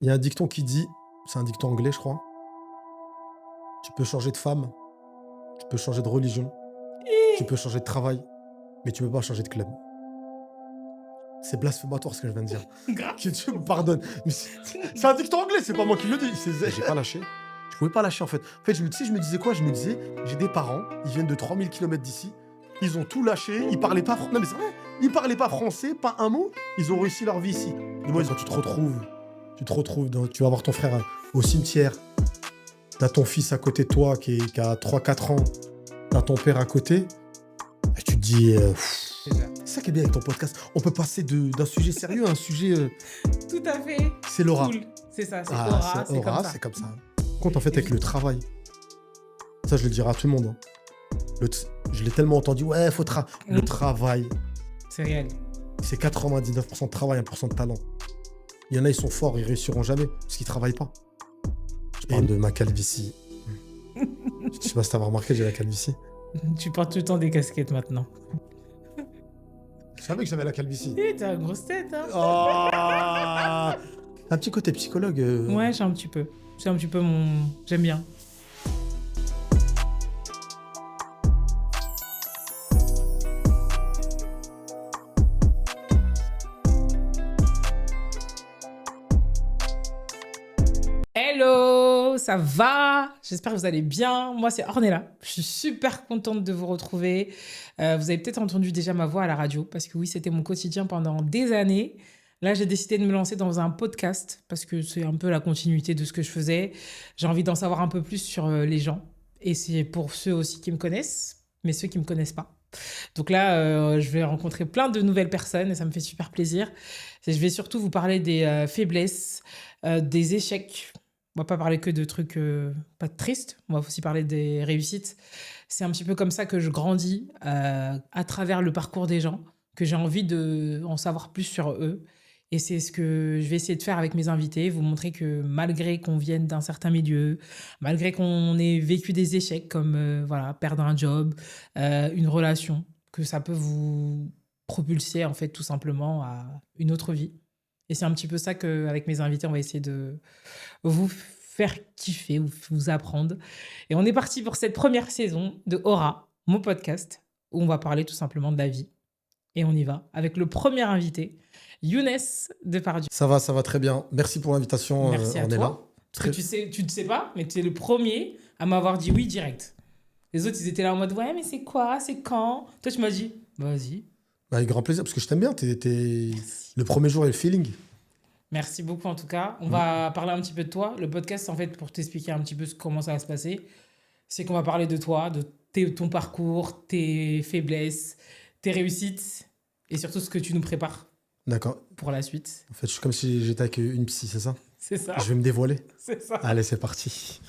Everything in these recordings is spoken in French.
Il y a un dicton qui dit, c'est un dicton anglais, je crois. Tu peux changer de femme, tu peux changer de religion, tu peux changer de travail, mais tu peux pas changer de club. C'est blasphématoire ce que je viens de dire. Grave. Que Dieu me pardonne. Mais c'est un dicton anglais, c'est pas moi qui le dis. J'ai pas lâché. Je pouvais pas lâcher en fait. En fait, je me disais quoi? Je me disais, j'ai des parents, ils viennent de 3000 km d'ici, ils ont tout lâché, ils parlaient pas français. Non mais c'est vrai, ils parlaient pas français, pas un mot, ils ont réussi leur vie ici. Et moi, quand tu te retrouves, tu vas voir ton frère au cimetière, t'as ton fils à côté de toi qui a 3-4 ans, t'as ton père à côté, et tu te dis, C'est ça. c'est ça qui est bien avec ton podcast. On peut passer d'un sujet sérieux à un sujet. Tout à fait. C'est l'aura. Cool. C'est ça, c'est Ah, aura, c'est c'est aura, comme ça. c'est comme ça. Compte en fait avec le travail. Ça, je le dirai à tout le monde. Hein. Je l'ai tellement entendu. Ouais, le travail, C'est réel. c'est 99% de travail, 1% de talent. Il y en a, ils sont forts, ils réussiront jamais parce qu'ils travaillent pas. Je parle de ma calvitie. Je sais pas si t'as remarqué, j'ai la calvitie. Tu portes tout le temps des casquettes maintenant. Je savais que j'avais la calvitie. T'as une grosse tête, hein. Oh un petit côté psychologue. Ouais, j'ai un petit peu. C'est un petit peu mon... J'aime bien. Hello, ça va? J'espère que vous allez bien. Moi, c'est Ornella. Je suis super contente de vous retrouver. Vous avez peut-être entendu déjà ma voix à la radio, parce que oui, c'était mon quotidien pendant des années. Là, j'ai décidé de me lancer dans un podcast, parce que c'est un peu la continuité de ce que je faisais. J'ai envie d'en savoir un peu plus sur les gens. Et c'est pour ceux aussi qui me connaissent, mais ceux qui ne me connaissent pas. Donc là, je vais rencontrer plein de nouvelles personnes et ça me fait super plaisir. Je vais surtout vous parler des faiblesses, des échecs. On va pas parler que de trucs pas tristes, on va aussi parler des réussites. C'est un petit peu comme ça que je grandis à travers le parcours des gens, que j'ai envie d'en savoir plus sur eux. Et c'est ce que je vais essayer de faire avec mes invités, vous montrer que malgré qu'on vienne d'un certain milieu, malgré qu'on ait vécu des échecs comme voilà, perdre un job, une relation, que ça peut vous propulser en fait tout simplement à une autre vie. Et c'est un petit peu ça qu'avec mes invités, on va essayer de vous faire kiffer, vous apprendre. Et on est parti pour cette première saison de Aura, mon podcast, où on va parler tout simplement de la vie. Et on y va avec le premier invité, Younes Depardieu. Ça va très bien. Merci pour l'invitation, Merci à Ornella. toi. Parce que tu ne sais pas, mais tu es le premier à m'avoir dit oui direct. Les autres, ils étaient là en mode, ouais, mais c'est quoi? C'est quand? Toi, tu m'as dit, bah, vas-y. Bah, avec grand plaisir, parce que je t'aime bien. Le premier jour et le feeling. Merci beaucoup en tout cas. On va parler un petit peu de toi. Le podcast, en fait, pour t'expliquer un petit peu comment ça va se passer, c'est qu'on va parler de toi, de ton parcours, tes faiblesses, tes réussites et surtout ce que tu nous prépares D'accord. pour la suite. En fait, je suis comme si j'étais avec une psy, c'est ça? C'est ça. Je vais me dévoiler. C'est ça. Allez, c'est parti.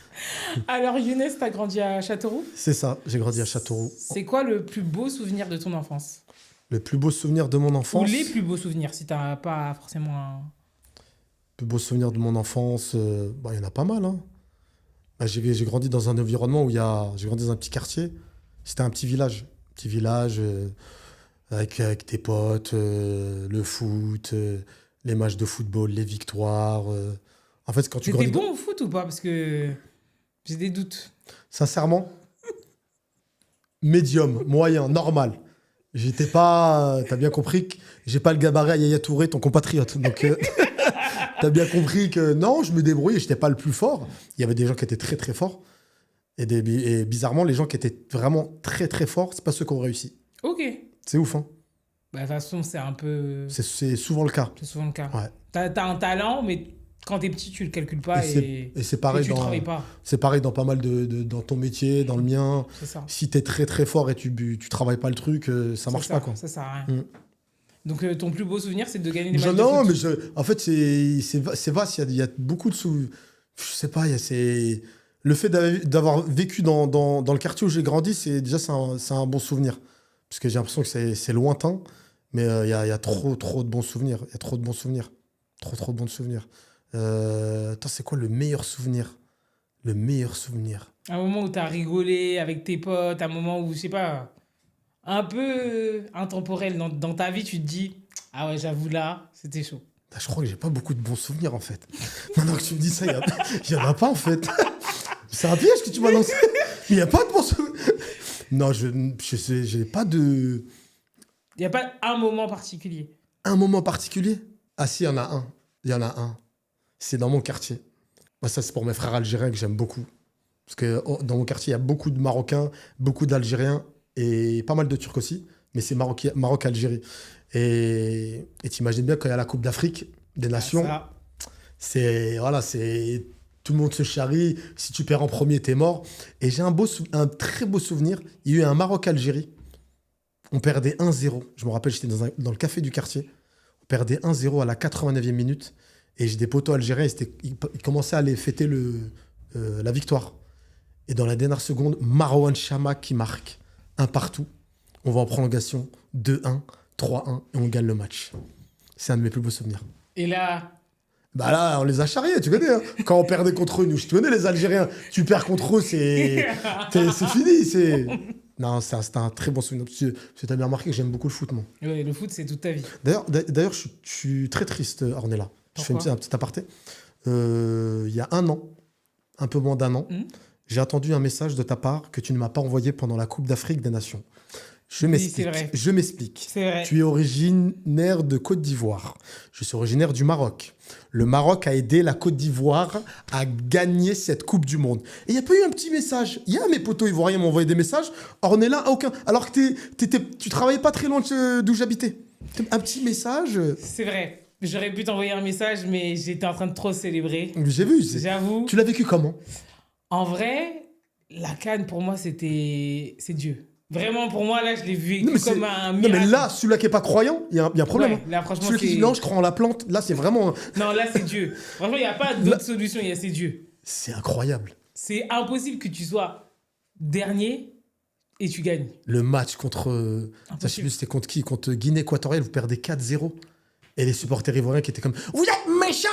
Alors, Younes, t'as grandi à Châteauroux. C'est ça, j'ai grandi à Châteauroux. C'est quoi le plus beau souvenir de ton enfance? Le plus beau souvenir de mon Ou enfance. les plus beaux souvenirs, si t'as pas forcément un... Le plus beau souvenir de mon enfance, bah, il y en a pas mal. Hein. Bah, j'ai grandi dans un environnement j'ai grandi dans un petit quartier. C'était un petit village. Petit village avec tes potes, le foot, les matchs de football, les victoires. En fait, quand tu T'étais grandis. bon au foot ou pas? Parce que j'ai des doutes. Sincèrement, médium, moyen, normal. J'étais pas. T'as bien compris que j'ai pas le gabarit à Yaya Touré, ton compatriote. Donc, t'as bien compris que non, je me débrouillais, j'étais pas le plus fort. Il y avait des gens qui étaient très très forts. Et bizarrement, les gens qui étaient vraiment très très forts, c'est pas ceux qui ont réussi. Ok. C'est ouf, hein. Bah, de toute façon, c'est un peu... C'est souvent le cas. C'est souvent le cas. Ouais. T'as un talent, mais quand t'es petit, tu le calcules pas et c'est pareil tu travailles pas. C'est pareil dans pas mal dans ton métier, dans le mien. C'est ça. Si t'es très très fort et tu travailles pas le truc, ça marche pas, quoi. Ça sert à rien. Donc, ton plus beau souvenir, c'est de gagner des matchs Non, de mais foot. en fait, c'est vaste. Il y a beaucoup de sous. Je sais pas, le fait d'avoir vécu dans le quartier où j'ai grandi, c'est un bon souvenir. Parce que j'ai l'impression que c'est lointain, mais il y a trop de bons souvenirs. Il y a trop de bons souvenirs. Trop de bons souvenirs. Attends, c'est quoi le meilleur souvenir? Le meilleur souvenir. Un moment où t'as rigolé avec tes potes, un moment où, je sais pas, un peu intemporel dans ta vie, tu te dis, ah ouais, j'avoue là, c'était chaud. Je crois que j'ai pas beaucoup de bons souvenirs, en fait. Maintenant que tu me dis ça, il y en a pas, en fait. C'est un piège que tu m'as lancé. Il n'y a pas de bons souvenirs. Non, je sais, j'ai pas de... Il n'y a pas un moment particulier. Un moment particulier? Ah si, il y en a un. Il y en a un. C'est dans mon quartier. Moi, ça, c'est pour mes frères algériens que j'aime beaucoup. Parce que dans mon quartier, il y a beaucoup de Marocains, beaucoup d'Algériens et pas mal de Turcs aussi. Mais c'est Maroc-Algérie. Et t'imagines bien quand il y a la Coupe d'Afrique des Nations, Ça, c'est... Voilà, c'est... Tout le monde se charrie. Si tu perds en premier, t'es mort. Et j'ai un très beau souvenir. Il y a eu un Maroc-Algérie. On perdait 1-0. Je me rappelle, j'étais dans le café du quartier. On perdait 1-0 à la 89e minute. Et j'ai des potos algériens. Ils commençaient à aller fêter la victoire. Et dans la dernière seconde, Marouane Chamakh qui marque. Un partout. On va en prolongation. 2-1, 3-1. Et on gagne le match. C'est un de mes plus beaux souvenirs. et là, Bah là, on les a charriés, tu connais. Hein. Quand on perdait contre eux, nous, tu connais les Algériens. Tu perds contre eux, c'est fini. Non, c'était un très bon souvenir. Tu as bien remarqué que j'aime beaucoup le foot, moi. ouais, le foot, c'est toute ta vie. D'ailleurs, je suis très triste, Ornella. Je fais un petit aparté. Il y a un an, un peu moins d'un an, j'ai attendu un message de ta part que tu ne m'as pas envoyé pendant la Coupe d'Afrique des Nations. Je m'explique. c'est vrai. Je m'explique. C'est vrai. Tu es originaire de Côte d'Ivoire. Je suis originaire du Maroc. Le Maroc a aidé la Côte d'Ivoire à gagner cette Coupe du Monde. Et il n'y a pas eu un petit message. Il y a mes potos ivoiriens m'ont envoyé des messages. Ornella, aucun. Alors que tu travaillais pas très loin d'où j'habitais. Un petit message. C'est vrai. J'aurais pu t'envoyer un message, mais j'étais en train de trop célébrer. J'ai vu. J'avoue. Tu l'as vécu comment? En vrai, la CAN, pour moi, c'est Dieu. Vraiment, pour moi, là, je l'ai vécu comme un Non, miracle. mais là, celui-là qui n'est pas croyant, il y a un problème. Ouais, là, franchement, celui qui dit non, je crois en la plante, là, c'est vraiment... Non, là, c'est Dieu. Franchement, il n'y a pas d'autre solution, c'est Dieu. C'est incroyable. C'est impossible que tu sois dernier et tu gagnes. Le match contre... je sais plus c'était contre qui? Contre Guinée équatoriale, vous perdez 4-0. Et les supporters ivoiriens qui étaient comme « Vous êtes méchants !»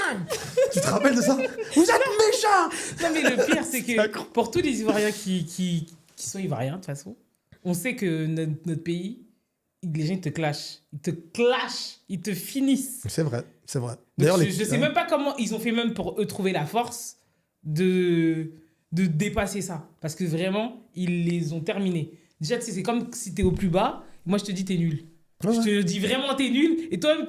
Tu te rappelles de ça? « Vous êtes méchants !» Non, mais le pire, c'est que pour tous les Ivoiriens qui sont Ivoiriens, de toute façon, on sait que notre pays, les gens, ils te clashent. Ils te clashent. Ils te finissent. C'est vrai, c'est vrai. D'ailleurs, je sais même pas comment ils ont fait même pour eux trouver la force de dépasser ça. Parce que vraiment, ils les ont terminés. Déjà, tu sais, c'est comme si t'es au plus bas. Moi, je te dis, t'es nul. Ouais. Je te dis vraiment, t'es nul. Et toi-même,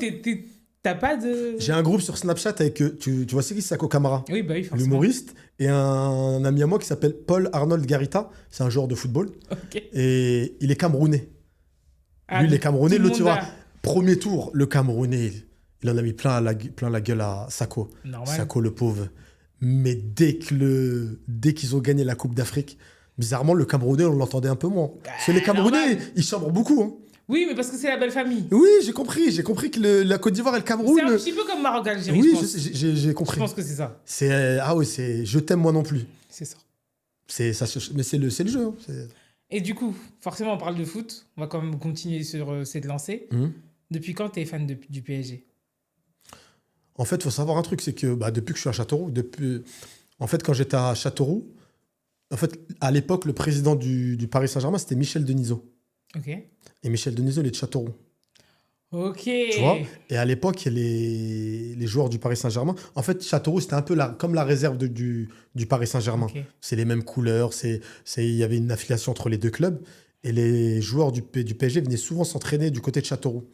t'as pas de... J'ai un groupe sur Snapchat avec... Tu vois, c'est qui? Sako Kamara, Oui, bah oui, forcément. l'humoriste, et un ami à moi qui s'appelle Paul Arnold Garita. C'est un joueur de football. Ok. Et il est camerounais. Ah, Lui, il est camerounais. tout le L'autre, tu monde vois, premier tour, le camerounais, il en a mis plein la gueule à Sako. Normal. Sako, le pauvre. Mais dès qu'ils ont gagné la Coupe d'Afrique, bizarrement, le camerounais, on l'entendait un peu moins. Parce que les camerounais, normal. ils chambrent beaucoup. Hein. Oui, mais parce que c'est la belle famille. Oui, j'ai compris que la Côte d'Ivoire et le Cameroun... C'est un petit peu comme Maroc-Algérie, Oui, je pense. j'ai compris. Je pense que c'est ça. Ah oui, c'est je t'aime moi non plus. C'est ça. Mais c'est le jeu. Hein. Et du coup, forcément, on parle de foot. On va quand même continuer sur cette lancée. Depuis quand tu es fan du PSG? En fait, il faut savoir un truc, c'est que depuis que je suis à Châteauroux, en fait, quand j'étais à Châteauroux, en fait, à l'époque, le président du Paris Saint-Germain, c'était Michel Denisot. Ok. Et Michel Denisot, il est de Châteauroux. Ok. Tu vois? Et à l'époque, les joueurs du Paris Saint-Germain... En fait, Châteauroux, c'était un peu comme la réserve du Paris Saint-Germain. Ok. C'est les mêmes couleurs, il y avait une affiliation entre les deux clubs. Et les joueurs du PSG venaient souvent s'entraîner du côté de Châteauroux.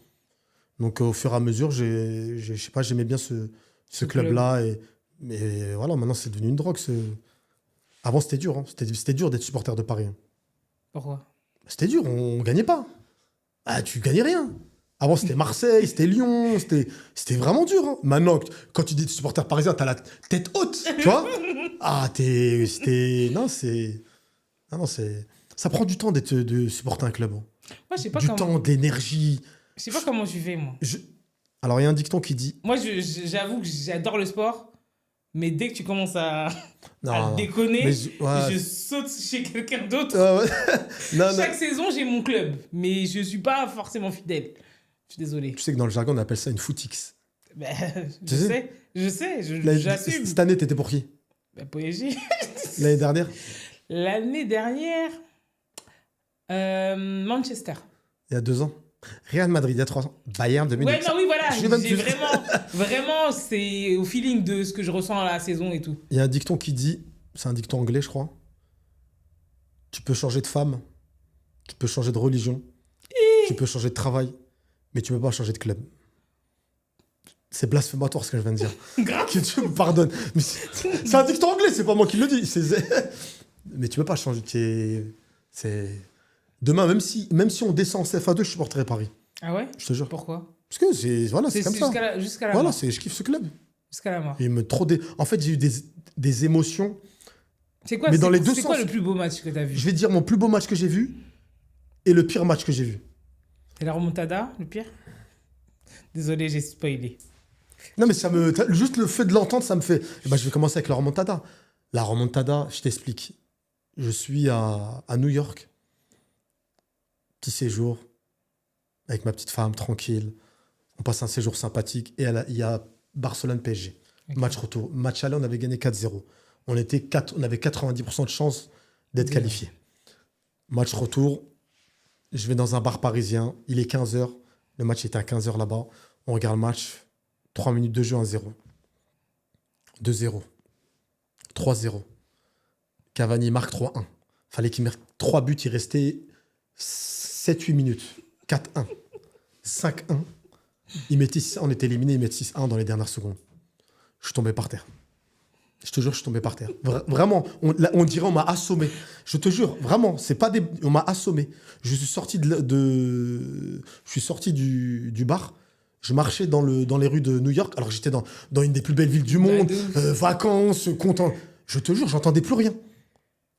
Donc, au fur et à mesure, je sais pas, j'aimais bien ce club-là. Mais voilà, maintenant, c'est devenu une drogue. Avant, c'était dur. Hein. C'était dur d'être supporter de Paris. Hein. Pourquoi? C'était dur, on gagnait pas. Ah, tu gagnais rien. Avant, c'était Marseille, c'était Lyon, c'était vraiment dur. Hein. Maintenant, quand tu dis supporter parisien, t'as la tête haute, tu vois. Ah, Non, ça prend du temps de supporter un club. Hein. Moi, je sais pas Du temps, de l'énergie. Je sais pas comment tu fais, moi. Alors, il y a un dicton qui dit... Moi, j'avoue que j'adore le sport, mais dès que tu commences à déconner, mais je saute chez quelqu'un d'autre. Non. Chaque saison, j'ai mon club, mais je suis pas forcément fidèle. Je suis désolé. Tu sais que dans le jargon, on appelle ça une footix. Ben, je sais, j'assume. Cette année, t'étais pour qui? PSG. L'année dernière? L'année dernière, Manchester. Il y a 2 ans. Real Madrid, il y a 3 ans. Bayern, 2 minutes. Ouais, non, oui, voilà. Je vais même J'ai te- vraiment, c'est au feeling de ce que je ressens à la saison et tout. Il y a un dicton qui dit, c'est un dicton anglais, je crois. Tu peux changer de femme, tu peux changer de religion, tu peux changer de travail, mais tu peux pas changer de club. C'est blasphématoire ce que je viens de dire. Grave. Que Dieu me pardonne. Mais c'est un dicton anglais, c'est pas moi qui le dis. Mais tu peux pas changer. C'est... Demain, même si on descend en CFA2, je supporterai Paris. Ah ouais? Je te jure. Pourquoi? Parce que c'est comme ça. Jusqu'à la Voilà, mort. je kiffe ce club. Jusqu'à la mort. Il me trop En fait, j'ai eu des émotions. C'est quoi, Mais dans les deux c'est quoi sens. le plus beau match que t'as vu? Je vais dire mon plus beau match que j'ai vu et le pire match que j'ai vu. C'est la remontada, le pire? Désolé, j'ai spoilé. Non, mais juste le fait de l'entendre, ça me fait. Eh ben, je vais commencer avec la remontada. La remontada, je t'explique. Je suis à New York. Petit séjour. Avec ma petite femme, tranquille. On passe un séjour sympathique. Et il y a Barcelone-PSG. Ok. Match retour. Match aller, on avait gagné 4-0. On avait 90% de chance d'être Bien. qualifié. Match retour. Je vais dans un bar parisien. Il est 15h. Le match était à 15h là-bas. On regarde le match. 3 minutes de jeu, 1-0. 2-0. 3-0. Cavani marque 3-1. Fallait qu'il marque 3 buts. Il restait 7-8 minutes. 4-1. 5-1. Ils mettaient 6-1. On était éliminés. Ils mettent 6-1 dans les dernières secondes. Je suis tombé par terre. Je te jure, je suis tombé par terre. Vraiment, on dirait on m'a assommé. Je te jure, vraiment, c'est pas des... On m'a assommé. Je suis sorti je suis sorti du bar. Je marchais dans les rues de New York, alors que j'étais dans une des plus belles villes du monde, vacances, content. Je te jure, j'entendais plus rien.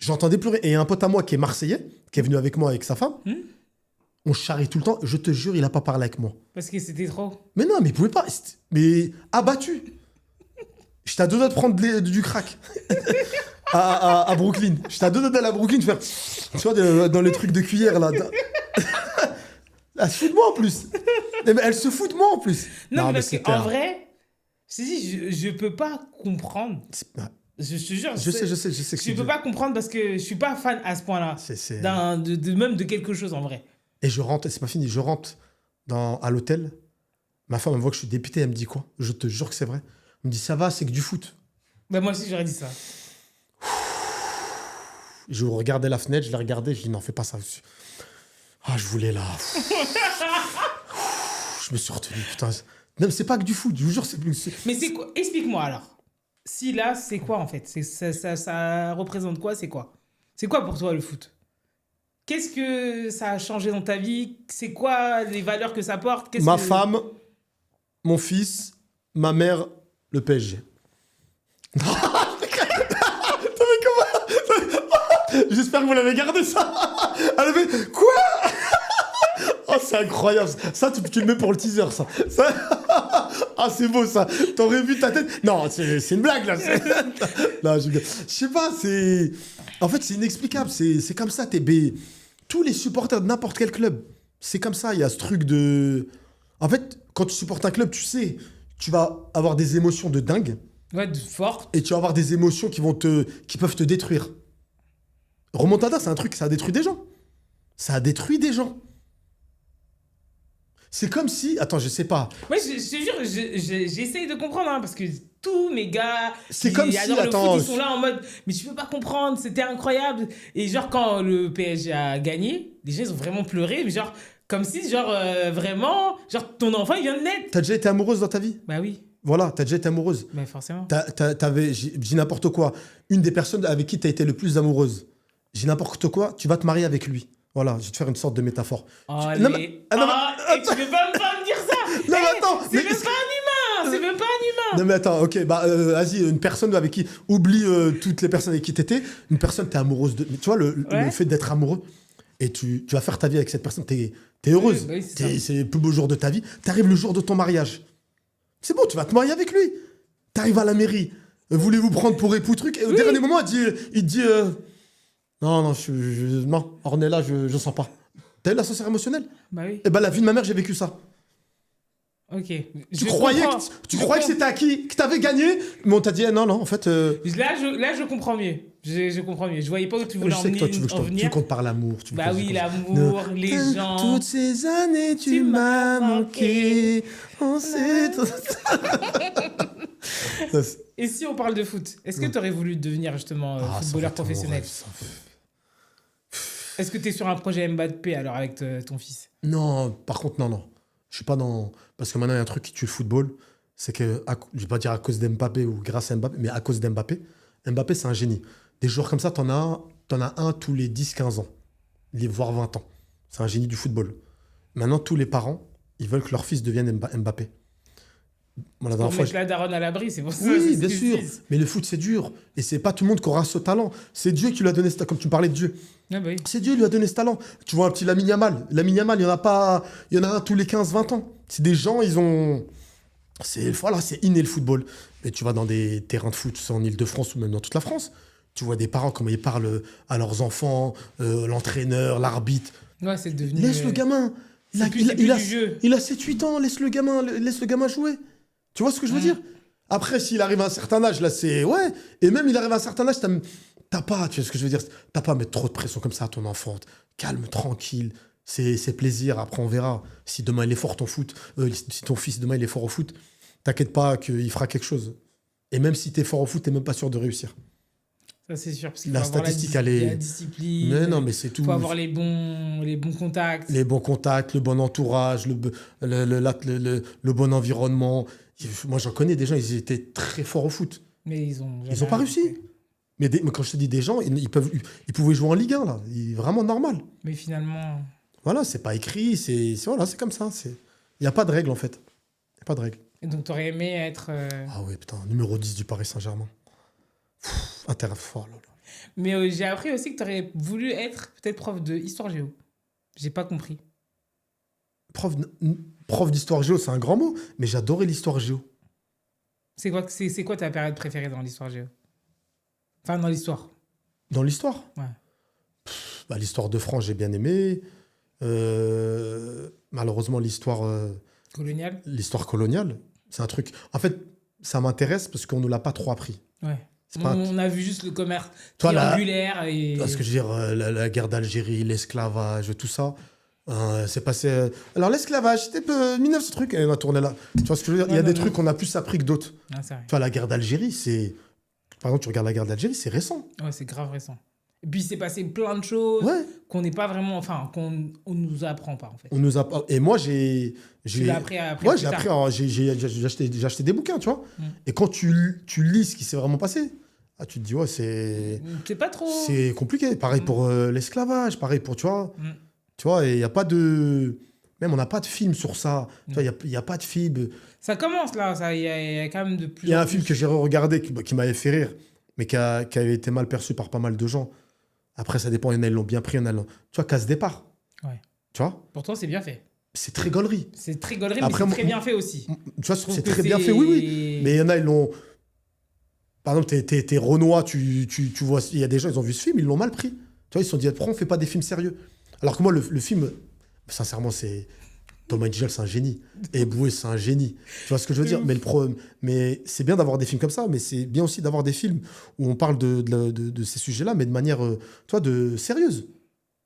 J'entendais plus rien. Et un pote à moi qui est marseillais, qui est venu avec moi avec sa femme, on charrie tout le temps. Je te jure, il a pas parlé avec moi. Parce que c'était trop. Mais non, mais il pouvait pas. Mais abattu. J'étais à 2 doigts de prendre du crack à Brooklyn. J'étais à 2 doigts d'aller à Brooklyn faire, tu vois, dans les trucs de cuillère là. Elle se fout de moi en plus. Mais elle se fout de moi en plus. Non, mais parce c'était qu'en vrai, je te dis, je peux pas comprendre. Je te jure, Je sais que je c'est peux pas comprendre parce que je suis pas fan à ce point-là. Même de quelque chose en vrai. Et je rentre, c'est pas fini, je rentre à l'hôtel. Ma femme, elle voit que je suis dépité, elle me dit quoi? Je te jure que c'est vrai. Elle me dit, ça va, c'est que du foot. Ben moi aussi, j'aurais dit ça. Je regardais la fenêtre, je l'ai regardée, je dis, non, fais pas ça. Ah, je voulais là. Je me suis retenu, putain. Non, mais c'est pas que du foot, je vous jure, c'est plus. Mais c'est quoi? Explique-moi alors. Si là, c'est quoi en fait? Ça représente quoi? C'est quoi? C'est quoi pour toi le foot? Qu'est-ce que ça a changé dans ta vie? C'est quoi les valeurs que ça porte? Ma femme, mon fils, ma mère, le PSG. J'espère que vous l'avez gardé ça. Elle avait quoi? Oh, c'est incroyable. Ça, tu le mets pour le teaser, ça. Ah, c'est beau, ça. T'aurais vu ta tête. Non, c'est une blague, là. Non, je sais pas, c'est... En fait, c'est inexplicable. C'est comme ça, tous les supporters de n'importe quel club, c'est comme ça. Il y a ce truc de... En fait, quand tu supportes un club, tu sais, tu vas avoir des émotions de dingue. Ouais, forte. Et tu vas avoir des émotions qui peuvent te détruire. Remontada, c'est un truc, ça a détruit des gens. Ça a détruit des gens. C'est comme si... Attends, je sais pas. Ouais, je te jure, j'essaye de comprendre, hein, parce que tous mes gars C'est comme si... adorent le Attends, foot, ils sont là en mode, mais tu peux pas comprendre, c'était incroyable. Et genre, quand le PSG a gagné, les gens, ils ont vraiment pleuré, mais genre, comme si, genre, vraiment, genre, ton enfant, il vient de naître. T'as déjà été amoureuse dans ta vie? Bah oui, Voilà, t'as déjà été amoureuse. bah forcément. T'avais, je dis n'importe quoi, une des personnes avec qui t'as été le plus amoureuse. Je dis n'importe quoi, tu vas te marier avec lui. Voilà, je vais te faire une sorte de métaphore. Oh, Non, mais- et tu veux pas me dire ça? Non, mais attends, C'est même pas un humain, c'est même pas un humain. Non mais attends, ok, vas-y, une personne avec qui... Oublie toutes les personnes avec qui t'étais. Une personne, t'es amoureuse de... Tu vois, le fait d'être amoureux, et tu vas faire ta vie avec cette personne, t'es heureuse. Oui, c'est C'est le plus beau jour de ta vie. T'arrives le jour de ton mariage. C'est bon, tu vas te marier avec lui. T'arrives à la mairie. Voulez-vous prendre pour époux truc? Et au dernier moment, il te dit... Non, non, Ornella, je sens pas. T'as eu l'ascenseur émotionnel? Bah oui. Eh ben, la vie de ma mère, j'ai vécu ça. Ok. Tu croyais que c'était acquis, que t'avais gagné, mais on t'a dit non, en fait. Là, je comprends mieux. Je comprends mieux. Je voyais pas où tu voulais Je sais que toi, tu veux en tu venir. me comptes par l'amour. Bah oui, l'amour, les gens. Toutes ces années, tu m'as manqué. On sait. Et si on parle de foot, est-ce que tu aurais voulu devenir justement footballeur professionnel? Est-ce que tu es sur un projet Mbappé alors avec ton fils? Non, par contre, non. Je suis pas dans. Parce que maintenant, il y a un truc qui tue le football. C'est que, je vais pas dire à cause d'Mbappé ou grâce à Mbappé, mais à cause d'Mbappé. Mbappé, c'est un génie. Des joueurs comme ça, t'en as un tous les 10-15 ans, voire 20 ans. C'est un génie du football. Maintenant, tous les parents, ils veulent que leur fils devienne Mbappé. Voilà, pour mettre la daronne à l'abri, c'est pour ça. Oui, bien sûr. Mais le foot, c'est dur. Et c'est pas tout le monde qui aura ce talent. C'est Dieu qui lui a donné ce talent. Comme tu me parlais de Dieu. Ah bah oui. C'est Dieu qui lui a donné ce talent. Tu vois un petit Lamine Yamal. Lamine Yamal, il y en a pas. Il y en a un tous les 15-20 ans. C'est des gens, ils ont. C'est inné le football. Mais tu vas dans des terrains de foot, en Ile-de-France ou même dans toute la France. Tu vois des parents, comment ils parlent à leurs enfants, l'entraîneur, l'arbitre. Ouais, c'est devenu. Laisse le gamin. Il a 7-8 ans. Laisse le gamin jouer. Tu vois ce que je veux dire? Après, s'il arrive à un certain âge, là, c'est... Ouais. Et même, il arrive à un certain âge, t'as pas... Tu vois ce que je veux dire? T'as pas à mettre trop de pression comme ça à ton enfant. Calme, tranquille. C'est plaisir. Après, on verra. Si demain, il est fort, si ton fils, demain, il est fort au foot, t'inquiète pas qu'il fera quelque chose. Et même si t'es fort au foot, t'es même pas sûr de réussir. Ça, c'est sûr. Parce la statistique, elle est... La discipline. Mais non, mais c'est tout. Il faut avoir les bons contacts. Les bons contacts, le bon entourage, le bon environnement. Moi, j'en connais des gens, ils étaient très forts au foot. Mais ils ont pas réussi. Mais quand je te dis des gens, ils pouvaient jouer en Ligue 1, là. Vraiment normal. Mais finalement... Voilà, c'est pas écrit, c'est comme ça. Il n'y a pas de règle, en fait. Il n'y a pas de règle. Et donc, t'aurais aimé être... Ah oui, putain, numéro 10 du Paris Saint-Germain. Fort, là. Mais j'ai appris aussi que t'aurais voulu être peut-être prof de histoire géo. J'ai pas compris. Prof d'histoire géo, c'est un grand mot, mais j'adorais l'histoire géo. C'est quoi ta période préférée dans l'histoire géo? Enfin, dans l'histoire. Dans l'histoire? Ouais. L'histoire de France, j'ai bien aimé. Malheureusement, l'histoire... coloniale? L'histoire coloniale, c'est un truc... En fait, ça m'intéresse parce qu'on ne nous l'a pas trop appris. Ouais. On a vu juste le commerce triangulaire et... Parce que je veux dire, la guerre d'Algérie, l'esclavage, tout ça... c'est passé. Alors, l'esclavage, c'était 1900 trucs, et on a tourné là. Tu vois ce que je veux dire? Il y a des trucs qu'on a plus appris que d'autres. Ah, c'est vrai. Tu vois, la guerre d'Algérie, c'est. Par exemple, tu regardes la guerre d'Algérie, c'est récent. Ouais, c'est grave récent. Et puis, il s'est passé plein de choses qu'on n'est pas vraiment. Enfin, qu'on nous apprend pas, en fait. On nous a... Et moi, j'ai. Tu l'as appris après. Ouais, j'ai appris. J'ai acheté des bouquins, tu vois. Et quand tu lis ce qui s'est vraiment passé, tu te dis, ouais, c'est. C'est pas trop. C'est compliqué. Pareil pour l'esclavage, pareil pour. Tu vois. Tu vois, et il n'y a pas de... Même, on n'a pas de film sur ça. Tu vois, il n'y a pas de film... Ça commence, là. Il y a quand même de plus... Il y a un film que j'ai regardé qui m'avait fait rire, mais qui avait été mal perçu par pas mal de gens. Après, ça dépend. Il y en a, ils l'ont bien pris. Tu vois, Casse Départ. Ouais. Tu vois? Pourtant, c'est bien fait. C'est très gaulerie. C'est très gaulerie, mais c'est très bien fait aussi. Tu vois, c'est très bien fait, oui. Mais il y en a, ils l'ont... Par exemple, t'es Renoir, tu vois... Il y a des gens, ils ont vu ce film, ils l'ont mal pris. Tu vois, ils se sont dit, pourquoi on ne fait pas des films sérieux? Alors que moi, le film, sincèrement, c'est... Thomas Nigel, c'est un génie. Et Boué, c'est un génie. Tu vois ce que je veux dire? Mais c'est bien d'avoir des films comme ça, mais c'est bien aussi d'avoir des films où on parle de ces sujets-là, mais de manière, tu vois, sérieuse.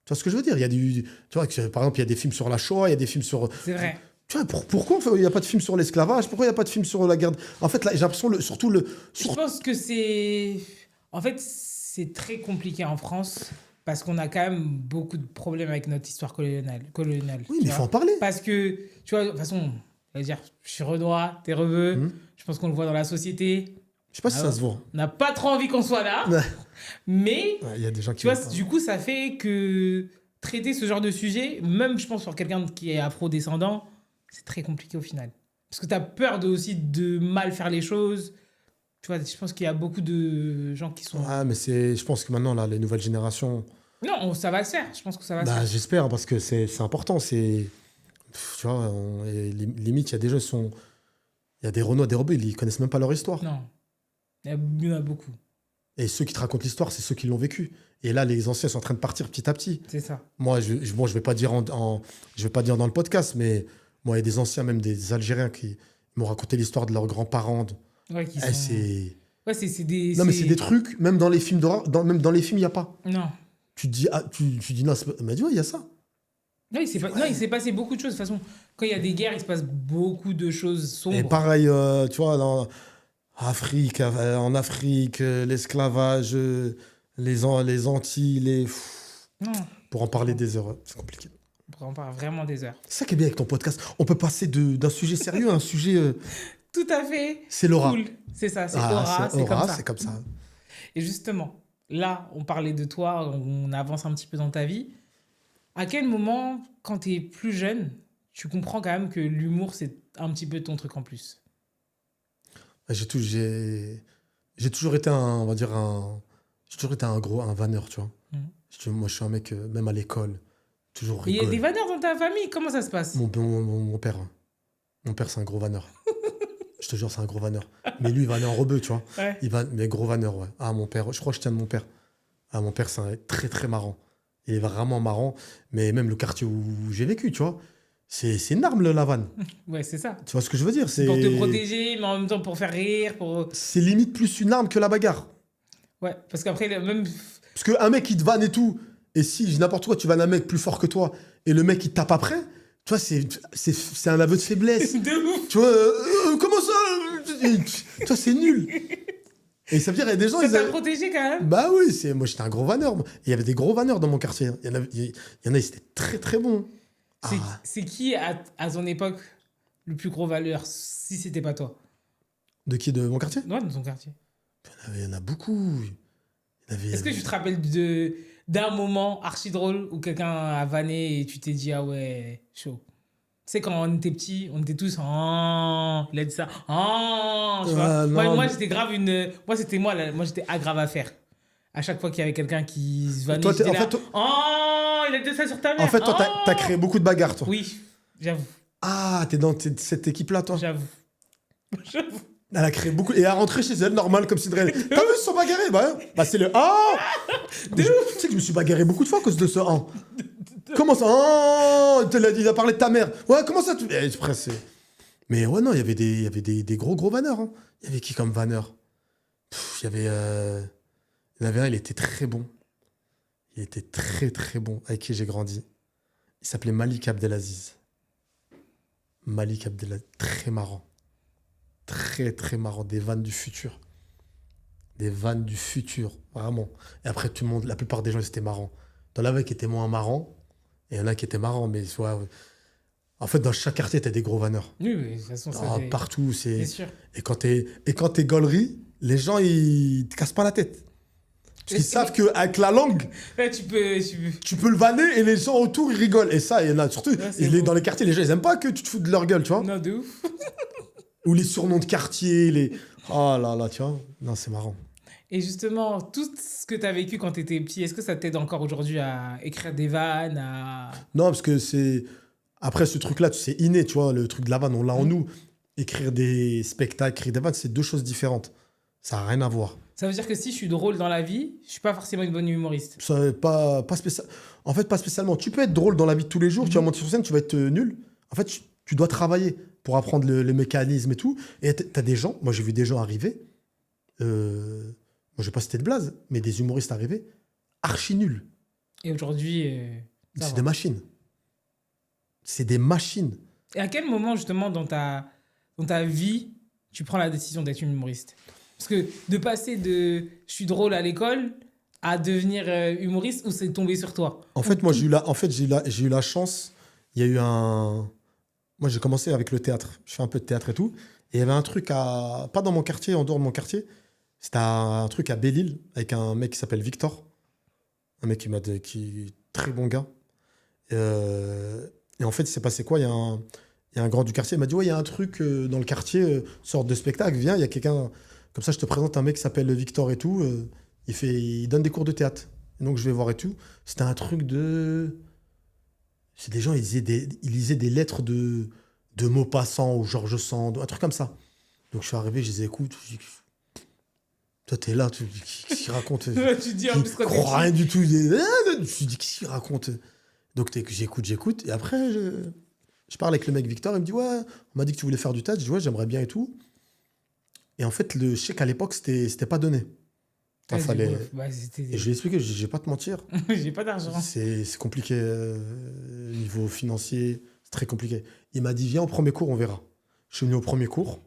Tu vois ce que je veux dire? Il y a tu vois, par exemple, il y a des films sur la Shoah, il y a des films sur... C'est vrai. Tu vois, pourquoi il n'y a pas de film sur l'esclavage? Pourquoi il n'y a pas de film sur la guerre? En fait, là, j'ai l'impression, Je pense que c'est... En fait, c'est très compliqué en France... Parce qu'on a quand même beaucoup de problèmes avec notre histoire coloniale. Oui, mais il faut en parler. Parce que, tu vois, de toute façon, je suis Renoir, t'es Reveux. Je pense qu'on le voit dans la société. Je sais pas si ça se voit. On n'a pas trop envie qu'on soit là. Mais, y a des gens qui tu vois, du coup, ça fait que traiter ce genre de sujet, même, je pense, pour quelqu'un qui est afro-descendant, c'est très compliqué au final. Parce que t'as peur aussi de mal faire les choses. Tu vois, je pense qu'il y a beaucoup de gens qui sont... Ah, mais je pense que maintenant, là, les nouvelles générations... Non, ça va se faire. Je pense que ça va se faire. J'espère, parce que c'est important. Tu vois, limite, il y a des gens qui sont... Il y a des Renois, des Rebeux, ils connaissent même pas leur histoire. Non. Il y en a beaucoup. Et ceux qui te racontent l'histoire, c'est ceux qui l'ont vécu. Et là, les anciens sont en train de partir petit à petit. C'est ça. Moi, je vais pas dire je vais pas dire dans le podcast, mais Moi, il y a des anciens, même des Algériens, qui m'ont raconté l'histoire de leurs grands-parents. Ouais, qui Eh, sont... c'est... Ouais, c'est des... Non, mais c'est des trucs, même dans les films d'horreur, même dans les films, il n'y a pas. Non. Tu te dis, tu dis non, c'est pas... Elle m'a dit, ouais, il y a ça. Non, non, il s'est passé beaucoup de choses. De toute façon, quand il y a des guerres, il se passe beaucoup de choses Et sombres. pareil, tu vois, en Afrique, l'esclavage, les Antilles, Non, pour en parler des heures, c'est compliqué. on pourrait en parler vraiment des heures. C'est ça qui est bien avec ton podcast. On peut passer d'un sujet sérieux à un sujet... Tout à fait. c'est l'aura. Cool. C'est ça, c'est aura, c'est comme ça. C'est comme ça. Et justement, là, on parlait de toi, on avance un petit peu dans ta vie. À quel moment, quand tu es plus jeune, tu comprends quand même que l'humour, c'est un petit peu ton truc en plus? J'ai toujours été on va dire j'ai toujours été un vanneur, tu vois. Moi, je suis un mec, même à l'école, toujours Il y a rigole. des vanneurs dans ta famille, comment ça se passe? Mon père, c'est un gros vanneur. Je te jure, c'est un gros vanneur. Mais lui, il vannait en rebeu, tu vois. Ouais. Mais gros vanneur, ouais. Ah, mon père, je crois que je tiens de mon père. Ah, mon père, c'est très, très marrant. Il est vraiment marrant. Mais même le quartier où j'ai vécu, tu vois, c'est une arme, la vanne. Ouais, c'est ça. Tu vois ce que je veux dire? Pour te protéger, mais en même temps pour faire rire, pour... C'est limite plus une arme que la bagarre. Ouais, parce qu'après, même... Parce qu'un mec, il te vanne et tout, et si, je dis n'importe quoi, tu vannes un mec plus fort que toi, et le mec, il te tape après, tu vois, c'est un aveu de faiblesse. de ouf. Tu vois, comment ça? Tu vois, c'est nul. Et ça veut dire, il y a des gens... Ça t'a protégé quand même? Bah oui, moi, j'étais un gros vanneur. Moi. Et il y avait des gros vanneurs dans mon quartier. Il y en a, ils étaient très, très bons. C'est qui, à ton époque, le plus gros valeur, si c'était pas toi? De qui? De mon quartier? Ouais, dans ton quartier. Il y en a beaucoup. Est-ce que tu te rappelles d'un moment archi drôle où quelqu'un a vanné et tu t'es dit, ah ouais, chaud? Tu sais, quand on était petits, on était tous, oh, il a dit ça, oh, tu vois. Moi, j'étais grave moi, c'était moi, moi, j'étais aggrave à faire. À chaque fois qu'il y avait quelqu'un qui se vannait, j'étais là, oh, il a dit ça sur ta mère. En fait, toi, oh. t'as créé beaucoup de bagarres, toi. Oui, j'avoue. Ah, t'es dans cette équipe-là, toi. J'avoue. Elle a créé beaucoup. Et elle est rentrée chez elle, normal, comme si de rien. T'as vu, ils se sont bagarrés? Bah c'est le ah. Tu sais que je me suis bagarré beaucoup de fois à cause de ce ah. Comment ça? Oh, il a parlé de ta mère. Ouais, comment ça? Mais ouais, non, il y avait des gros vanneurs. Hein. Il y avait qui comme vanneur? Il y avait. Il y en avait un, il était très bon. Il était très, très bon. Avec qui j'ai grandi. Il s'appelait Malik Abdelaziz. Malik Abdelaziz. Très marrant. Très, très marrant. Des vannes du futur. Des vannes du futur. Vraiment. Et après, tout le monde, la plupart des gens, c'était marrant. Dans la vague qui était moins marrant. Et il y en a qui étaient marrants, mais ouais, en fait, dans chaque quartier, t'as des gros vanneurs. Oui, de toute façon, ça partout, c'est sûr. Et quand t'es gaulerie, les gens, ils te cassent pas la tête. Parce qu'ils savent qu'avec la langue, ouais, tu peux le vanner et les gens autour, ils rigolent. Et ça, il y en a surtout. Dans les quartiers, les gens, ils aiment pas que tu te fous de leur gueule, tu vois. Non, de ouf. Ou les surnoms de quartier, oh là là, tu vois. Non, c'est marrant. Et justement, tout ce que tu as vécu quand tu étais petit, est-ce que ça t'aide encore aujourd'hui à écrire des vannes, Non, parce que c'est... Après, ce truc-là, c'est inné, tu vois, le truc de la vanne, on l'a en nous. Écrire des spectacles, écrire des vannes, c'est deux choses différentes. Ça n'a rien à voir. Ça veut dire que si je suis drôle dans la vie, je suis pas forcément une bonne humoriste. Ça, pas En fait, pas spécialement. Tu peux être drôle dans la vie de tous les jours, tu vas monter sur scène, tu vas être nul. En fait, tu dois travailler pour apprendre le mécanisme et tout. Et t'as des gens, moi j'ai vu des gens arriver... Moi, je vais pas citer de blaze, mais des humoristes arrivés, archi nuls. Et aujourd'hui, c'est des machines. C'est des machines. Et à quel moment, justement, dans ta vie, tu prends la décision d'être une humoriste? Parce que de passer de « je suis drôle à l'école » à devenir humoriste, ou c'est tombé sur toi? En fait, moi, j'ai eu la chance. Il y a eu Moi, j'ai commencé avec le théâtre. Je fais un peu de théâtre et tout. Et il y avait un truc pas dans mon quartier, en dehors de mon quartier. C'était un truc à Belle-Île avec un mec qui s'appelle Victor. Un mec qui est très bon gars. Et en fait, il s'est passé quoi? Il y a un grand du quartier. Il m'a dit, ouais, il y a un truc dans le quartier, sorte de spectacle. Viens, il y a quelqu'un... Comme ça, je te présente un mec qui s'appelle Victor et tout. Il donne des cours de théâtre. Et donc, je vais voir et tout. C'était un truc de... C'est des gens, ils lisaient des lettres de Maupassant ou Georges Sand, un truc comme ça. Donc, je suis arrivé, je les écoute. Je dis... Toi, t'es là, tu dis, qu'est-ce qu'il raconte? Tu dis en plus quand crois rien du tout. Je dis, qu'est-ce qu'il raconte? Donc, j'écoute. Et après, Je parle avec le mec Victor, il me dit ouais, on m'a dit que tu voulais faire du théâtre. Je dis ouais, j'aimerais bien et tout. Et en fait, je sais qu'à l'époque, c'était pas donné. Ah, Il fallait... c'était... Et je lui ai expliqué, je vais pas te mentir. J'ai pas d'argent. C'est compliqué, niveau financier, c'est très compliqué. Il m'a dit, viens au premier cours, on verra. Je suis venu au premier cours,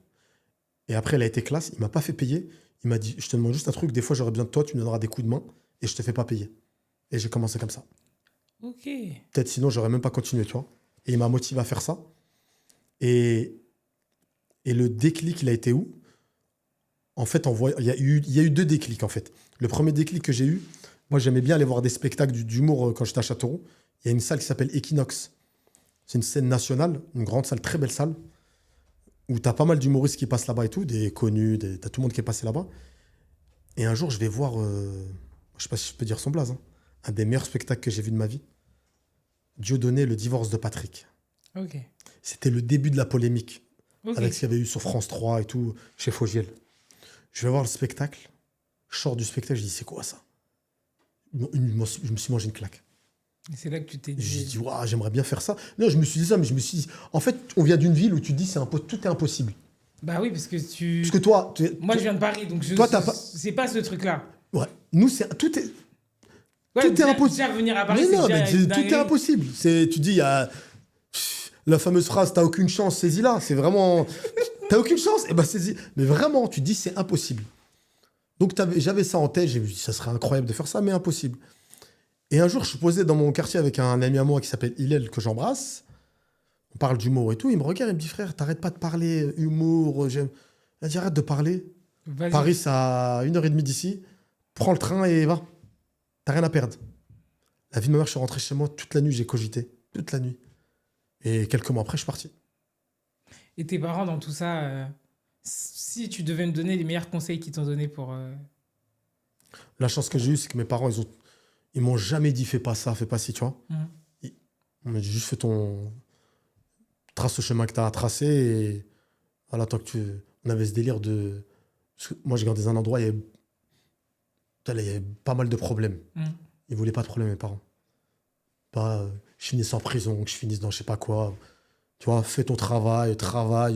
et après, il a été classe, il m'a pas fait payer. Il m'a dit, je te demande juste un truc, des fois, j'aurais besoin de toi, tu me donneras des coups de main, et je te fais pas payer. Et j'ai commencé comme ça. Ok. Peut-être sinon, j'aurais même pas continué, tu vois. Et il m'a motivé à faire ça. Et le déclic, il a été où? En fait, il y a eu deux déclics, en fait. Le premier déclic que j'ai eu, moi, j'aimais bien aller voir des spectacles d'humour quand j'étais à Châteauroux. Il y a une salle qui s'appelle Equinox. C'est une scène nationale, une grande salle, très belle salle, où tu as pas mal d'humoristes qui passent là-bas et tout, des connus, tu as tout le monde qui est passé là-bas. Et un jour, je vais voir, je sais pas si je peux dire son blaze, hein, un des meilleurs spectacles que j'ai vu de ma vie. Dieudonné, le divorce de Patrick. Ok. C'était le début de la polémique, Ok. avec ce qu'il y avait eu sur France 3 et tout, chez Fogiel. Je vais voir le spectacle, je sors du spectacle, je dis, c'est quoi ça? Je me suis mangé une claque. Et c'est là que tu t'es J'ai dit... dit, waouh, j'aimerais bien faire ça. Non, je me suis dit ça, mais je me suis dit, en fait, on vient d'une ville où tu te dis, tout est impossible. Bah oui, parce que tu... Parce que toi, Moi, je viens de Paris, donc Toi, t'as pas- c'est pas ce truc-là. ouais, nous, tout est Ouais, Tout est déjà- impossible. Déjà, venir à Paris, Mais c'est non, déjà mais une tout est dinguerie. impossible. Tu dis, il y a la fameuse phrase, t'as aucune chance, saisis-la. C'est vraiment, t'as aucune chance, et ben saisis. Mais vraiment, tu dis, c'est impossible. Donc j'avais ça en tête, j'ai dit, ça serait incroyable de faire ça, mais impossible. Et un jour, je suis posé dans mon quartier avec un ami à moi qui s'appelle Hillel, que j'embrasse. On parle d'humour et tout. Il me regarde, il me dit, frère, t'arrêtes pas de parler humour. Il dit, arrête de parler. Vas-y. Paris, c'est à 1h30 d'ici. Prends le train et va. T'as rien à perdre. La vie de ma mère, je suis rentré chez moi toute la nuit, j'ai cogité. Toute la nuit. Et quelques mois après, je suis parti. Et tes parents, dans tout ça, si tu devais me donner les meilleurs conseils qu'ils t'ont donnés pour... La chance que j'ai eue, c'est que mes parents, ils m'ont jamais dit fais pas ça, fais pas ci, tu vois. Mhm. On m'a dit juste fais trace le chemin que tu as à tracer et voilà, tant que on avait ce délire de. Parce que moi, j'ai grandi dans un endroit, il y avait pas mal de problèmes. Mhm. Ils voulaient pas de problème, mes parents. Pas je finisse en prison, que je finisse dans je sais pas quoi. Tu vois, fais ton travail,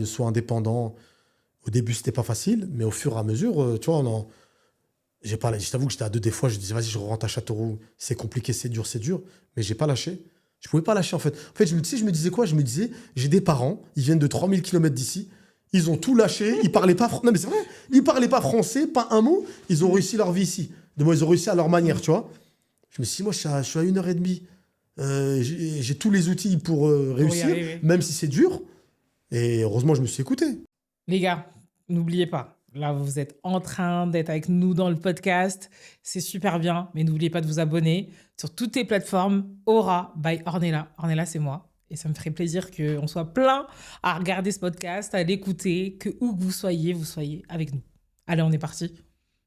sois indépendant. Au début, c'était pas facile, mais au fur et à mesure, tu vois, je t'avoue que j'étais à deux des fois, je disais, vas-y, je rentre à Châteauroux, c'est compliqué, c'est dur, mais j'ai pas lâché. Je pouvais pas lâcher, en fait. En fait, je me disais quoi? Je me disais, j'ai des parents, ils viennent de 3000 km d'ici, ils ont tout lâché, ils parlaient pas français. Non, mais c'est vrai, ils parlaient pas français, pas un mot, ils ont réussi leur vie ici. Ils ont réussi à leur manière, tu vois. Je me suis dit, moi, je suis à 1h30, j'ai tous les outils pour réussir, arriver. même si c'est dur. Et heureusement, je me suis écouté. Les gars, n'oubliez pas, là, vous êtes en train d'être avec nous dans le podcast. C'est super bien, mais n'oubliez pas de vous abonner sur toutes les plateformes. Aura by Ornella. Ornella, c'est moi. Et ça me ferait plaisir qu'on soit plein à regarder ce podcast, à l'écouter, que où que vous soyez avec nous. Allez, on est parti.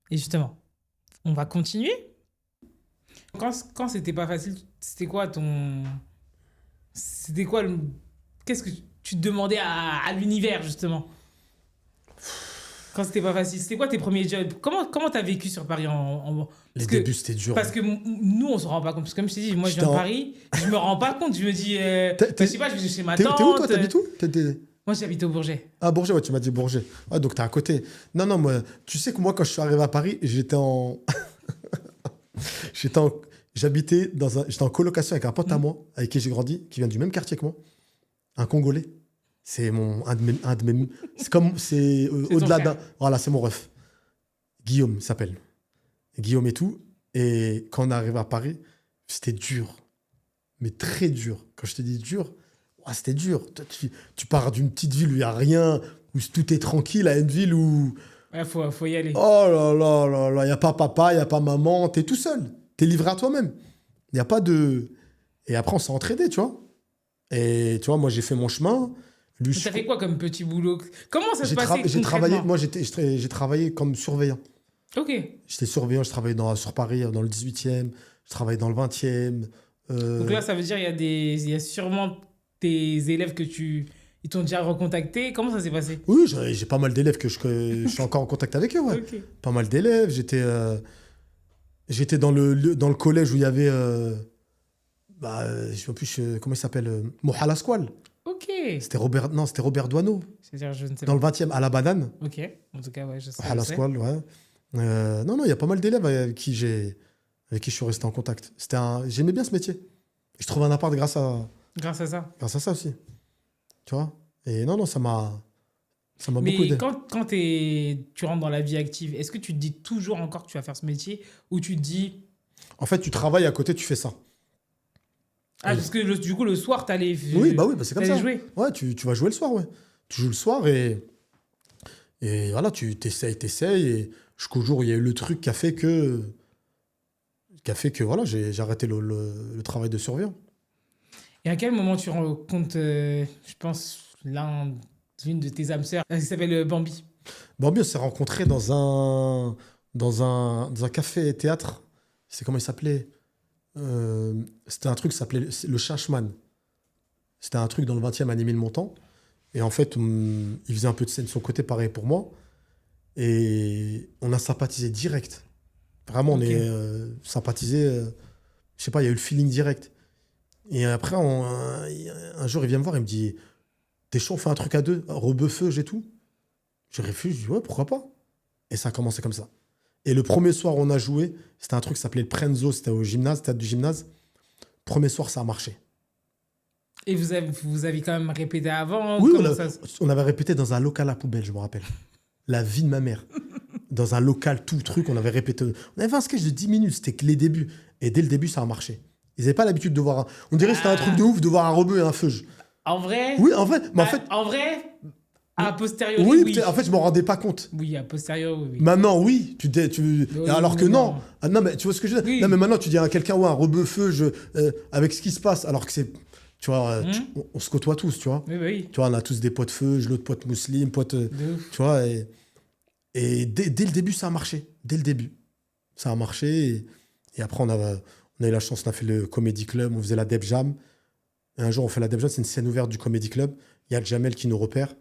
Et justement, on va continuer. Quand c'était pas facile, c'était quoi Qu'est-ce que tu demandais à l'univers, justement? Quand c'était pas facile, c'était quoi tes premiers jobs? Comment t'as vécu sur Paris Les débuts, c'était dur. Parce que nous, on se rend pas compte. Parce que comme je t'ai dit, moi, je viens de Paris, je me rends pas compte. Je me dis, je sais pas, je vais chez ma tante. T'es où, toi? T'habites où? Moi, j'habite au Bourget. Ah, Bourget, ouais, tu m'as dit Bourget. Ouais, donc t'es à côté. Non, moi, tu sais que moi, quand je suis arrivé à Paris, j'étais en colocation avec un pote à moi, avec qui j'ai grandi, qui vient du même quartier que moi. Un Congolais. C'est un de mes c'est au-delà d'un. Voilà, c'est mon ref. Guillaume, il s'appelle. Guillaume et tout. Et quand on est arrivé à Paris, c'était dur. Mais très dur. Quand je te dis dur, c'était dur. Tu pars d'une petite ville où il n'y a rien, où tout est tranquille, à une ville où... Ouais, faut y aller. Oh là là là là, il n'y a pas papa, il n'y a pas maman, t'es tout seul. T'es livré à toi-même. Il n'y a pas de... Et après, on s'est entraîné, tu vois. Et tu vois, moi, j'ai fait mon chemin. Lui, T'as fait quoi comme petit boulot? Comment ça se passait j'ai travaillé, concrètement? moi, j'ai travaillé comme surveillant. Ok. J'étais surveillant, je travaillais sur Paris, dans le 18e. Je travaillais dans le 20e. Donc là, ça veut dire il y a sûrement tes élèves ils t'ont déjà recontacté. Comment ça s'est passé? Oui, j'ai pas mal d'élèves que je suis encore en contact avec eux, ouais. Ok. Pas mal d'élèves. J'étais dans le collège où il y avait... je sais plus comment il s'appelle, Mohala Squal. Ok. ok. C'était Robert Doisneau, C'est-à-dire, je ne sais dans pas. le 20e, à la banane, Ok. En tout cas, ouais, je sais. à la je sais. Squale, ouais. Non, il y a pas mal d'élèves avec qui je suis resté en contact. J'aimais bien ce métier. Je trouvais un appart Grâce à ça. grâce à ça aussi. Tu vois? Et non, ça m'a beaucoup Mais aidé. quand tu rentres dans la vie active, est-ce que tu te dis toujours encore que tu vas faire ce métier ou tu te dis, En fait, tu travailles à côté, tu fais ça. ah, Et- parce que du coup, le soir, Oui, bah oui, bah c'est comme t'allais ça. jouer. Ouais, tu vas jouer le soir, ouais. Tu joues le soir et voilà, tu t'essayes. Et jusqu'au jour où il y a eu le truc qui a fait que voilà, j'ai arrêté le travail de surveillant. Et à quel moment tu rends compte, je pense, l'une de tes âmes sœurs, qui s'appelle Bambi. Bambi, on s'est rencontrés dans un café-théâtre. C'est comment il s'appelait? C'était un truc qui s'appelait le Chachman. C'était un truc dans le 20e à Ménilmontant. Et en fait, il faisait un peu de scène de son côté, pareil pour moi. Et on a sympathisé direct. Vraiment, on Ok. est sympathisé. Je sais pas, il y a eu le feeling direct. Et après, un jour, il vient me voir, il me dit: T'es chaud, on fait un truc à deux, rebeuffeuge et tout. Je réfléchis, je dis: Ouais, pourquoi pas? Et ça a commencé comme ça. Et le premier soir, on a joué. C'était un truc qui s'appelait le Prenzo, c'était au gymnase, théâtre du gymnase. Premier soir, ça a marché. Et vous avez quand même répété avant ou Oui, comment ça se... on avait répété dans un local à poubelle, je me rappelle. La vie de ma mère. Dans un local, tout truc, on avait répété. On avait fait un sketch de 10 minutes, c'était que les débuts. Et dès le début, ça a marché. Ils n'avaient pas l'habitude de voir un. On dirait que c'était un truc de ouf de voir un rebeu et un feuge. En vrai, Oui, en fait, mais en fait. en vrai, a posteriori, Oui, oui. peut-être, en fait, je m'en rendais pas compte. Oui, a posteriori, oui. Maintenant, oui. Oui, Alors que mais non. non. Ah, non, mais tu vois ce que je veux dire? Oui. Non, mais maintenant, tu dis à quelqu'un, ouais, un rebeu feuge, avec ce qui se passe, alors que c'est. Tu vois, on se côtoie tous, tu vois. Oui, oui. Tu vois, on a tous des potes feuge, l'autre pote musulman, pote. De ouf. Tu vois, et dès le début, ça a marché. Dès le début. Ça a marché. Et après, on a eu la chance, on a fait le Comedy Club, on faisait la Deb Jam. Et un jour, on fait la Deb Jam, c'est une scène ouverte du Comedy Club. Il y a le Jamel qui nous repère.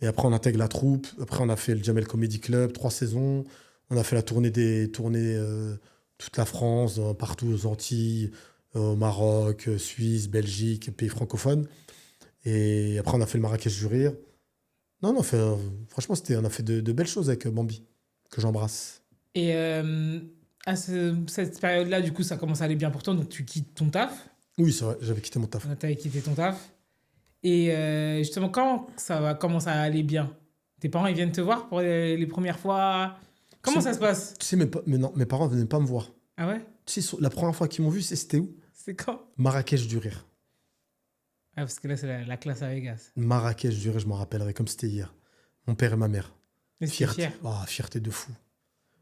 Et après, on intègre la troupe. Après, on a fait le Jamel Comedy Club, 3 saisons. On a fait la tournée toute la France, partout aux Antilles, au Maroc, Suisse, Belgique, pays francophones. Et après, on a fait le Marrakech du Rire. Non, franchement, on a fait de belles choses avec Bambi, que j'embrasse. Et à cette période-là, du coup, ça commence à aller bien pour toi, donc tu quittes ton taf. Oui, c'est vrai, j'avais quitté mon taf. Tu avais quitté ton taf. Et justement, quand ça va commencer à aller bien, tes parents, ils viennent te voir pour les premières fois. Comment ça se passe? Tu sais, non, mes parents ne venaient pas me voir. Ah ouais? Tu sais, la première fois qu'ils m'ont vu, c'était où? C'est quand? Marrakech du Rire. Ah, parce que là, c'est la classe à Vegas. Marrakech du Rire, je m'en rappellerai comme c'était hier. Mon père et ma mère. Mais c'est Fierté. fier. Ah, fierté de fou.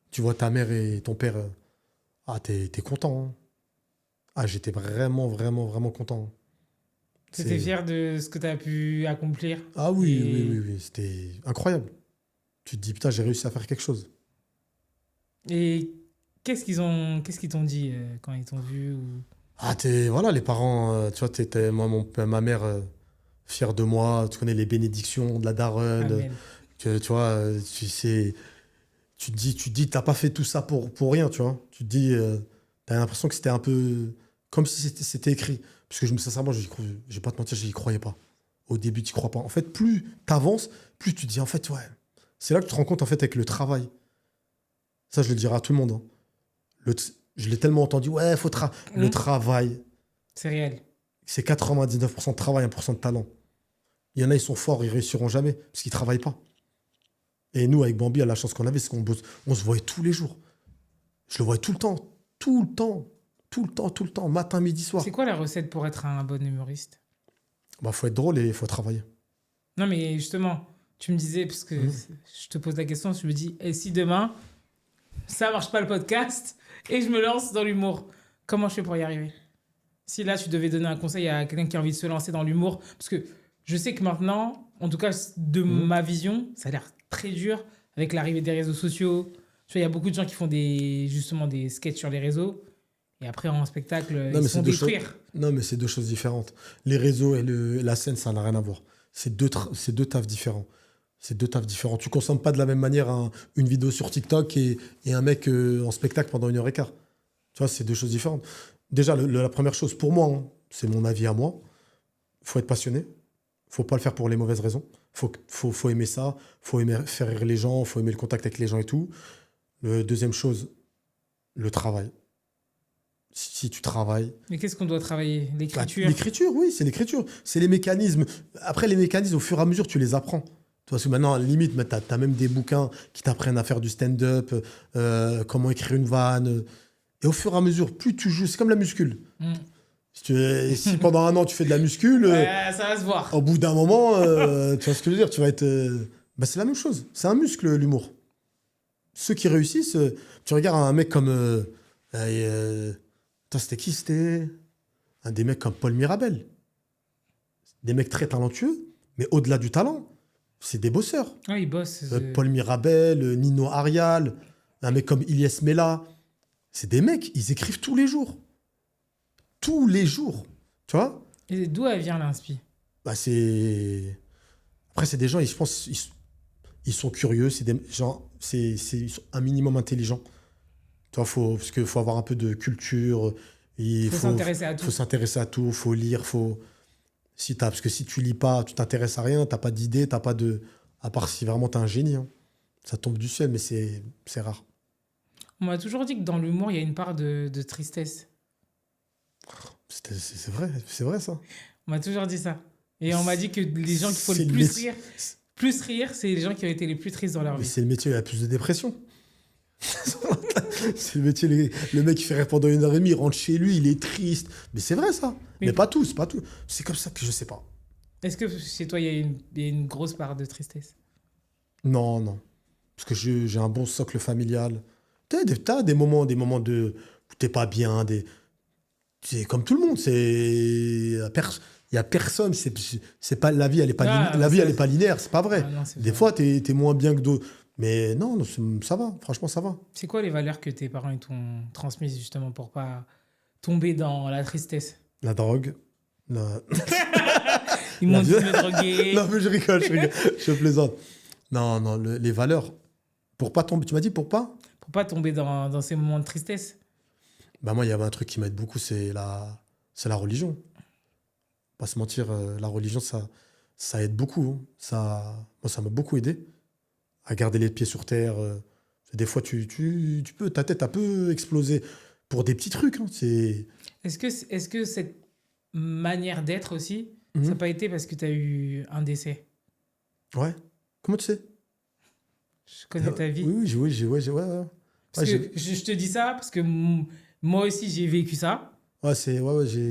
Tu vois ta mère et ton père. Ah, t'es content. Hein. Ah, j'étais vraiment, vraiment, vraiment content. T'étais fier de ce que tu as pu accomplir. Ah oui, Et- oui. C'était incroyable. Tu te dis, putain, j'ai réussi à faire quelque chose. Et qu'est-ce qu'ils t'ont dit quand ils t'ont vu ou... Ah, voilà, les parents, tu vois, moi, ma mère, fière de moi. Tu connais les bénédictions de la daronne. Amen. Tu vois, tu te dis, t'as pas fait tout ça pour rien, tu vois. Tu te dis, t'as l'impression que c'était un peu comme si c'était écrit. Parce que sincèrement, je vais pas te mentir, j'y croyais pas. Au début, tu crois pas. En fait, plus t'avances, plus tu te dis, en fait, ouais. C'est là que tu te rends compte, en fait, avec le travail. Ça, je le dirai à tout le monde. Hein. Je l'ai tellement entendu, ouais, le travail, C'est réel. c'est 99% de travail, 1% de talent. Il y en a, ils sont forts, ils réussiront jamais, parce qu'ils travaillent pas. Et nous, avec Bambi, la chance qu'on avait, c'est qu'on bosse, on se voyait tous les jours. Je le voyais tout le temps, matin, midi, soir. C'est quoi la recette pour être un bon humoriste? Bah, faut être drôle et faut travailler. Non, mais justement, tu me disais, parce que je te pose la question, je me dis, et si demain, ça marche pas le podcast et je me lance dans l'humour, comment je fais pour y arriver? Si là, tu devais donner un conseil à quelqu'un qui a envie de se lancer dans l'humour, parce que je sais que maintenant, en tout cas de ma vision, ça a l'air très dur avec l'arrivée des réseaux sociaux. Tu vois, il y a beaucoup de gens qui font justement des sketchs sur les réseaux et après en spectacle, ils se font détruire. Non, mais c'est deux choses différentes. Les réseaux et la scène, ça n'a rien à voir. C'est deux tafs différents. C'est deux tafs différents. Tu consommes pas de la même manière une vidéo sur TikTok et un mec en spectacle pendant 1h15. Tu vois, c'est deux choses différentes. Déjà, la première chose, pour moi, hein, c'est mon avis à moi. Il faut être passionné. Faut pas le faire pour les mauvaises raisons. Faut aimer ça. Faut aimer faire rire les gens. Faut aimer le contact avec les gens et tout. Deuxième chose, le travail. Si tu travailles. Mais qu'est-ce qu'on doit travailler? L'écriture? L'écriture, oui, c'est l'écriture. C'est les mécanismes. Après, les mécanismes, au fur et à mesure, tu les apprends. Parce que maintenant, à la limite, tu as même des bouquins qui t'apprennent à faire du stand-up, comment écrire une vanne. Et au fur et à mesure, plus tu joues, c'est comme la muscule. Si pendant un an, tu fais de la muscule, Ouais, ça va se voir. au bout d'un moment, tu vois ce que je veux dire, tu vas être... c'est la même chose. C'est un muscle, l'humour. Ceux qui réussissent, tu regardes un mec comme... Attends, c'était qui? C'était un des mecs comme Paul Mirabel. Des mecs très talentueux, mais au-delà du talent, c'est des bosseurs. Ouais, il bosse. Paul Mirabel, Nino Arial, un mec comme Ilyes Mela. C'est des mecs, ils écrivent tous les jours. Tous les jours. Tu vois? Et d'où elle vient, l'inspi? C'est... Après, c'est des gens, je pense, ils sont curieux, c'est des gens, ils sont un minimum intelligents. Tu vois, parce qu'il faut avoir un peu de culture. Il faut s'intéresser à tout. Faut s'intéresser à tout, faut lire, parce que si tu lis pas, tu t'intéresses à rien, t'as pas d'idée, t'as pas de... À part si vraiment t'es un génie. Hein. Ça tombe du ciel, mais c'est rare. On m'a toujours dit que dans l'humour, il y a une part de tristesse. C'est vrai ça. On m'a toujours dit ça. Et on m'a dit que les gens qu'il faut le plus rire, c'est les gens qui ont été les plus tristes dans leur Mais vie. c'est le métier où il y a plus de dépression. C'est le métier, le mec qui fait rire pendant 1h30, il rentre chez lui, il est triste. Mais c'est vrai ça. Mais pas tous, pas tout. C'est comme ça que je sais pas. Est-ce que chez toi, il y a une grosse part de tristesse? Non, non. Parce que j'ai un bon socle familial. T'as des moments où t'es pas bien. C'est comme tout le monde. Il y a personne. C'est pas, la vie, elle est pas, elle est pas linéaire. C'est pas vrai. Ah, non, des fois, t'es moins bien que d'autres. Mais non, ça va. Franchement, ça va. C'est quoi les valeurs que tes parents ils t'ont transmises justement pour pas tomber dans la tristesse? La drogue. Ils m'ont dit de me droguer. Non, mais je rigole. Je plaisante. Non, non, les valeurs. Pour pas tomber, tu m'as dit pour pas? Pour pas tomber dans ces moments de tristesse. Bah moi, il y avait un truc qui m'aide beaucoup, c'est la religion. Pas se mentir, la religion, ça aide beaucoup. Hein. Moi, ça m'a beaucoup aidé à garder les pieds sur terre. Des fois, ta tête a peu explosé pour des petits trucs. Hein. Est-ce que cette manière d'être aussi, ça n'a pas été parce que tu as eu un décès? Ouais. Comment tu sais? Je connais ta vie. Oui, ouais. Parce que je te dis ça parce que moi aussi, j'ai vécu ça. Ouais,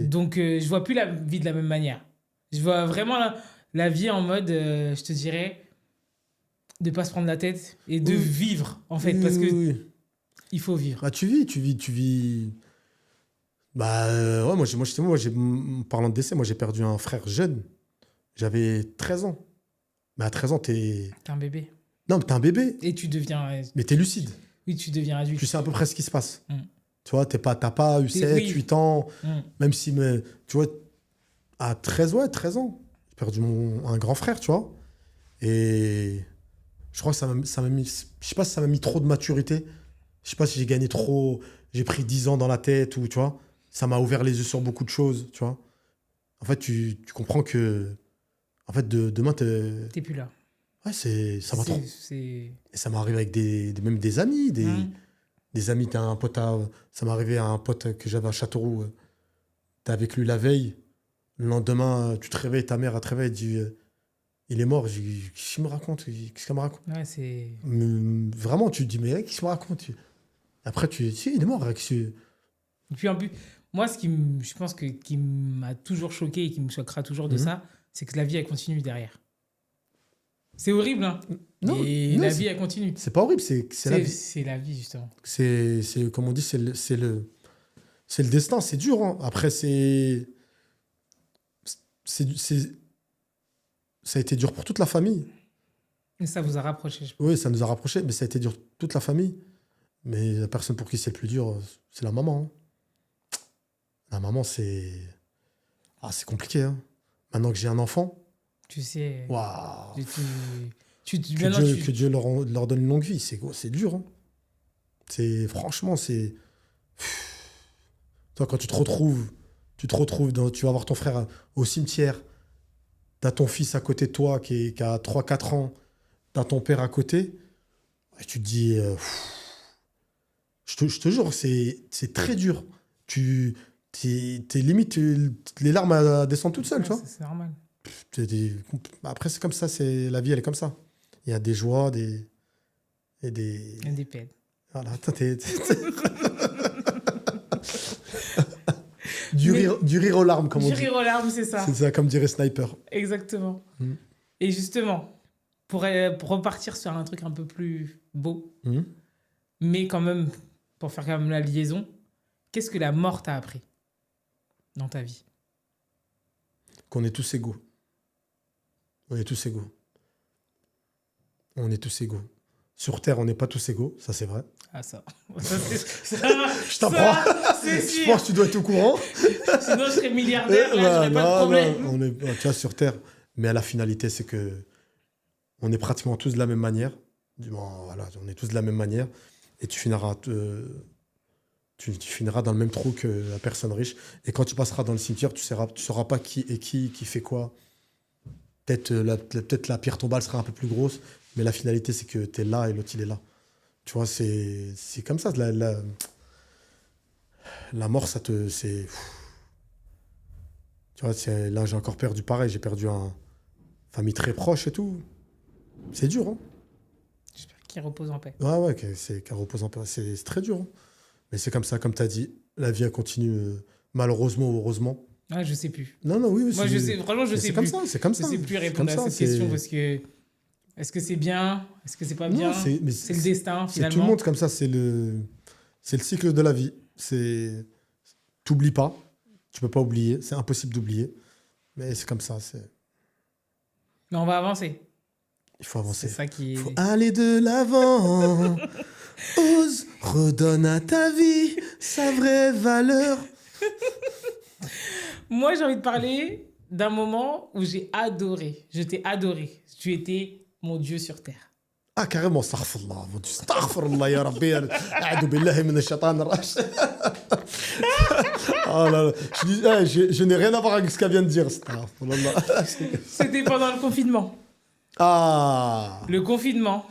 Donc, je vois plus la vie de la même manière. Je vois vraiment la vie en mode, je te dirais, de pas se prendre la tête et de vivre, en fait. Parce que il faut vivre. Ah, tu vis. Bah, ouais, en parlant de décès, moi, j'ai perdu un frère jeune. J'avais 13 ans. Mais à 13 ans, T'es un bébé. Non, mais t'es un bébé. Et tu deviens... Mais t'es lucide. Oui, tu deviens adulte. Tu sais à peu près ce qui se passe. Tu vois, t'as pas eu 7, 8 ans. Même si, tu vois, à 13 ans, j'ai perdu un grand frère, tu vois. Et je crois que ça m'a mis... Je sais pas si ça m'a mis trop de maturité. Je sais pas si j'ai gagné trop... J'ai pris 10 ans dans la tête ou, tu vois. Ça m'a ouvert les yeux sur beaucoup de choses, tu vois. En fait, tu comprends que... En fait, demain, T'es plus là. Ouais, ça va trop. Et ça m'est arrivé avec même des amis. Des amis, t'as un pote ça m'est arrivé à un pote que j'avais à Châteauroux. T'es avec lui la veille. Le lendemain, tu te réveilles, ta mère, elle te réveille, elle dit il est mort. Je dis qu'est-ce qu'il me raconte? Qu'est-ce qu'elle me raconte? Ouais, c'est... Vraiment, tu te dis mais qu'est-ce qu'il me raconte? Après, si, il est mort. Et puis en plus, moi, je pense qui m'a toujours choqué et qui me choquera toujours de ça, c'est que la vie, elle continue derrière. C'est horrible, hein. Non, la vie, elle continue. C'est pas horrible, c'est la vie. C'est la vie, justement. C'est comme on dit, c'est le destin, c'est dur. Hein. Après, ça a été dur pour toute la famille. Et ça vous a rapproché, je pense. Oui, ça nous a rapprochés, mais ça a été dur pour toute la famille. Mais la personne pour qui c'est le plus dur, c'est la maman. Hein. La maman, c'est compliqué. Hein. Maintenant que j'ai un enfant... Tu sais... Waouh. Que Dieu leur donne une longue vie. C'est dur. Hein. Franchement, c'est... Toi, quand tu te retrouves tu vas voir ton frère au cimetière. t'as ton fils à côté de toi qui a 3-4 ans, t'as ton père à côté, et tu te dis, je te jure, c'est très dur. T'es limite, les larmes descendent toutes seules, Ouais, tu vois. c'est normal. T'es des- Après, c'est comme ça, la vie, elle est comme ça. Il y a des joies, et des... Il y a des peines. Voilà, du Mais- rire aux larmes, comme on Du dit. rire aux larmes, c'est ça. C'est ça, comme dirait Sniper. Exactement. Mm. Et justement, pour repartir sur un truc un peu plus beau, Mhm. mais quand même, pour faire quand même la liaison, qu'est-ce que la mort t'a appris dans ta vie? Qu'on est tous égaux. On est tous égaux. On est tous égaux. Sur Terre, on n'est pas tous égaux, ça c'est vrai. Ah, ça. Ça, Je t'apprends. C'est Je sûr. pense que tu dois être au courant. Sinon, je serais milliardaire, là, j'aurais pas de problème. Non, on est, tu vois, sur Terre. Mais la finalité, c'est que on est pratiquement tous de la même manière. Du moins, voilà, on est tous de la même manière. Et tu finiras, tu finiras dans le même trou que la personne riche. Et quand tu passeras dans le cimetière, tu sauras pas qui fait quoi. Peut-être la pierre tombale sera un peu plus grosse, mais la finalité, c'est que tu es là et l'autre, il est là. Tu vois, c'est comme ça. La mort, c'est... Tu vois, là, j'ai encore perdu pareil. J'ai perdu une famille très proche et tout. C'est dur, hein. J'espère qu'il repose en paix. Ouais, qu'elle repose en paix. C'est très dur, hein. Mais c'est comme ça, comme tu as dit. La vie, elle continue, malheureusement ou heureusement. Ah, je sais plus. Non, oui. Moi, je sais, franchement, je mais sais c'est comme plus. ça, c'est comme Je ça. sais plus C'est répondre comme à ça, cette question parce que est-ce que c'est bien? Est-ce que c'est pas bien? Non, mais C'est le destin, c'est finalement. tout le monde comme ça. C'est le cycle de la vie. T'oublies pas. Tu peux pas oublier. C'est impossible d'oublier. Mais c'est comme ça. Mais on va avancer. Il faut avancer. C'est ça qui est... Il faut aller de l'avant. Ose, redonne à ta vie sa vraie valeur. Moi, j'ai envie de parler d'un moment où j'ai adoré. Je t'ai adoré. Tu étais mon Dieu sur terre. Ah, carrément, astaghfirullah, mon Dieu. Astaghfirullah, ya Rabbi. A'udhu billahi minash shaitanir rajim. Oh là là. Je n'ai rien à voir avec ce qu'elle vient de dire. Astaghfirullah. C'était pendant le confinement. Ah. Le confinement.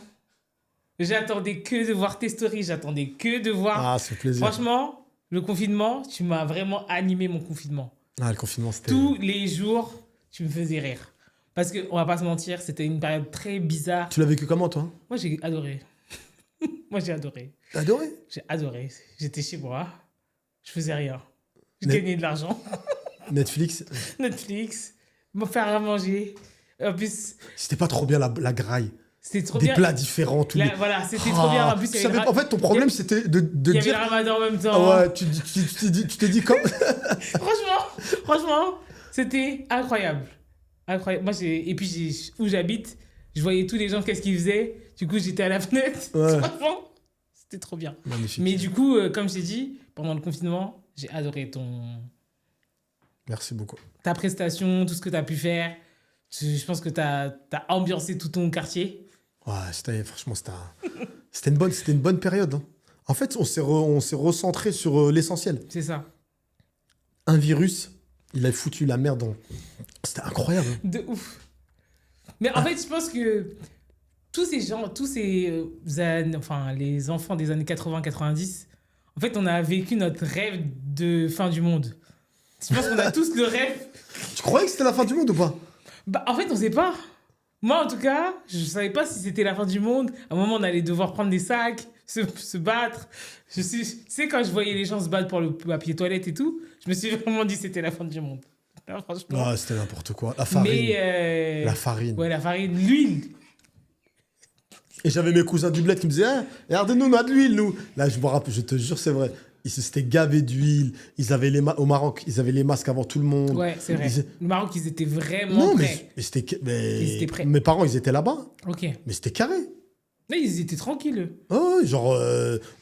J'attendais que de voir tes stories. J'attendais que de voir... Ah, c'est plaisir. Franchement, le confinement, tu m'as vraiment animé mon confinement. Ah, le confinement, c'était... Tous les jours, tu me faisais rire. Parce qu'on va pas se mentir, c'était une période très bizarre. Tu l'as vécu comment, toi? Moi, j'ai adoré. Moi, j'ai adoré. T'as adoré? J'ai adoré. J'étais chez moi. Je faisais rien. Je Mais- gagnais de l'argent. Netflix, Netflix. Me faire à manger. En plus, c'était pas trop bien la graille. c'était trop Des bien. plats différents, tous les... Voilà, c'était trop bien. En plus, tu il y avait savais- le En fait, ton problème, c'était de il y avait le dire... ramadan en même Ah temps. ouais, tu t'es dit comme... Franchement, c'était incroyable. Incroyable. Moi, et puis, où j'habite, je voyais tous les gens, qu'est-ce qu'ils faisaient. Du coup, j'étais à la fenêtre. Ouais. Franchement, c'était trop bien. Magnifique. Mais du coup, comme je t'ai dit, pendant le confinement, j'ai adoré Merci beaucoup. ta prestation, tout ce que tu as pu faire. Je pense que tu as ambiancé tout ton quartier. Ouais, franchement, c'était une bonne période, hein. En fait, on s'est recentré sur l'essentiel. C'est ça. Un virus, il a foutu la merde. C'était incroyable, hein. De ouf. Mais en fait, je pense que tous ces gens, enfin, les enfants des années 80-90, en fait, on a vécu notre rêve de fin du monde. Je pense qu'on a tous le rêve. Tu croyais que c'était la fin du monde ou pas? Bah, en fait, on sait pas. Moi, en tout cas, je savais pas si c'était la fin du monde. À un moment, on allait devoir prendre des sacs, se battre. Tu sais, quand je voyais les gens se battre pour le papier toilette et tout, je me suis vraiment dit que c'était la fin du monde. Là, franchement. Ah, c'était n'importe quoi. La farine. Mais La farine. ouais, la farine, l'huile. Et j'avais mes cousins du bled qui me disaient ah, regardez-nous, on a de l'huile, nous. Là, je me rappelle, je te jure, c'est vrai. Ils s'étaient gavés d'huile. Ils avaient au Maroc, ils avaient les masques avant tout le monde. Ouais, c'est vrai. Le Maroc, ils étaient vraiment Non, prêts. mais c'était. Ils étaient prêts. Mes parents, ils étaient là-bas. Ok. Mais c'était carré. Mais ils étaient tranquilles. Eux. Oh, genre,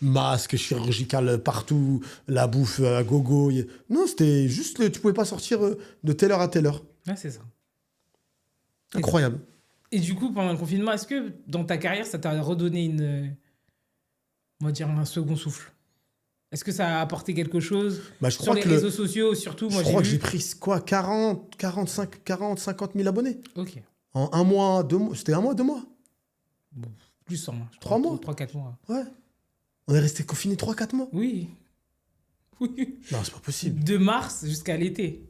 masque chirurgical partout, la bouffe à gogo. Non, c'était juste, tu pouvais pas sortir de telle heure à telle heure. Ouais, c'est ça. Incroyable. Et du coup, pendant le confinement, est-ce que dans ta carrière, ça t'a redonné on va dire, un second souffle? Est-ce que ça a apporté quelque chose Bah, je sur crois les que réseaux sociaux, surtout? je Moi, j'ai crois que j'ai vu. pris quoi, 40, 45, 40, 50 000 abonnés. Ok. En un mois, 2 mois. C'était un mois, 2 mois. Bon, plus, hein, je 3 crois. mois. 3-4 mois. Ouais. On est resté confinés 3, 4 mois. Oui. Oui. Non, c'est pas possible. De mars jusqu'à l'été.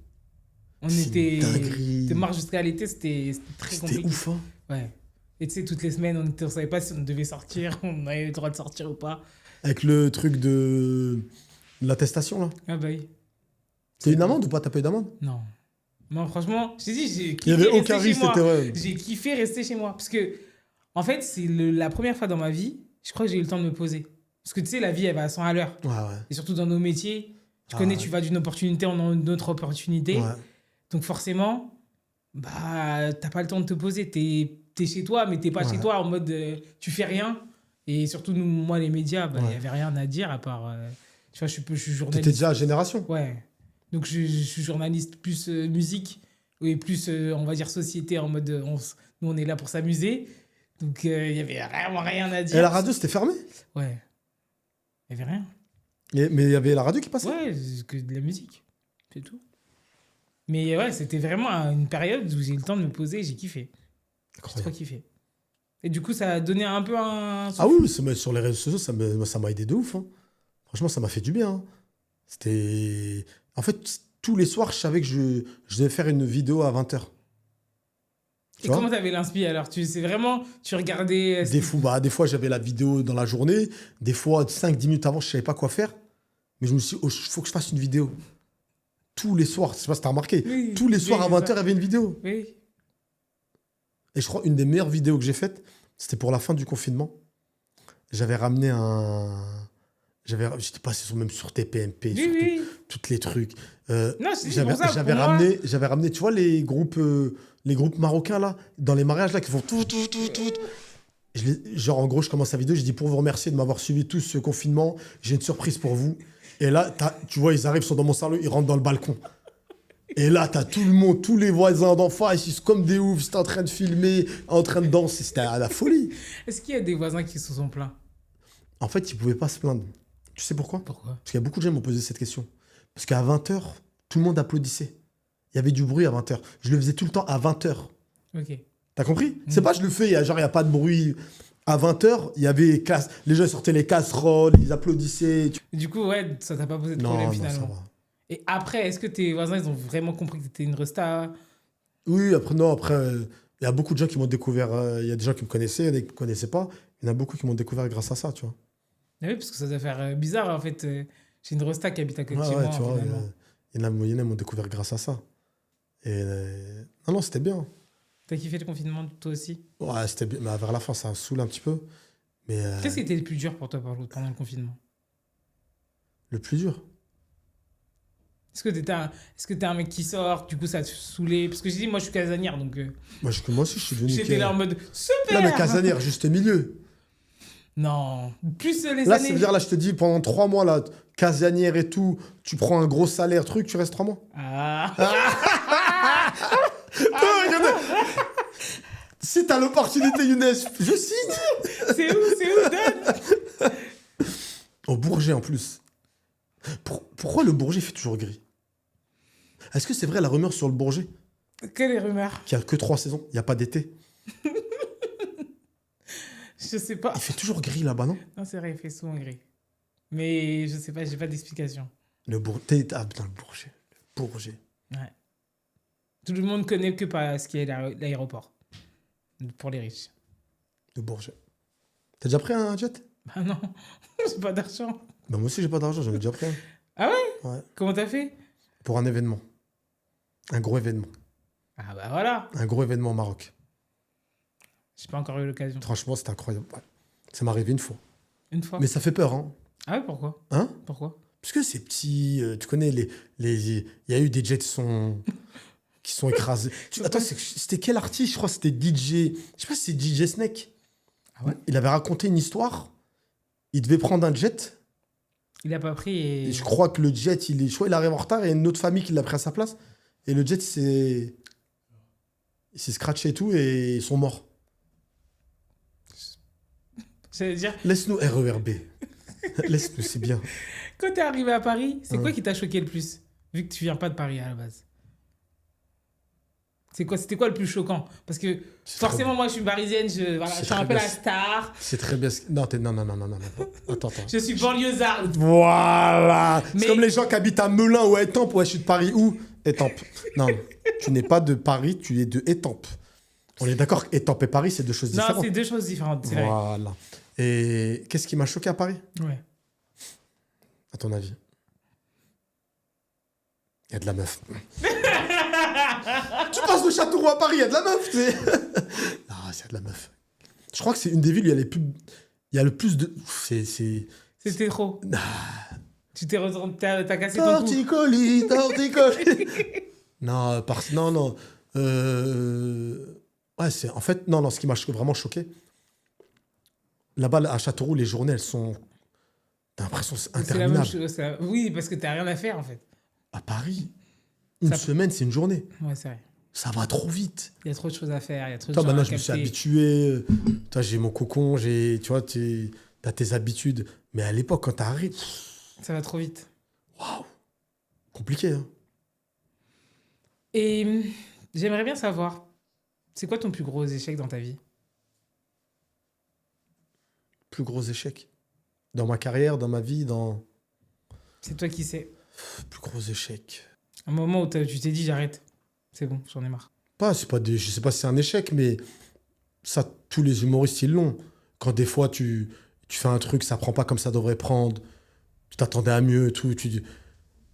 On C'est était. une dinguerie. De mars jusqu'à l'été, c'était très C'était compliqué. ouf, hein. Ouais. Et tu sais, toutes les semaines, on savait pas si on devait sortir, on avait le droit de sortir ou pas. Avec le truc de l'attestation, là. Ah bah oui. T'as eu une amende ou pas? T'as pas eu d'amende? Non. Non, franchement, je t'ai dit, j'ai Il y kiffé avait rester aucun chez risque, moi. c'était vrai. J'ai kiffé rester chez moi. Parce que, en fait, c'est la première fois dans ma vie, je crois que j'ai eu le temps de me poser. Parce que tu sais, la vie, elle va à 100 à l'heure. Ouais, ouais. Et surtout dans nos métiers, tu Ah connais, ouais. tu vas d'une opportunité en une autre opportunité. Ouais. Donc forcément, bah, t'as pas le temps de te poser. T'es chez toi, mais t'es pas chez Ouais. toi en mode tu fais rien. Et surtout, nous, moi, les médias, bah, il Ouais. y avait rien à dire à part. Tu vois, je suis T'étais journaliste. déjà à Génération. Ouais. Donc je suis journaliste plus musique et plus, on va dire, société en mode nous, on est là pour s'amuser. Donc il y avait vraiment rien à dire. Et la radio, c'était fermé. Ouais. Il y avait rien. Mais il y avait la radio qui passait. Ouais, c'est que de la musique. C'est tout. Mais ouais, c'était vraiment une période où j'ai eu le temps de me poser et j'ai kiffé. J'ai trop Incroyable. kiffé. Et du coup, ça a donné un peu un... Ah oui, sur les réseaux sociaux, ça m'a aidé de ouf, hein. Franchement, ça m'a fait du bien, hein. C'était... En fait, tous les soirs, je savais que je devais faire une vidéo à 20h. Et comment t'avais l'inspi alors? C'est vraiment... Tu regardais... Des fois, j'avais la vidéo dans la journée. Des fois, 5-10 minutes avant, je savais pas quoi faire. Mais je me suis dit, oh, faut que je fasse une vidéo. Tous les soirs, je sais pas si t'as remarqué. Oui, Tous les soirs à oui, 20h, il ça. y avait une vidéo. Oui. Et je crois une des meilleures vidéos que j'ai faites, c'était pour la fin du confinement. J'avais ramené j'étais passé même sur TPMP, Oui, sur oui. tous les trucs. Non, c'est pour ça, J'avais pour moi- ramené, tu vois, les groupes marocains, là, dans les mariages, là, qui font tout. Genre, en gros, je commence la vidéo, je dis pour vous remercier de m'avoir suivi tout ce confinement, j'ai une surprise pour vous. Et là, tu vois, ils arrivent, ils sont dans mon salon, ils rentrent dans le balcon. Et là, t'as tout le monde, tous les voisins d'en face, ils sont comme des oufs, c'était en train de filmer, en train de danser, c'était à la folie. Est-ce qu'il y a des voisins qui se sont plaints? En fait, ils pouvaient pas se plaindre. Tu sais pourquoi? Pourquoi? Parce qu'il y a beaucoup de gens qui m'ont posé cette question. Parce qu'à 20h, tout le monde applaudissait. Il y avait du bruit à 20h. Je le faisais tout le temps à 20h. Ok. T'as compris? C'est pas je le fais, il y a pas de bruit. À 20h, il y avait les gens sortaient les casseroles, ils applaudissaient. Du coup, ouais, ça t'a pas posé de Non, problème non, ça finalement. va. Et après, est-ce que tes voisins, ils ont vraiment compris que t'étais une resta? Oui, après, il y a beaucoup de gens qui m'ont découvert. Il y a des gens qui me connaissaient, il y en a qui me connaissaient pas. Il y en a beaucoup qui m'ont découvert grâce à ça, tu vois. Ah oui, parce que ça doit faire bizarre en fait. J'ai une resta qui habite à côté de Ouais, chez ouais, moi tu vois, finalement. il y en a qui m'ont découvert grâce à ça. Et non, c'était bien. T'as kiffé le confinement toi aussi? Ouais, c'était bien. Mais vers la fin, ça a saoulé un petit peu. Mais Qu'est-ce qui était le plus dur pour toi pendant le confinement? le plus dur. Est-ce que t'es un mec qui sort, du coup ça te saoulait? Parce que j'ai dit, moi je suis casanière, donc Moi aussi, je suis devenu. j'étais là en mode super! Non, mais casanière, juste milieu. Non, plus les Là, années. c'est-à-dire, là, je te dis, pendant 3 mois, là, casanière et tout, tu prends un gros salaire, truc, tu restes 3 mois. Ah! Si t'as l'opportunité, Younes, je signe. C'est où, donne? Au Bourget, en plus. Pourquoi le Bourget fait toujours gris? Est-ce que c'est vrai la rumeur sur le Bourget Que les rumeurs? qu'il n'y a que 3 saisons? Il n'y a pas d'été? Je sais pas. Il fait toujours gris là-bas, non? Non, c'est vrai, il fait souvent gris. Mais je sais pas, j'ai pas d'explication. Le Bourget. Ah putain, le Bourget. Le Bourget. Ouais. Tout le monde connaît que pas ce qui est l'aéroport. Pour les riches. Le Bourget. T'as déjà pris un jet? Bah non, j'ai pas d'argent. Bah moi aussi, j'ai pas d'argent, j'en ai déjà pris un. Ah ouais? Ouais. Comment t'as fait? Pour un événement. Un gros événement. Ah bah voilà. Un gros événement au Maroc. J'ai pas encore eu l'occasion. Franchement, c'était incroyable. Ouais. Ça m'est arrivé une fois. Une fois. Mais ça fait peur, hein? Ah ouais, pourquoi? Hein? Pourquoi? Parce que c'est petit, tu connais, il y a eu des jets qui sont écrasés. Attends, c'était quel artiste? Je crois que c'était DJ. Je sais pas si c'est DJ Snake. Ah ouais? Il avait raconté une histoire. Il devait prendre un jet. Il a pas pris et... Et je crois que le jet, je crois qu'il arrive en retard et il y a une autre famille qui l'a pris à sa place. Et le jet, il s'est scratché et tout et ils sont morts. J'allais dire... Laisse-nous RERB. Laisse-nous, c'est bien. Quand t'es arrivé à Paris, c'est quoi Ouais. qui t'a choqué le plus? Vu que tu viens pas de Paris à la base. C'était quoi le plus choquant? Parce que C'est forcément, moi, je suis parisienne, voilà, je C'est suis un très peu bien. la star. C'est très bien. Non, non. Attends. Je suis banlieusarde. Voilà. Mais- C'est comme les gens qui habitent à Melun ou à Étampes. Ouais, je suis de Paris où? Étampes. Non, tu n'es pas de Paris, tu es de Étampes. On est d'accord qu'Étampes et Paris, c'est deux choses Non, différentes. c'est deux choses différentes, c'est vrai. Voilà. Et qu'est-ce qui m'a choqué à Paris, Ouais. à ton avis? Il y a de la meuf. Tu passes de Châteauroux à Paris, il y a de la meuf, tu sais. Ah, il y a de la meuf. Je crois que c'est une des villes où il y a le plus de... C'est... C'était trop. Ah. Tu t'es t'as cassé ton cou. Torticolis. Non, non. Ouais, c'est... En fait, non, ce qui m'a vraiment choqué, là-bas, à Châteauroux, les journées, elles sont... T'as l'impression que c'est C'est la même interminable. chose. Oui, parce que t'as rien à faire, en fait. À Paris, une Ça- semaine, c'est une journée. Ouais, c'est vrai. Ça va trop vite. Il y a trop de choses à faire, il y a trop de Toi, choses maintenant, à je me suis capter. habitué. Toi, j'ai mon cocon, tu vois, t'as tes habitudes. Mais à l'époque, quand t'arrives, Ça va trop vite. waouh, compliqué, hein. Et j'aimerais bien savoir, c'est quoi ton plus gros échec dans ta vie? Plus gros échec. Dans ma carrière, dans ma vie, C'est toi qui sais. plus gros échec. Un moment où tu t'es dit, j'arrête. C'est bon, j'en ai marre. Je sais pas si c'est un échec, mais ça, tous les humoristes, ils l'ont. Quand des fois, tu fais un truc, ça prend pas comme ça devrait prendre, tu t'attendais à mieux, tout.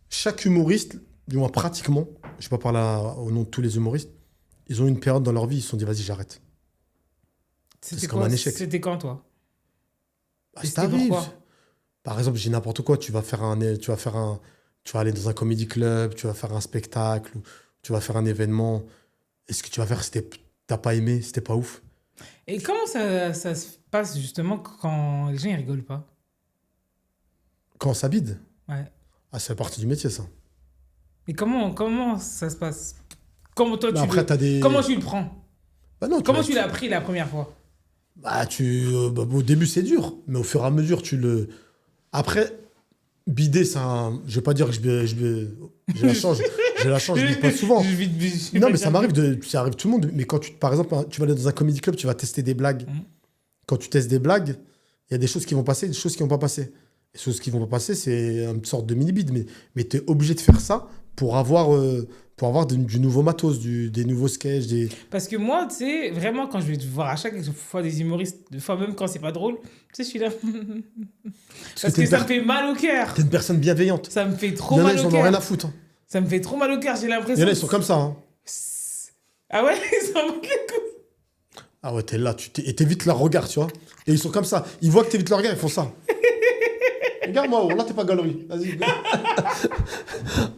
Chaque humoriste, du moins pratiquement, je vais pas parler au nom de tous les humoristes, ils ont eu une période dans leur vie, ils se sont dit, vas-y, j'arrête. C'était comme quoi? un échec. C'était quand, toi? Bah, Et ça c'était t'arrive. pourquoi? Par exemple, j'ai n'importe quoi, tu vas aller dans un comedy club, tu vas faire un spectacle, ou tu vas faire un événement. Et ce que tu vas faire, t'as pas aimé, c'était pas ouf. Et comment ça se passe, justement, quand les gens, ils rigolent pas? Quand ça bide, Ouais. ah, c'est la partie du métier, ça. Et comment ça se passe? Comment toi, Mais après, t'as des... Comment tu le prends? Bah non, Comment tu l'as pris la première fois? Bah, au début, c'est dur, mais au fur et à mesure, Après, bider, je vais pas dire que j'ai la chance, je bide pas souvent. Non, mais ça arrive tout le monde. Mais quand par exemple, tu vas aller dans un comedy club, tu vas tester des blagues. Mhm. Quand tu testes des blagues, il y a des choses qui vont passer, des choses qui vont pas passer. Les choses qui vont pas passer, c'est une sorte de mini-bide. Mais tu es obligé de faire ça pour avoir du nouveau matos, des nouveaux sketchs. Parce que moi, tu sais, vraiment, quand je vais voir à chaque fois des humoristes, des fois même quand c'est pas drôle, tu sais, je suis là. Parce que ça me fait mal au cœur. T'es une personne bienveillante. Ça me fait trop Il y en a, mal ils au en ont rien à cœur. foutre, hein. Ça me fait trop mal au cœur, j'ai Il y l'impression. en a, ils sont comme ça, hein. Ah ouais, ils s'en moquent les couilles. Ah ouais, t'es là, et t'évites leur regard, tu vois. Et ils sont comme ça. Ils voient que t'évites leur regard, ils font ça. Regarde-moi, oh, là, t'es pas galerie. Vas-y.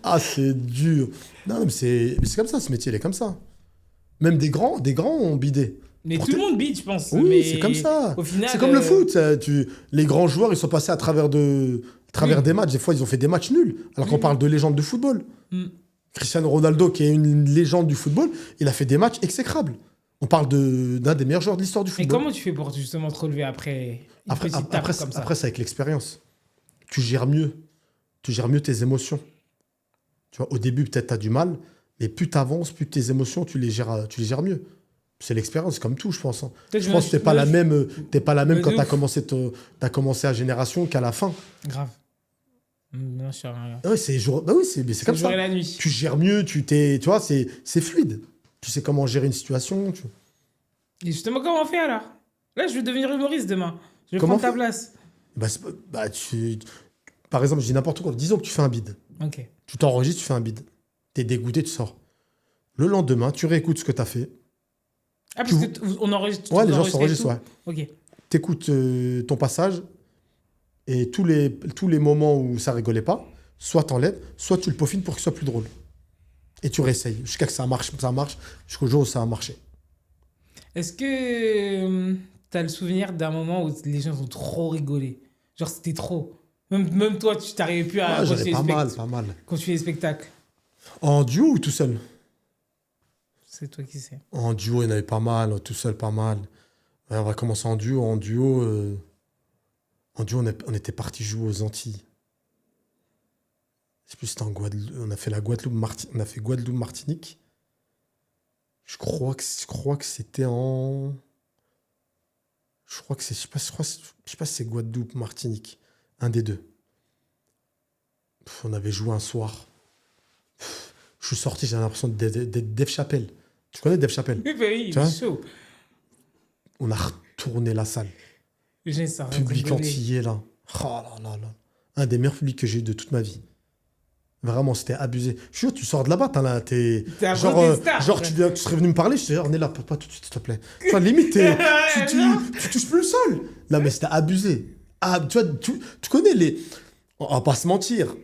Ah, c'est dur. Non, mais c'est comme ça, ce métier, il est comme ça. Même des grands ont bidé. Mais Pour tout le te- monde bide, je pense. Oui, mais c'est comme ça. Au final, C'est comme le foot. Les grands joueurs, ils sont passés à travers Oui. des matchs. Des fois, ils ont fait des matchs nuls. Alors qu'on Oui. parle de légende du football. Mm. Cristiano Ronaldo, qui est une légende du football, il a fait des matchs exécrables. On parle d'un des meilleurs joueurs de l'histoire du Mais football. comment tu fais pour justement te relever après une Après, petite tape comme ça? après, c'est avec l'expérience. Tu gères mieux. Tu gères mieux tes émotions. Tu vois, au début, peut-être tu as du mal, mais plus tu avances, plus tes émotions, tu les gères mieux. C'est l'expérience, comme tout, je pense, hein. Peut-être Je pense que t'es pas la même Mais quand de tu as ouf. commencé à Génération qu'à la fin. Grave. Non, je sais rien. Ah ouais, bah oui, mais c'est comme le jour ça. et la nuit. Tu gères mieux, tu vois, c'est fluide. Tu sais comment gérer une situation. Et justement, comment on fait alors? Là, je vais devenir humoriste demain. Je vais Comment prendre ta on fait place. Bah, par exemple, je dis n'importe quoi. Disons que tu fais un bide. Ok. Tu t'enregistres, tu fais un bide. T'es dégoûté, tu sors. Le lendemain, tu réécoutes ce que t'as fait. Ah, parce que on enregistre. Ouais, vous les gens enregistrez s'enregistrent, tout ouais. Ok. T'écoutes ton passage et tous les moments où ça rigolait pas, soit t'enlèves, soit tu le peaufines pour qu'il soit plus drôle. Et tu réessayes jusqu'à ce que ça marche, jusqu'au jour où ça a marché. Est-ce que t'as le souvenir d'un moment où les gens ont trop rigolé? Genre, c'était trop. Même toi, tu t'arrivais plus à Ah, j'en ai continuer pas mal. quand tu fais les spectacles. En duo ou tout seul? C'est toi qui sais. En duo, il y en avait pas mal. Tout seul, pas mal. Ouais, on va commencer en duo. En duo, En duo, on était parti jouer aux Antilles. Je sais plus si c'était en Guadeloupe. On a fait la on a fait Guadeloupe-Martinique. Je crois que c'était en... Je crois que c'est... Je sais pas si c'est Guadeloupe-Martinique. Un des deux. On avait joué un soir. Je suis sorti, j'ai l'impression d'être Dave Chappelle. Tu connais Dave Chappelle? Oui, bah oui, Tu vois chaud. On a retourné la salle. J'ai ça. Public antillais, là. Oh là là là. Un des meilleurs publics que j'ai eu de toute ma vie. Vraiment, c'était abusé. Je suis sûr, tu sors de là-bas, T'es un genre, gros des stars, genre ouais. tu serais venu me parler, je te dis, on est là, pas tout de suite, s'il te plaît. Enfin, limite, tu touches plus le sol. Non, mais c'était abusé. Ah, tu vois, tu connais les... On va pas se mentir.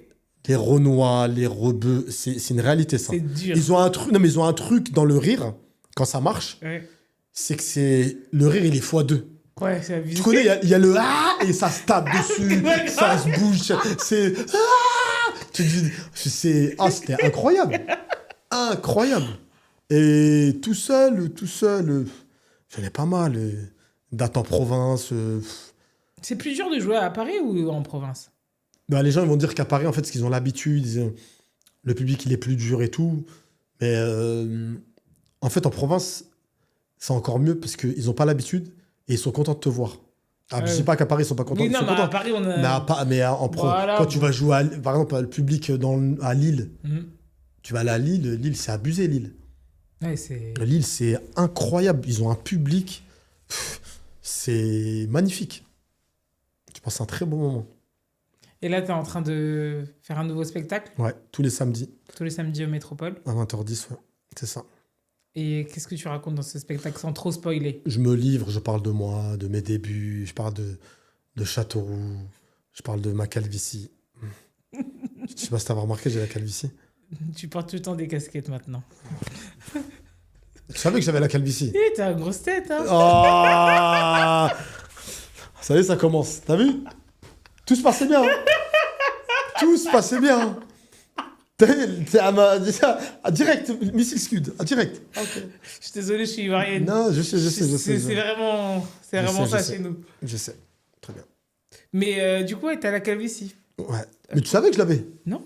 Les Renois, les Rebeux, c'est une réalité, ça. C'est dur. Ils ont un truc, non, mais ils ont un truc dans le rire, quand ça marche, Ouais, c'est que c'est... Le rire, il est x2. ouais, c'est abusé. Tu connais, il y a le ah et ça se tape dessus, Ouais, ça se bouge, c'est ah. Tu dis, c'était incroyable, incroyable. Et tout seul, j'en ai pas mal. Date en province. C'est plus dur de jouer à Paris ou en province? Ben, les gens ils vont dire qu'à Paris, en fait, parce qu'ils ont l'habitude, le public il est plus dur et tout. Mais en fait, en province, c'est encore mieux parce qu'ils n'ont pas l'habitude et ils sont contents de te voir. Ah, je Ouais. dis pas qu'à Paris, ils sont pas contents. Oui, Ils non, sont mais à contents. Paris, on a... Mais en pro, Voilà, quand tu bon. vas jouer, par exemple, le public à Lille, Mhm. tu vas aller à Lille, Lille, c'est abusé, Lille. Ouais, c'est... Lille, c'est incroyable. Ils ont un public, c'est magnifique. Tu passes un très bon moment. Et là, t'es en train de faire un nouveau spectacle Ouais, tous les samedis, tous les samedis au Métropole. à 20h10, ouais. C'est ça. Et qu'est-ce que tu racontes dans ce spectacle sans trop spoiler? Je me livre, je parle de moi, de mes débuts, je parle de Châteauroux, je parle de ma calvitie. Je sais pas si t'as remarqué, j'ai la calvitie. Tu portes tout le temps des casquettes maintenant. Tu savais que j'avais la calvitie? Eh, t'as une grosse tête, hein? Oh ça y est, ça commence. T'as vu? Tout se passait bien. Hein. Tout se passait bien. Direct, missile scud. Direct. Je suis désolée, je suis ivoirienne. Non, je sais. C'est vraiment ça chez nous. Je sais. Très bien. Mais du coup, ouais, t'as la calvitie. Ouais. Mais tu savais que je l'avais? Non?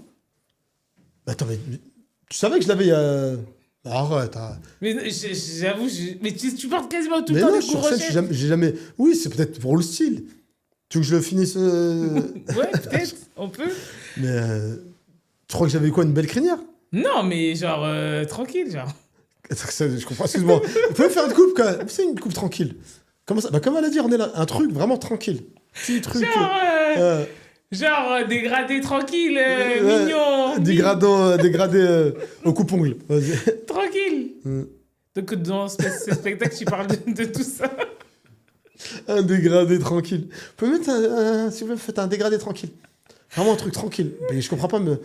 Attends, mais tu savais que je l'avais il y a... Arrête. Mais j'avoue, mais tu portes quasiment tout le Mais temps non, des sur scène, courts-rochers. j'ai jamais... Oui, c'est peut-être pour le style. Tu veux que je le finisse Ouais, peut-être, on peut. Mais tu crois que j'avais quoi, une belle crinière? Non, mais genre, tranquille, genre. Je comprends, excuse-moi. Vous pouvez faire une coupe quand même. C'est une coupe tranquille. Comment ça? Bah, comme elle a dit, on est là. Un truc vraiment tranquille. Petit truc. Genre, dégradé tranquille, Ouais, mignon. dégradé au coupe-ongle. Vas-y. Tranquille. Mm. Donc, dans ce spectacle, tu parles de tout ça. Un dégradé tranquille. Vous pouvez mettre si vous faites un dégradé tranquille. Vraiment un truc tranquille. Mais je comprends pas, mais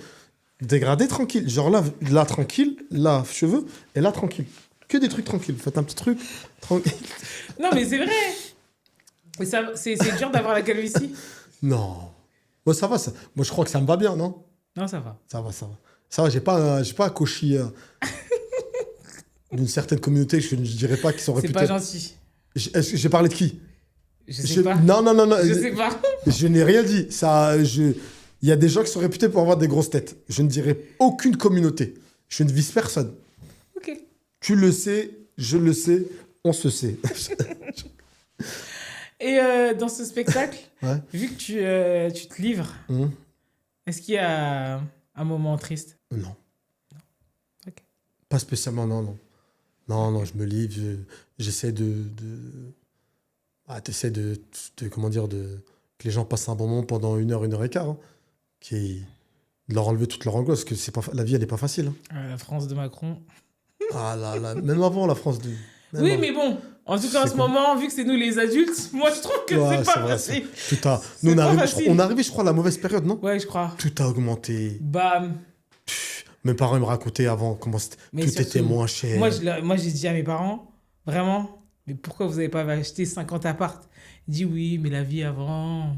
dégradé tranquille. Genre là tranquille, là cheveux, et là tranquille. Que des trucs tranquilles. Faites un petit truc tranquille. Non, mais c'est vrai. Mais c'est dur d'avoir la calvitie. Non. Moi, ça va. Moi, je crois que ça me va bien, non? Non, ça va. Ça va. Ça va, j'ai pas un cochi d'une certaine communauté, je ne dirais pas qu'ils sont C'est réputés. pas gentil. Est-ce que j'ai parlé de qui? Je sais pas. Non. Je sais pas. Je n'ai rien dit. Il y a des gens qui sont réputés pour avoir des grosses têtes. Je ne dirais aucune communauté. Je ne vise personne. Ok. Tu le sais, je le sais, on se sait. Et dans ce spectacle, Ouais. vu que tu te livres, Hum. est-ce qu'il y a un moment triste? Non. Ok. Pas spécialement, non. Non, je me livre, j'essaie t'essaies comment dire, que les gens passent un bon moment pendant 1 heure et quart. Hein, de leur enlever toute leur angoisse, parce que la vie, elle n'est pas facile. Hein. La France de Macron. Ah là, même avant la France de... même Oui, avant. mais bon, en tout cas, en C'est ce con. moment, vu que c'est nous les adultes, moi je trouve que Ouais, c'est pas vrai, facile. Putain, C'est nous, pas facile. on est arrivé, je crois, à la mauvaise période, non? Ouais, je crois. Tout a augmenté. Bam. Mes parents ils me racontaient avant comment Mais tout surtout, était moins cher. Moi, j'ai dit à mes parents, vraiment, mais pourquoi vous n'avez pas acheté 50 apparts? Ils disent oui, mais la vie avant.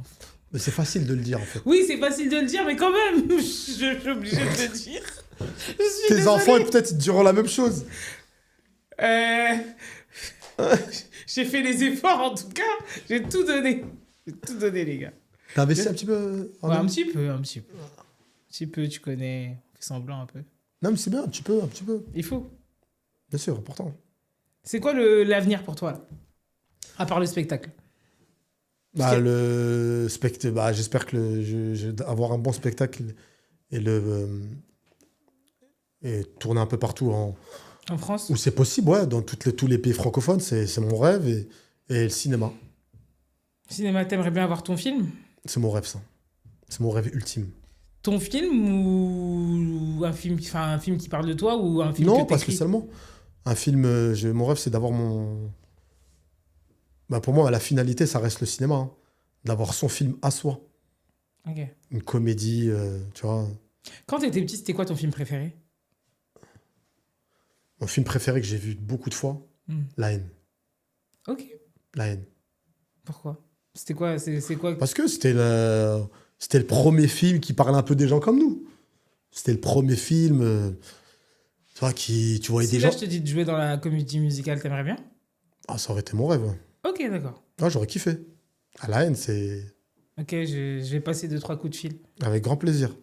Mais c'est facile de le dire, en fait. Oui, c'est facile de le dire, mais quand même, je suis obligée de le dire. Je suis Tes désolée. enfants, peut-être, ils te diront la même chose. J'ai fait les efforts, en tout cas. J'ai tout donné. J'ai tout donné, les gars. T'as investi un petit peu en Ouais, un homme? petit peu, un petit peu. Un petit peu, tu connais. On fait semblant un peu. Non, mais c'est bien, un petit peu, un petit peu. Il faut. Bien sûr, important. C'est quoi l'avenir pour toi, là? À part le spectacle. Parce Bah, que- bah, j'espère que avoir un bon spectacle et et tourner un peu partout En France? où c'est possible, ouais, dans tous les pays francophones, c'est mon rêve et le cinéma, Cinéma, t'aimerais bien avoir ton film? c'est mon rêve ça. C'est mon rêve ultime. Ton film ou enfin, un film qui parle de toi ou un film Non, que pas t'écris? spécialement. Un film, mon rêve c'est d'avoir bah, pour moi, la finalité, ça reste le cinéma, hein. D'avoir son film à soi. Ok. Une comédie, tu vois. Quand t'étais petit, c'était quoi ton film préféré? Mon film préféré que j'ai vu beaucoup de fois, Hmm. La haine. Ok. La haine. Pourquoi? C'était quoi? C'est quoi? Parce que c'était le premier film qui parlait un peu des gens comme nous. C'était le premier film, tu vois, tu voyais Si des là, gens. je te dis de jouer dans la comédie musicale, t'aimerais bien? Ah, ça aurait été mon rêve. Ok, d'accord. Ah, j'aurais kiffé. À La haine, c'est Ok, je vais passer 2-3 coups de fil. avec grand plaisir.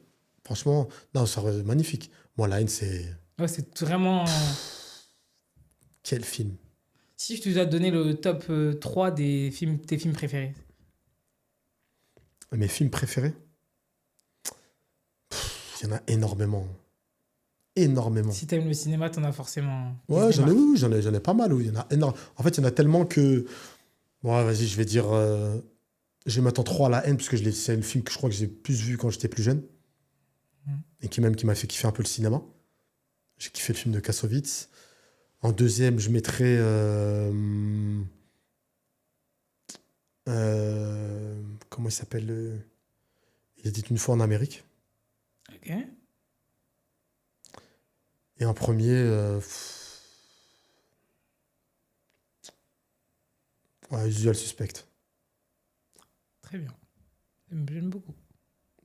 Franchement, non, ça aurait été magnifique. Moi, La haine, c'est. Ouais, c'est vraiment... Quel film. Si je te dois donner le top 3 tes films préférés. Mes films préférés, il y en a énormément. Énormément. Si t'aimes le cinéma, t'en as forcément... qui Ouais, se démarquent. oui, j'en ai pas mal. Oui. Il y en a énormément. En fait, il y en a tellement que. Ouais, vas-y, je vais dire. Je vais mettre en 3 La haine, parce que c'est le film que je crois que j'ai plus vu quand j'étais plus jeune. Mhm. Et qui m'a fait kiffer un peu le cinéma. J'ai kiffé le film de Kassovitz. En deuxième, je mettrais. Comment il s'appelle Il était une fois en Amérique. Ok. Et en premier. Ouais, Usual Suspect. Très bien. J'aime beaucoup.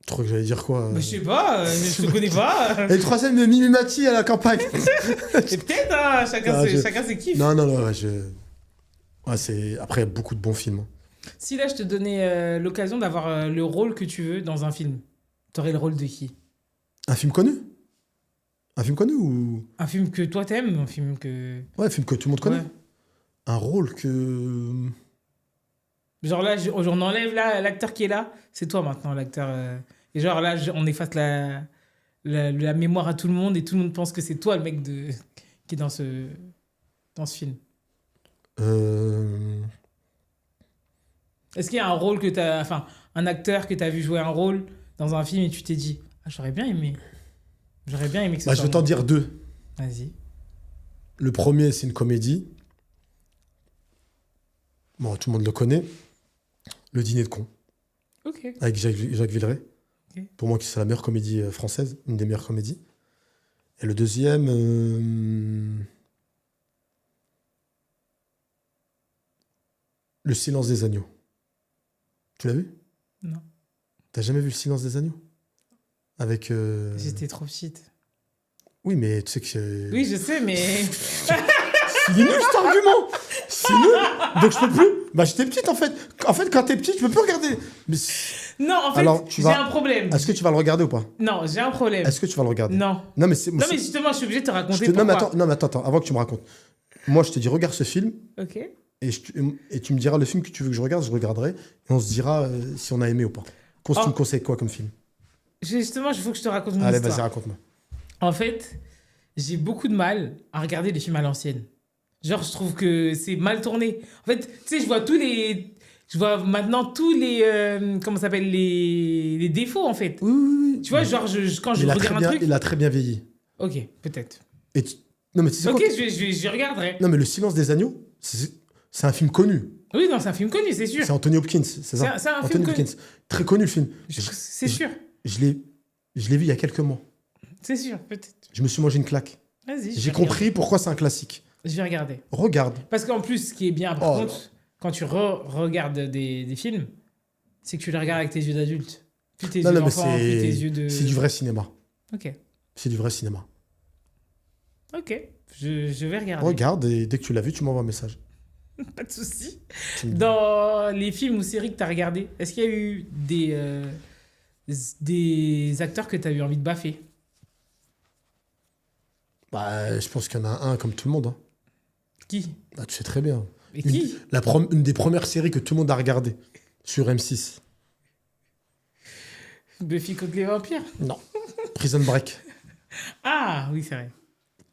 Je crois que j'allais dire quoi Bah, je sais pas, je te connais pas. Et le troisième de Mimi Mati à la campagne. Et peut-être, hein, Ah, chacun ses kiffs. Non, ouais, ouais, Après, il y a beaucoup de bons films, hein. Si là, je te donnais l'occasion d'avoir le rôle que tu veux dans un film, t'aurais le rôle de qui? Un film connu? Un film connu ou. Un film que toi t'aimes, un film que... Ouais, un film que tout le monde connaît. Ouais. Un rôle que. Genre là, on enlève là, l'acteur qui est là, c'est toi maintenant, l'acteur. Et genre là, on efface la mémoire à tout le monde et tout le monde pense que c'est toi le mec qui est dans ce film. Euh, Est-ce qu'il y a un rôle que t'as... Enfin, un acteur que t'as vu jouer un rôle dans un film et tu t'es dit, ah, j'aurais bien aimé. J'aurais bien aimé que ce Bah, je soit vais t'en moi. dire deux. Vas-y. Le premier, c'est une comédie. Bon, tout le monde le connaît. Le Dîner de con, Ok. avec Jacques Villeray. Ok. Pour moi, c'est la meilleure comédie française, une des meilleures comédies. Et le deuxième. Le Silence des agneaux. Tu l'as vu? Non. T'as jamais vu Le Silence des agneaux? Avec. J'étais trop petite. Oui, mais tu sais que. Oui, je sais, mais... Il est nul cet argument! C'est nul! Donc je peux plus. Bah, j'étais petite en fait. En fait, quand t'es petite, tu peux plus regarder. Mais Non, en fait, Alors, j'ai un problème. est-ce que tu vas le regarder ou pas? Non, j'ai un problème. Est-ce que tu vas le regarder? Non. Non, mais c'est. Non, mais justement, je suis obligée de te raconter Non, mais pourquoi. attends, avant que tu me racontes. Moi, je te dis, regarde ce film Ok. et tu me diras le film que tu veux que je regarde, je regarderai. Et on se dira si on a aimé ou pas. Tu Oh. me conseilles quoi comme film? Justement, il faut que je te raconte mon Allez, histoire. vas-y, raconte-moi. En fait, j'ai beaucoup de mal à regarder les films à l'ancienne. Genre, je trouve que c'est mal tourné. En fait, tu sais, je vois maintenant tous les... comment ça s'appelle? Les défauts, en fait. Oui. Tu vois, genre, quand je regarde un truc... Il a très bien vieilli. Ok, peut-être. Et non, mais tu sais Ok, quoi? je regarderai. Non, mais Le Silence des agneaux, c'est un film connu. Oui, non, c'est un film connu, c'est sûr. C'est Anthony Hopkins, c'est ça? C'est un film Anthony connu. Hopkins. Très connu le film. C'est sûr. Je l'ai vu il y a quelques mois. C'est sûr, peut-être. Je me suis mangé une claque. Vas-y. J'ai compris pourquoi c'est un classique. Je vais regarder. Regarde. Parce qu'en plus, ce qui est bien, par Oh contre, quand tu regardes des films, c'est que tu les regardes avec tes yeux d'adulte. Plus tes yeux Non, mais d'enfant, plus tes yeux de... c'est du vrai cinéma. Ok. C'est du vrai cinéma. Ok. Je vais regarder. Regarde et dès que tu l'as vu, tu m'envoies un message. Pas de souci. Tu me dis. Dans les films ou séries que tu as regardés, est-ce qu'il y a eu des acteurs que tu as eu envie de baffer? Bah, je pense qu'il y en a un comme tout le monde. Hein. Qui? Bah, tu sais très bien. Et qui? Une des premières séries que tout le monde a regardé sur M6. Buffy contre les vampires? Non. Prison Break. Ah, oui, c'est vrai.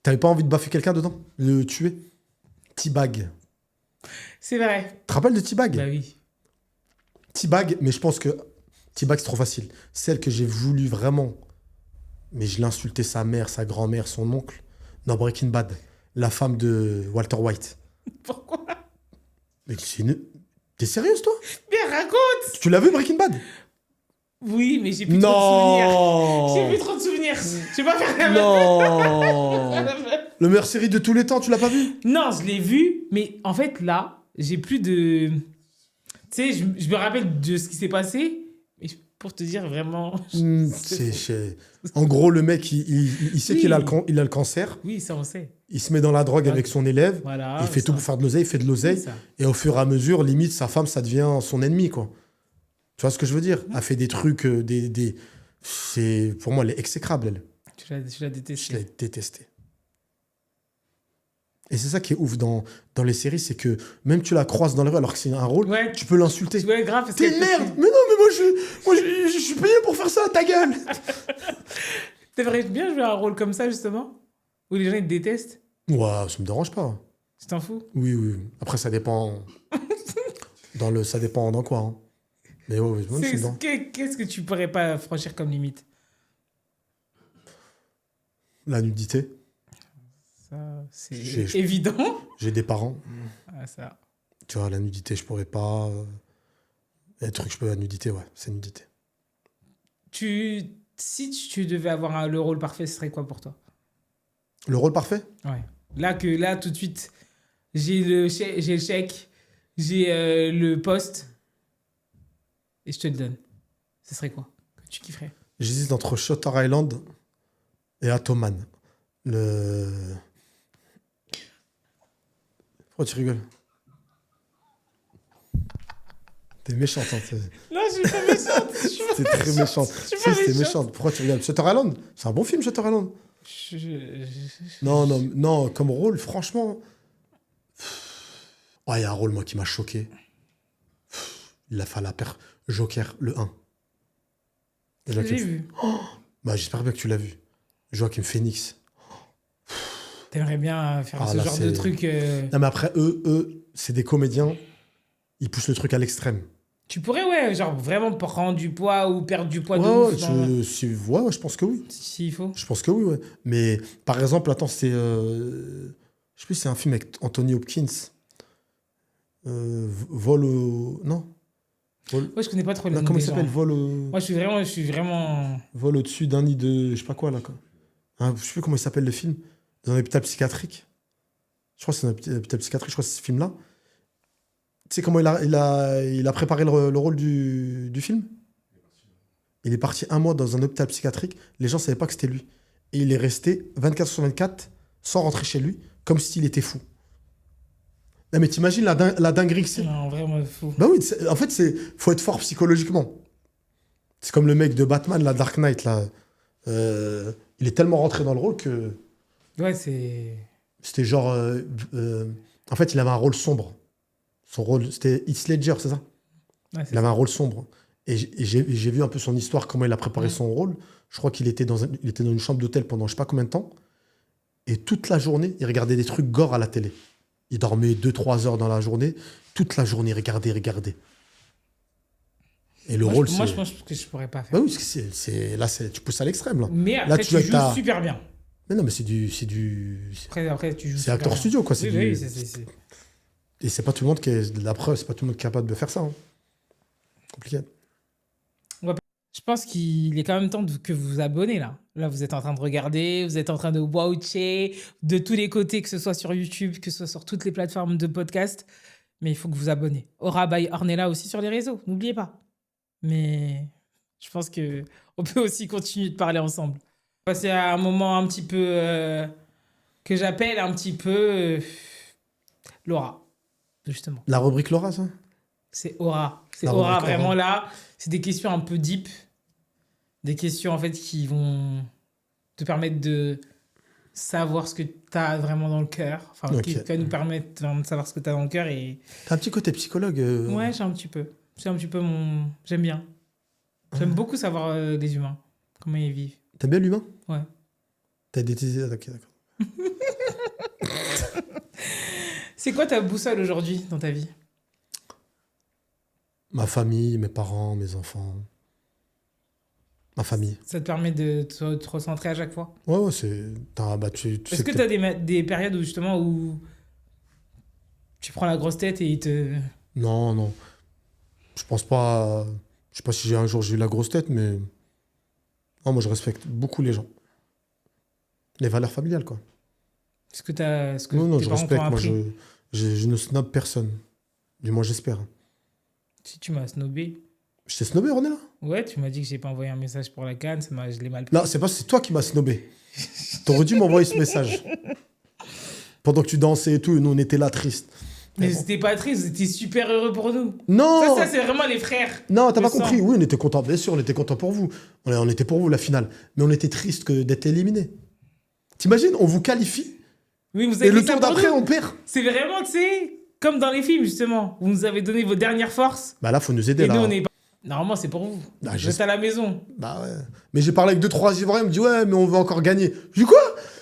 T'avais pas envie de baffer quelqu'un dedans? Le tuer? T-Bag. C'est vrai. Tu te rappelles de T-Bag? Bah oui. T-Bag, mais je pense que T-Bag, c'est trop facile. Celle que j'ai voulu vraiment, mais je l'ai insulté sa mère, sa grand-mère, son oncle, dans Breaking Bad. La femme de Walter White. Pourquoi? Mais t'es sérieuse, toi? Mais raconte! Tu l'as vu, Breaking Bad? Oui, mais j'ai plus trop de souvenirs. Non! J'ai plus trop de souvenirs. Je vais pas faire la Non! Le meilleure série de tous les temps, tu l'as pas vu? Non, je l'ai vu, mais en fait, là, j'ai plus de... Tu sais, je me rappelle de ce qui s'est passé, mais pour te dire vraiment... En gros, le mec, il sait Oui. qu'il a le cancer. Oui, ça, on sait. Il se met dans la drogue avec son élève. Voilà. Il fait tout ça. pour faire de l'oseille, il fait de C'est l'oseille. ça. Et au fur et à mesure, limite, sa femme, ça devient son ennemi, quoi. Tu vois ce que je veux dire? Elle fait des trucs, pour moi, elle est exécrable, elle. Tu l'as Je détesté. l'ai détestée. Et c'est ça qui est ouf dans les séries, c'est que même tu la croises dans la rue alors que c'est un rôle, Ouais. tu peux l'insulter. Ouais, grave. Parce T'es une merde! Mais non, mais je suis payé pour faire ça, ta gueule! T'aimerais bien jouer un rôle comme ça, justement? Où les gens, ils te détestent? Ouais, ça me dérange pas. Tu t'en fous? Oui, oui. Après, ça dépend. Ça dépend dans quoi. Hein. Mais ouais, moi, je suis dedans. Qu'est-ce que tu pourrais pas franchir comme limite? La nudité. Ça, c'est J'ai- évident. J'ai des parents. Ah, ça. Tu vois, la nudité, je pourrais pas. Les trucs, je peux. La nudité, ouais, c'est nudité. Si tu devais avoir le rôle parfait, ce serait quoi pour toi? Le rôle parfait? Ouais. Là, tout de suite, j'ai le chèque, j'ai le poste, et je te le donne. Ce serait quoi que tu kifferais? J'hésite entre Shutter Island et Atoman. Pourquoi tu rigoles? T'es méchante, hein. Non, je suis pas méchante. T'es très méchante. Je suis Si, pas c'était méchante. méchante. Pourquoi tu rigoles? Shutter Island? C'est un bon film, Shutter Island. Non, non, non, comme rôle, franchement. Oh, il y a un rôle, moi, qui m'a choqué. Il a fait Joker, le 1. J'ai vu. Bah, j'espère bien que tu l'as vu. Joaquin Phoenix. T'aimerais bien faire ce là, genre de c'est- truc. Non, mais après, eux, c'est des comédiens. Ils poussent le truc à l'extrême. Tu pourrais, ouais, genre vraiment prendre du poids ou perdre du poids de Ouais, ouf. dans- ouais, je pense que oui. S'il faut. Je pense que oui, ouais. Mais par exemple, attends, c'est. Je sais plus, c'est un film avec Anthony Hopkins. Vol au. Non. Moi, je connais pas trop les Non, noms comment des il s'appelle? gens. Moi, je suis vraiment... Vol au-dessus d'un nid de. Je sais pas quoi, là. Quoi. Hein, je sais plus comment il s'appelle le film. Dans un hôpital psychiatrique. Je crois que c'est un hôpital psychiatrique, je crois que c'est ce film-là. Tu sais comment il a préparé le rôle du film? Il est parti un mois dans un hôpital psychiatrique. Les gens ne savaient pas que c'était lui. Et il est resté 24 sur 24 sans rentrer chez lui, comme s'il était fou. Non, mais t'imagines la dinguerie que c'est? Non, vraiment fou. Bah oui, en fait, faut être fort psychologiquement. C'est comme le mec de Batman, la Dark Knight, là. Il est tellement rentré dans le rôle que Ouais, c'est... c'était genre... en fait, il avait un rôle sombre. Son rôle, c'était Heath Ledger, c'est ça? Ouais, c'est Il avait un rôle sombre. Et j'ai vu un peu son histoire, comment il a préparé Ouais. son rôle. Je crois qu'il était dans une chambre d'hôtel pendant je sais pas combien de temps. Et toute la journée, il regardait des trucs gore à la télé. Il dormait 2-3 heures dans la journée. Toute la journée, il regardait. Et le rôle, moi, c'est... je pense que je pourrais pas faire. Bah oui, parce que là, tu pousses à l'extrême, là. Mais Là, après, tu tu dois joues être super bien. Mais non, mais c'est Après, tu joues c'est super acteur bien. studio, quoi. Oui, oui, c'est... Et c'est pas tout le monde qui est... La preuve, c'est pas tout le monde capable de faire ça. Hein. Compliqué. Je pense qu'il est quand même temps que vous vous abonnez, là. Là, vous êtes en train de regarder, vous êtes en train de watcher de tous les côtés, que ce soit sur YouTube, que ce soit sur toutes les plateformes de podcast. Mais il faut que vous vous abonnez. Aura by Ornella aussi sur les réseaux, n'oubliez pas. Mais je pense que on peut aussi continuer de parler ensemble. Passer à un moment un petit peu que j'appelle un petit peu Laura. justement. La rubrique Laura, ça? C'est aura. C'est La aura, rubrique vraiment aura. là. C'est des questions un peu deep. Des questions, en fait, qui vont te permettre de savoir ce que tu as vraiment dans le cœur. Enfin, Ok. qui va nous permettre vraiment de savoir ce que tu as dans le cœur. Et T'as un petit côté psychologue. ouais, j'ai un petit peu. C'est un petit peu mon... J'aime bien. J'aime beaucoup savoir les humains. Comment ils vivent. T'aimes bien l'humain? Ouais. T'as des... Ok, d'accord. C'est quoi ta boussole aujourd'hui dans ta vie? Ma famille, mes parents, mes enfants. Ma famille. Ça te permet de te recentrer à chaque fois? Ouais, c'est... Bah, tu Est-ce sais que que tu as des périodes où justement où tu prends la grosse tête et il te... Non, non. Je pense pas... Je sais pas si un jour j'ai eu la grosse tête, mais... Non, moi, je respecte beaucoup les gens. Les valeurs familiales, quoi. Est-ce que t'as... Ce que Non, non, tes je parents respecte. t'ont Moi, appris? je ne snob personne. Du moins, j'espère. Si tu m'as snobé. Je t'ai snobé, René, là? Ouais, tu m'as dit que j'ai pas envoyé un message pour la canne, je l'ai mal pris. Non, c'est toi qui m'as snobé. T'aurais dû m'envoyer ce message. Pendant que tu dansais et tout, et nous, on était là, tristes. Mais Mais bon. c'était pas triste, c'était super heureux pour nous. Non! Ça c'est vraiment les frères. Non, t'as Le pas compris. sang. Oui, on était contents, bien sûr, on était contents pour vous. On était pour vous, la finale. Mais on était triste d'être éliminés. T'imagines, on vous qualifie, Oui, vous et avez le fait ça tour pour d'après, nous. on perd. C'est vraiment, tu sais, comme dans les films, justement. Vous nous avez donné vos dernières forces. Bah là, faut nous aider, Et là. nous, on est pas... Normalement, c'est pour vous. Ah, Vous êtes à la maison. Bah ouais. Mais j'ai parlé avec 2-3 Ivoiriens, ils me disent ouais, mais on veut encore gagner. Je dis quoi?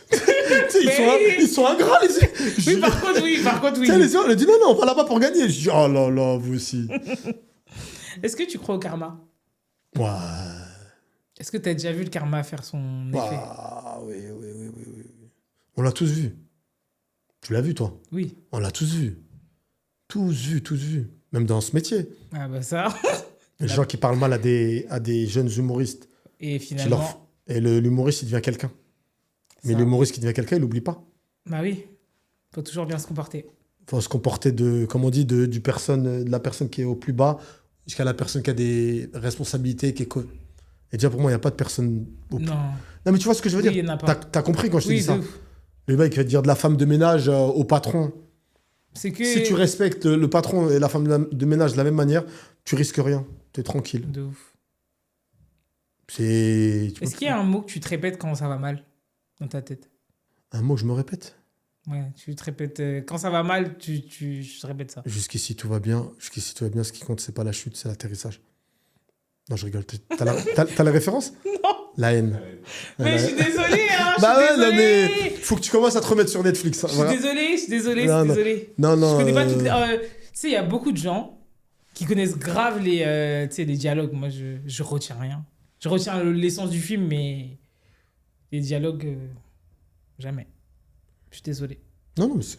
Tu sais, Mais- ils sont ingrats, les je Oui, dis- par contre, oui. Par contre, Tu sais, les oui. Ivoiriens, ils disent non, non, on va là-bas pour gagner. Je dis oh là là, vous aussi. Est-ce que tu crois au karma? Ouais. Est-ce que tu as déjà vu le karma faire son effet? Ah, oui, oui, oui, oui, oui. On l'a tous vu. Tu l'as vu, toi? Oui. On l'a tous vu. Tous vu, tous vu. Même dans ce métier. Ah bah ça. Les gens qui parlent mal à des jeunes humoristes. Et Qui leur... finalement... Et l'humoriste, il devient quelqu'un. Mais ça- l'humoriste qui devient quelqu'un, il n'oublie pas. Bah oui. Faut toujours bien se comporter. Il faut se comporter comme on dit, de la personne qui est au plus bas jusqu'à la personne qui a des responsabilités. Et déjà, pour moi, il n'y a pas de personne au plus... Non. Non, mais tu vois ce que je veux Oui, dire? il y en a pas. T'as compris quand je te Oui, dis ça? de ouf. Le mec, il va te dire de la femme de ménage au patron. C'est que... Si tu respectes le patron et la femme de ménage de la même manière, tu risques rien. Tu es tranquille. De ouf. Est-ce qu'il y a un mot que tu te répètes quand ça va mal dans ta tête? Un mot que je me répète? Ouais, tu te répètes... quand ça va mal, tu te répètes ça. Jusqu'ici, tout va bien. Jusqu'ici, tout va bien. Ce qui compte, c'est pas la chute, c'est l'atterrissage. Non, je rigole. T'as la référence? Non. La haine. Mais je suis désolée, hein. Je Bah suis ouais, non, désolée. mais faut que tu commences à te remettre sur Netflix. hein, Je suis voilà. désolée, je suis désolée, Non, je suis non. désolée. Non, non. Je connais pas toutes les... tu sais, il y a beaucoup de gens qui connaissent grave tu sais, les dialogues. Moi, je retiens rien. Je retiens l'essence du film, mais les dialogues, jamais. Je suis désolée. Non, non, mais c'est...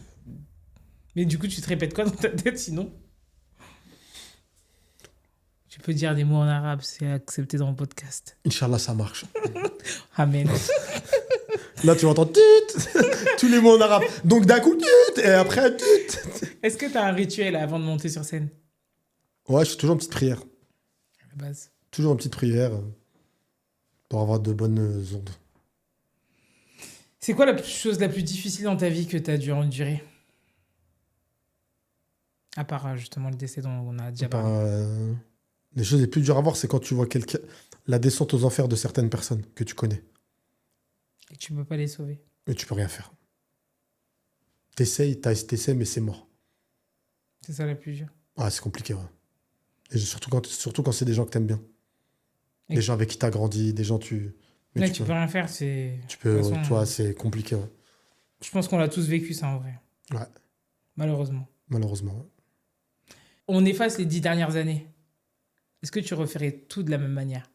Mais du coup, tu te répètes quoi dans ta tête sinon? Tu peux dire des mots en arabe, c'est accepté dans le podcast. Inch'Allah, ça marche. Amen. Là, tu entends tous les mots en arabe. Donc, d'un coup, et après, Est-ce que tu as un rituel avant de monter sur scène? Ouais, je fais toujours une petite prière. À la base. Toujours une petite prière pour avoir de bonnes ondes. C'est quoi la chose la plus difficile dans ta vie que tu as dû endurer? À part justement le décès dont on a déjà parlé. Les choses les plus dures à voir, c'est quand tu vois la descente aux enfers de certaines personnes que tu connais. Et tu peux pas les sauver. Et tu peux rien faire. T'essayes, mais c'est mort. C'est ça la plus dure. Ah, c'est compliqué, ouais. Et surtout quand c'est des gens que t'aimes bien. Et Des gens avec qui t'as grandi, des gens mais Là, tu peux rien faire, c'est... Tu peux, de toute façon, tu vois, c'est compliqué, ouais. Je pense qu'on l'a tous vécu, ça, en vrai. Ouais. Malheureusement. Malheureusement, ouais. On efface les 10 dernières années. Est-ce que tu referais tout de la même manière?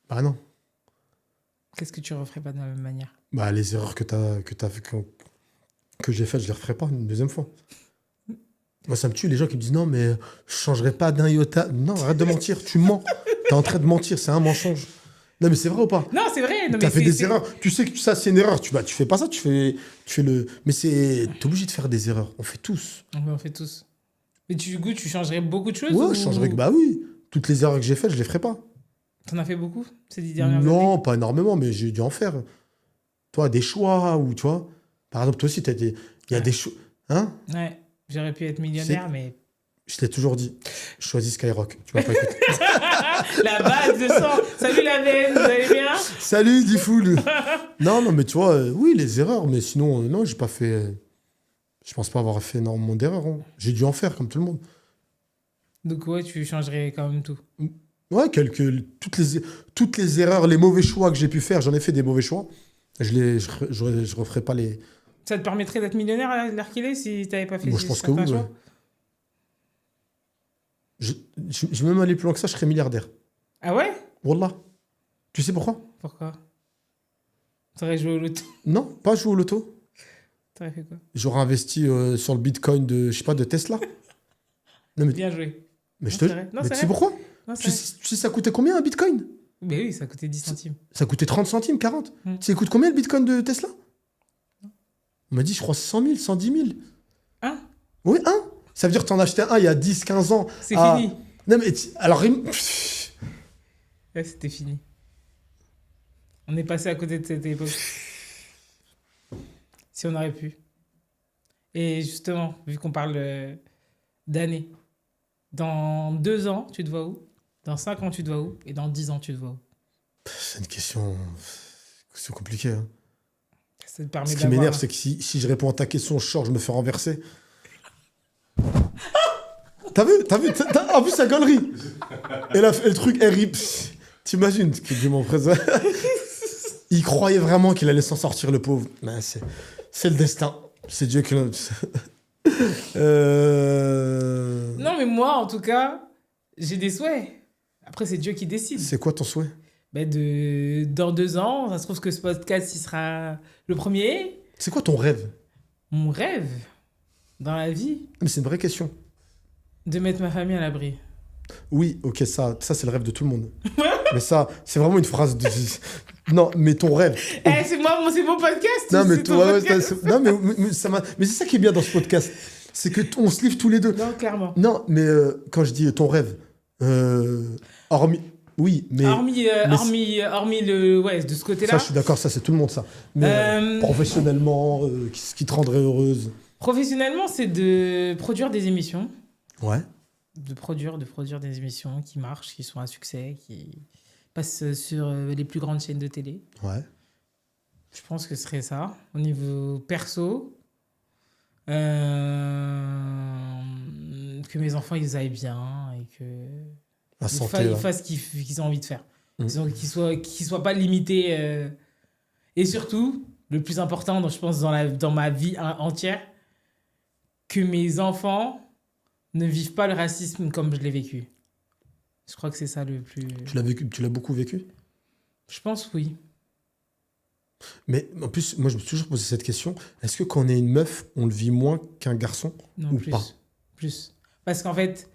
Bah non. Qu'est-ce que tu referais pas de la même manière? Bah les erreurs que j'ai faites, je les referai pas une deuxième fois. Moi, ça me tue les gens qui me disent non, mais je changerai pas d'un iota. Non, arrête de mentir, tu mens. T'es en train de mentir, c'est un mensonge. Non, mais c'est vrai ou pas? Non, c'est vrai. T'as fait des erreurs. Tu sais que ça, c'est une erreur. Tu fais pas ça, tu fais le. Mais t'es obligé de faire des erreurs. On fait tous. On fait tous. Mais du coup, tu changerais beaucoup de choses? Ouais, ou... je changerais. Bah oui. Toutes les erreurs que j'ai faites, je les ferai pas. T'en as fait beaucoup ces 10 dernières années? Non, pas énormément, mais j'ai dû en faire. Toi, des choix ou tu vois. Par exemple, toi aussi, il y a des choix. Hein? Ouais, j'aurais pu être millionnaire, mais... Je t'ai toujours dit, je choisis Skyrock. Tu m'as pas écouté. La base de sang. Salut la veine, vous allez bien? Salut, Difool. Non, mais tu vois, oui, les erreurs, mais sinon, non, j'ai pas fait... je pense pas avoir fait énormément d'erreurs. Hein. J'ai dû en faire, comme tout le monde. Donc ouais, tu changerais quand même tout. Ouais, toutes les erreurs, les mauvais choix que j'ai pu faire, j'en ai fait des mauvais choix. Je referai pas les... Ça te permettrait d'être millionnaire à l'heure qu'il est si t'avais pas fait Moi, je pense que certains oui, choix? ouais. Je vais même aller plus loin que ça, je serais milliardaire. Ah ouais? Wallah. Tu sais pourquoi? Pourquoi? T'aurais joué au loto? Non, pas jouer au loto. T'aurais fait quoi? J'aurais investi sur le bitcoin de, je sais pas, de Tesla. Non, mais, Bien joué. mais Non, je te... c'est vrai. Non, mais c'est tu sais vrai. pourquoi? Non, c'est Tu vrai. sais ça coûtait combien un bitcoin? Mais oui, ça coûtait 10 centimes. Ça coûtait 30 centimes, 40. Hmm. Tu sais, coûte combien le bitcoin de Tesla? On m'a dit, je crois, 100 000, 110 000. Hein? Oui, un. Ça veut dire que tu en achetais un il y a 10, 15 ans. C'est à- fini. Non, mais alors, Ouais, c'était fini. On est passé à côté de cette époque. Si on aurait pu. Et justement, vu qu'on parle d'années, dans 2 ans, tu te vois où? Dans 5 ans, tu te vois où? Et dans 10 ans, tu te vois où? c'est une question. C'est compliqué. Hein. Ça te permet Ce qui d'avoir... m'énerve, c'est que si je réponds à ta question, je sors, je me fais renverser. T'as vu? En plus, la galerie. Et le truc, elle rit. T'imagines ce qu'il dit mon frère? Il croyait vraiment qu'il allait s'en sortir, le pauvre. Mais c'est le destin. C'est Dieu qui l'a... Non, mais moi, en tout cas, j'ai des souhaits. Après, c'est Dieu qui décide. C'est quoi ton souhait? Ben dans 2 ans, ça se trouve que ce podcast, il sera le premier. C'est quoi ton rêve? Mon rêve, dans la vie, Mais c'est une vraie question. de mettre ma famille à l'abri. Oui, ok, ça c'est le rêve de tout le monde. Mais ça, c'est vraiment une phrase de... Non, mais ton rêve... Eh, c'est mon podcast. Non, mais c'est ton toi, ouais, podcast. non, mais ça m'a... Mais c'est ça qui est bien dans ce podcast. C'est que on se livre tous les deux. Non, clairement. Non, mais quand je dis ton rêve, hormis... Oui, mais... Hormis le... Ouais, de ce côté-là. Ça, je suis d'accord, ça, c'est tout le monde, ça. Mais professionnellement, ce qui te rendrait heureuse. Professionnellement, c'est de produire des émissions. Ouais. De produire des émissions qui marchent, qui sont un succès, qui passent sur les plus grandes chaînes de télé. Ouais. Je pense que ce serait ça. Au niveau perso, que mes enfants, ils aillent bien et que... La santé, Ils là. fassent ce qu'ils ont envie de faire. Mm. Qu'ils soient pas limités. Et surtout, le plus important, je pense, dans ma vie entière, que mes enfants ne vivent pas le racisme comme je l'ai vécu. Je crois que c'est ça le plus... Tu l'as beaucoup vécu? Je pense oui. Mais en plus, moi, je me suis toujours posé cette question. Est-ce que quand on est une meuf, on le vit moins qu'un garçon? Non, Ou plus. pas? Plus. Parce qu'en fait,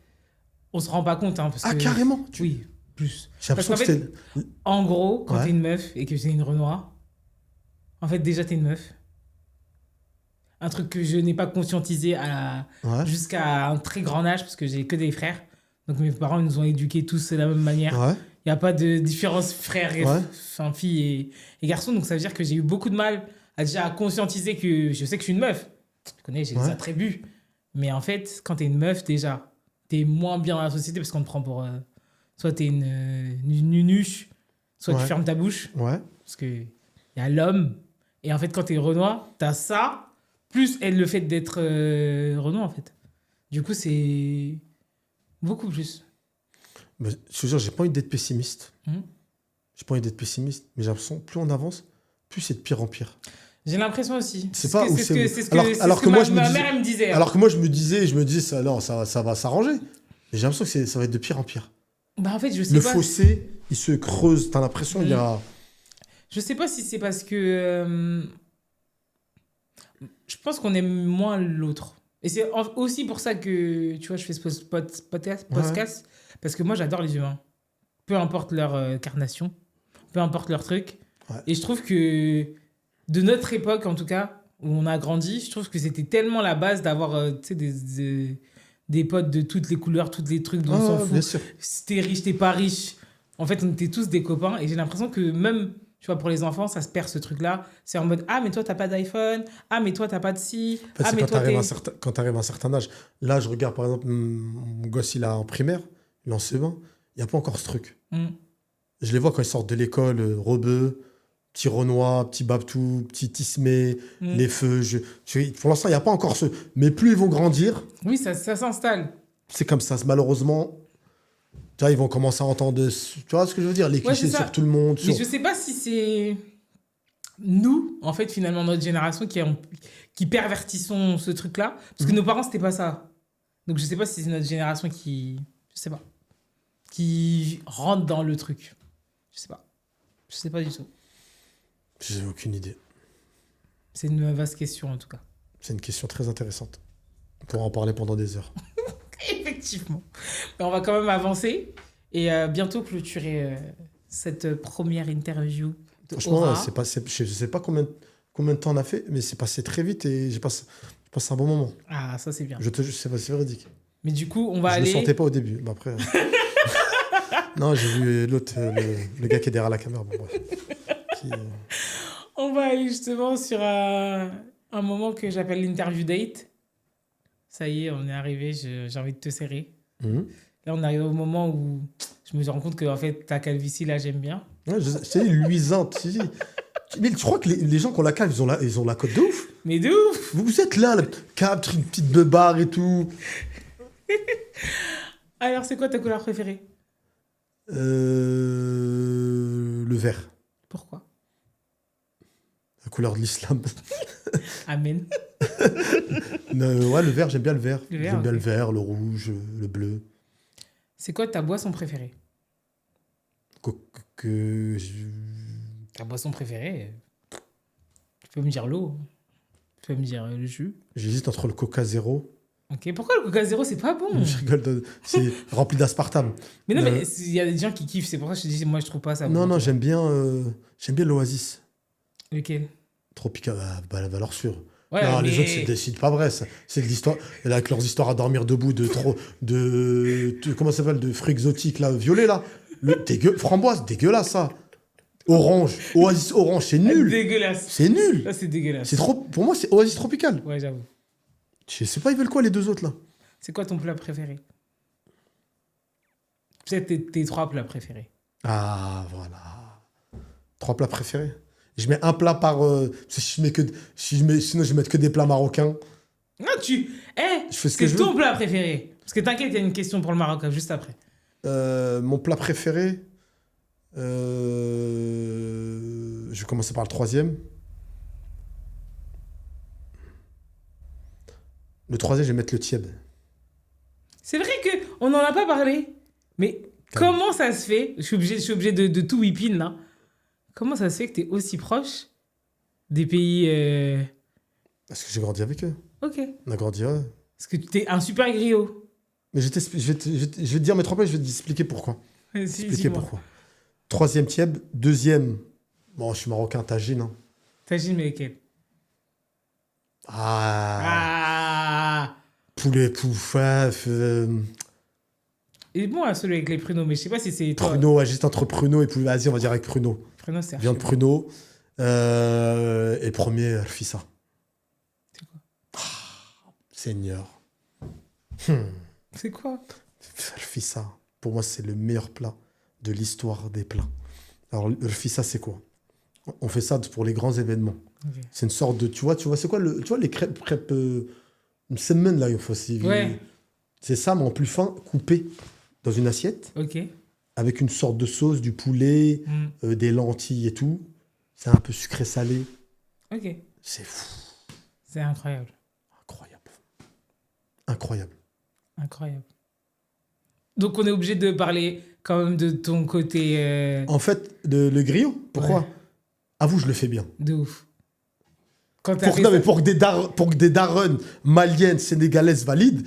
on se rend pas compte. Hein, parce Ah, que... carrément? Oui, plus. J'ai l'impression Parce que qu'en c'était... En gros, quand Ouais. t'es une meuf et que t'es une Renoir, en fait, déjà, t'es une meuf. Un truc que je n'ai pas conscientisé Ouais. jusqu'à un très grand âge, parce que j'ai que des frères. Donc mes parents ils nous ont éduqués tous de la même manière. Ouais. Il n'y a pas de différence frères, Ouais. enfin, filles et garçons. Donc ça veut dire que j'ai eu beaucoup de mal à conscientiser que je sais que je suis une meuf. Tu connais, j'ai des Ouais. attributs. Mais en fait, quand t'es une meuf, déjà, t'es moins bien dans la société parce qu'on te prend pour... soit t'es une nunuche, soit Ouais. tu fermes ta bouche. Ouais. Parce qu'il y a l'homme. Et en fait, quand t'es Renoir, t'as ça, plus le fait d'être Renoir, en fait. Du coup, c'est beaucoup plus. Mais, je te jure, j'ai pas envie d'être pessimiste. Mhm. J'ai pas envie d'être pessimiste. Mais j'ai l'impression, plus on avance, plus c'est de pire en pire. J'ai l'impression aussi. C'est pas où c'est- C'est ce alors que que moi, ma, je me ma disais- mère elle me disait. Alors que moi, je me disais, ça, non, ça va s'arranger. Mais j'ai l'impression que ça va être de pire en pire. Bah, en fait, je sais Le pas. fossé, il se creuse. T'as l'impression il y a... Je sais pas si c'est parce que... je pense qu'on aime moins l'autre. Et c'est aussi pour ça que, tu vois, je fais ce podcast, parce que moi, j'adore les humains. Peu importe leur carnation, peu importe leur truc. Ouais. Et je trouve que, de notre époque, en tout cas, où on a grandi, je trouve que c'était tellement la base d'avoir, tu sais, des potes de toutes les couleurs, tous les trucs dont on s'en bien fout. sûr. Si t'es riche, t'es pas riche. En fait, on était tous des copains. Et j'ai l'impression que même, Tu vois, pour les enfants, ça se perd ce truc-là. C'est en mode, ah, mais toi, t'as pas d'iPhone. Ah, mais toi, t'as pas de ci. En fait, Ah, c'est mais quand toi, t'es... quand tu arrives à un certain âge. Là, je regarde, par exemple, mon gosse, il est en primaire, il est en CE1. Il n'y a pas encore ce truc. Mm. Je les vois quand ils sortent de l'école, rebeux, petit Renoir, petit Babtou, petit Tismé, les feux. Pour l'instant, il n'y a pas encore ce... Mais plus ils vont grandir, Oui, ça s'installe. c'est comme ça. Malheureusement, tu vois, ils vont commencer à entendre... Tu vois ce que je veux dire? Les clichés c'est ça. sur tout le monde. Mais je sais pas si c'est nous, en fait, finalement, notre génération qui pervertissons ce truc-là. Parce que nos parents, c'était pas ça. Donc, je sais pas si c'est notre génération qui... Je sais pas. Qui rentre dans le truc. Je sais pas. Je sais pas du tout. J'ai aucune idée. C'est une vaste question, en tout cas. C'est une question très intéressante. On pourra en parler pendant des heures. Effectivement. Mais on va quand même avancer et bientôt clôturer cette première interview de Franchement, Aura. je sais pas combien de temps on a fait, mais c'est passé très vite et j'ai passé un bon moment. Ah, ça, c'est bien. Je te jure, c'est véridique. Mais du coup, on va Je aller... le sentais pas au début. Mais après... non, j'ai vu l'autre, le gars qui est derrière la caméra. Bon, bref. On va aller justement sur un moment que j'appelle l'interview date. Ça y est, on est arrivé, j'ai envie de te serrer. Mhm. Là, on arrive au moment où je me rends compte que en fait, ta calvitie, là, j'aime bien. Ouais, c'est luisante. Si. Mais tu crois que les gens qui ont la calve, ils ont la cote de ouf? Mais de ouf! Vous êtes là, le cap, une petite beubare et tout. Alors, c'est quoi ta couleur préférée? Le vert. Pourquoi? La couleur de l'islam. Amen. Ouais, le vert, j'aime bien le vert. Le vert, J'aime bien ok. le vert, le rouge, le bleu. C'est quoi ta boisson préférée? Ta boisson préférée? Tu peux me dire l'eau. Tu peux me dire le jus. J'hésite entre le Coca Zéro. Ok, pourquoi le Coca Zéro, c'est pas bon? Je rigole, c'est rempli d'aspartame. Mais non, mais il y a des gens qui kiffent, c'est pour ça que je te dis, moi je trouve pas ça bon. Non, j'aime bien l'Oasis. Lequel? Tropical, la valeur sûre. Ouais, non, mais... les autres, c'est pas vrai. C'est de l'histoire. Avec leurs histoires à dormir debout, comment ça s'appelle, de fruits exotiques, là, violet, là. Framboise, dégueulasse, ça. Orange, Oasis orange, c'est nul. Dégueulasse. C'est nul. Là, c'est dégueulasse. C'est trop. Pour moi, c'est Oasis tropical. Ouais, j'avoue. Je sais pas, ils veulent quoi, les deux autres, là? C'est quoi ton plat préféré? Peut-être tes 3 plats préférés. Ah, voilà. 3 plats préférés. Je mets un plat par... sinon, je vais mettre que des plats marocains. Non, je fais ce que je c'est veux. ton plat préféré. Parce que t'inquiète, il y a une question pour le Maroc, juste après. Mon plat préféré... je vais commencer par le 3e. Le 3e, je vais mettre le tiède. C'est vrai qu'on n'en a pas parlé. Mais comment ça se fait? Je suis obligé de tout whipping, là. Comment ça se fait que t'es aussi proche des pays... Parce que j'ai grandi avec eux. Ok. On a grandi, ouais. Parce que t'es un super griot. Mais je vais te dire mes 3 plats, je vais t'expliquer pourquoi. Expliquer Dis-moi. pourquoi. 3e tiède. 2e... Bon, je suis marocain, tagine. Hein. Tagine, mais lequel? Ah. Poulet poufaf. Et bon, celui avec les pruneaux, mais je sais pas si c'est toi. Pruneau, ouais, juste entre pruneau et poulet. Vas-y, on va dire avec pruneau. Pruneau, c'est Viande pruneau. Et premier, Rfissa. C'est quoi? Seigneur. C'est quoi? Rfissa, pour moi, c'est le meilleur plat de l'histoire des plats. Alors, Rfissa, c'est quoi? On fait ça pour les grands événements. Okay. C'est une sorte de... Tu vois c'est quoi tu vois les crêpes une semaine, là, il faut aussi... Ouais. C'est ça, mais en plus fin, coupé dans une assiette. Ok. Avec une sorte de sauce, du poulet, des lentilles et tout. C'est un peu sucré-salé. Ok. C'est fou. C'est incroyable. Incroyable. Donc, on est obligé de parler quand même de ton côté... En fait, le griot, pourquoi? Ouais. Avoue, je le fais bien. De ouf. Quand Pour que des darons maliennes, sénégalaises valident,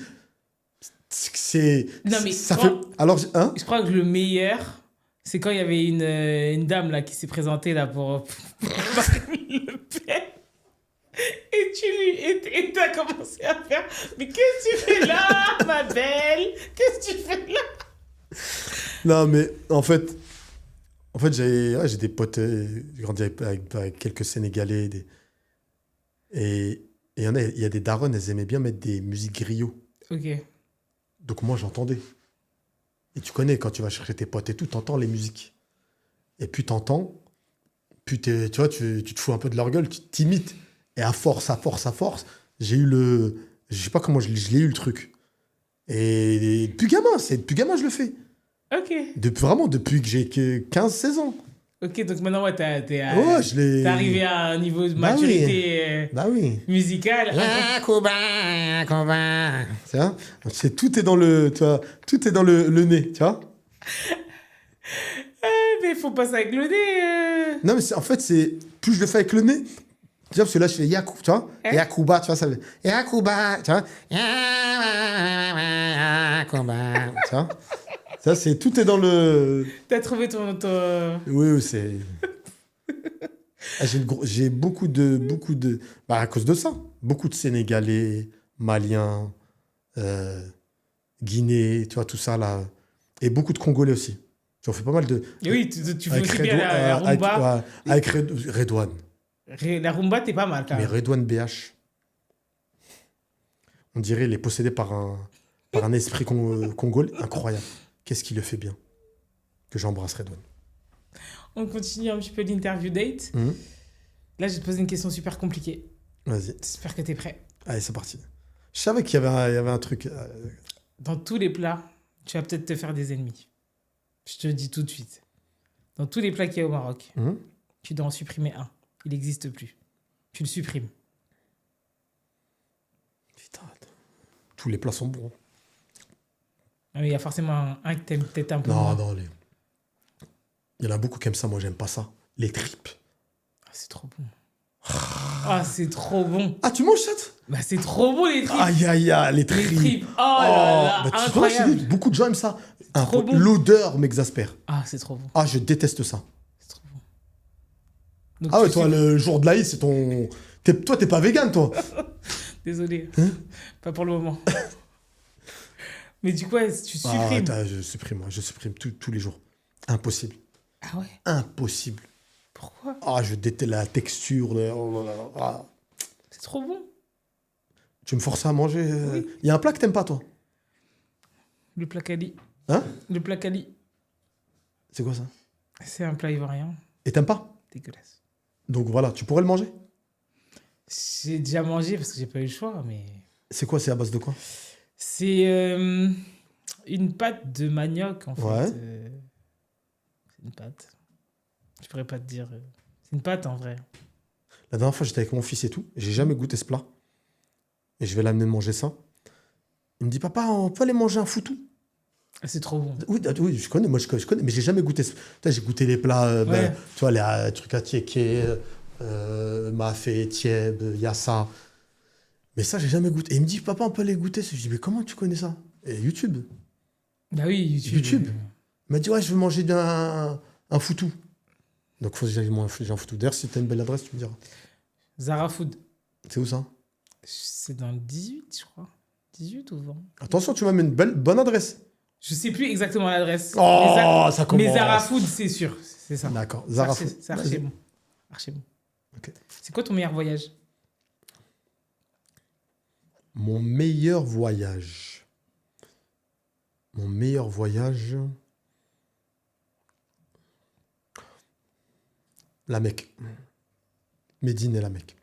c'est... Non, mais ça fait... Alors, hein? Je crois que le meilleur, c'est quand il y avait une dame là qui s'est présentée là pour Marine Le Pen. Et t'as commencé à faire « Mais qu'est-ce que tu fais là, ma belle? Qu'est-ce que tu fais là ?» Non, mais en fait, En fait, j'ai des potes. J'ai grandi avec quelques Sénégalais. Et il y a des darons, elles aimaient bien mettre des musiques griots. Ok. Donc moi, j'entendais. Et tu connais, quand tu vas chercher tes potes et tout, t'entends les musiques. Et puis t'entends, puis tu vois, tu te fous un peu de leur gueule, tu t'imites. Et à force, j'ai eu le... Je sais pas comment je l'ai eu le truc. Et depuis gamin, je le fais. Ok. Vraiment, depuis que j'ai 15-16 ans. Ok, donc maintenant, ouais, t'es arrivé à un niveau de Bah maturité Bah oui. musicale. Tu vois, tout est dans le, tu vois, tout est dans le nez, tu vois. Mais faut pas ça avec le nez. Non, mais en fait, plus je le fais avec le nez, tu vois, parce que là, je fais Yakou, tu vois. Yakuba, tu vois, ça fait Yakuba, tu vois. Yakuba, tu vois. Ça, tout est dans le... T'as trouvé ton... Oui, c'est... Ah, j'ai beaucoup de... Bah, à cause de ça. Beaucoup de Sénégalais, Maliens, Guinée, tu vois, tout ça, là. Et beaucoup de Congolais aussi. Tu en fais pas mal de... Et oui, tu fais aussi bien la rumba. Avec Redouane. La rumba, t'es pas mal, quand Mais même. Redouane BH, on dirait il est possédé par un esprit congolais. Incroyable. Qu'est-ce qu'il le fait bien. Que j'embrasse Redouane. On continue un petit peu l'interview date. Là, je vais te poser une question super compliquée. Vas-y. J'espère que t'es prêt. Allez, c'est parti. Je savais qu'il y avait un truc... Dans tous les plats, tu vas peut-être te faire des ennemis. Je te le dis tout de suite. Dans tous les plats qu'il y a au Maroc, tu dois en supprimer un. Il n'existe plus. Tu le supprimes. Putain, tous les plats sont bons. Ah, mais il y a forcément un que t'aimes peut-être un peu Non, moins. non, il y en a beaucoup qui aiment ça. Moi, j'aime pas ça. Les tripes. Ah, c'est trop bon. Ah, c'est trop bon. Ah, tu manges ça? Bah, c'est trop bon, les tripes. Aïe, aïe, aïe, les tripes. Les tripes. Oh là là, bah, incroyable. Tu vois, beaucoup de gens aiment ça. Trop bon. L'odeur m'exaspère. Ah, c'est trop bon. Ah, je déteste ça. C'est trop bon. Donc, Ah ouais, toi, le jour de l'Aïd, c'est ton... Toi, t'es pas vegan, toi. Désolé. Pas pour le moment. Mais du coup, tu supprimes. Je supprime tous les jours. Impossible. Ah ouais? Impossible. Pourquoi? Ah, je déteste la texture. Oh là là. Ah. C'est trop bon. Tu me forces à manger. Oui. Il y a un plat que t'aimes pas, toi? Le placali. Hein? Le placali. C'est quoi ça? C'est un plat ivoirien. Et t'aimes pas? Dégueulasse. Donc voilà, tu pourrais le manger? J'ai déjà mangé parce que j'ai pas eu le choix, mais... C'est quoi? C'est à base de quoi? C'est une pâte de manioc, en fait. Ouais. C'est une pâte. Je pourrais pas te dire. C'est une pâte, en vrai. La dernière fois, j'étais avec mon fils et tout. J'ai jamais goûté ce plat. Et je vais l'amener manger ça. Il me dit, papa, on peut aller manger un foutou? Ah, c'est trop bon. Oui, je connais, moi je connais, mais j'ai jamais goûté. J'ai goûté les plats, Ouais. tu vois, les trucs à tiéké, mafé, tieb, yassa. Mais ça, j'ai jamais goûté. Et il me dit, papa, on peut aller goûter. Je dis, mais comment tu connais ça? Et YouTube. Bah oui, YouTube. Il m'a dit, ouais, je veux manger un foutou. Donc, il faut que j'aille manger un foutou. D'ailleurs, si tu as une belle adresse, tu me diras. Zara Food. C'est où ça? C'est dans le 18, je crois. 18 ou 20? Attention, tu m'as mis une bonne adresse. Je sais plus exactement l'adresse. Oh, ça commence. Mais Zara Food, c'est sûr. C'est ça. D'accord. Zara Food. C'est archi bon. Archi bon. Ok. C'est quoi ton meilleur voyage? Mon meilleur voyage. Mon meilleur voyage. La Mecque. Médine et la Mecque.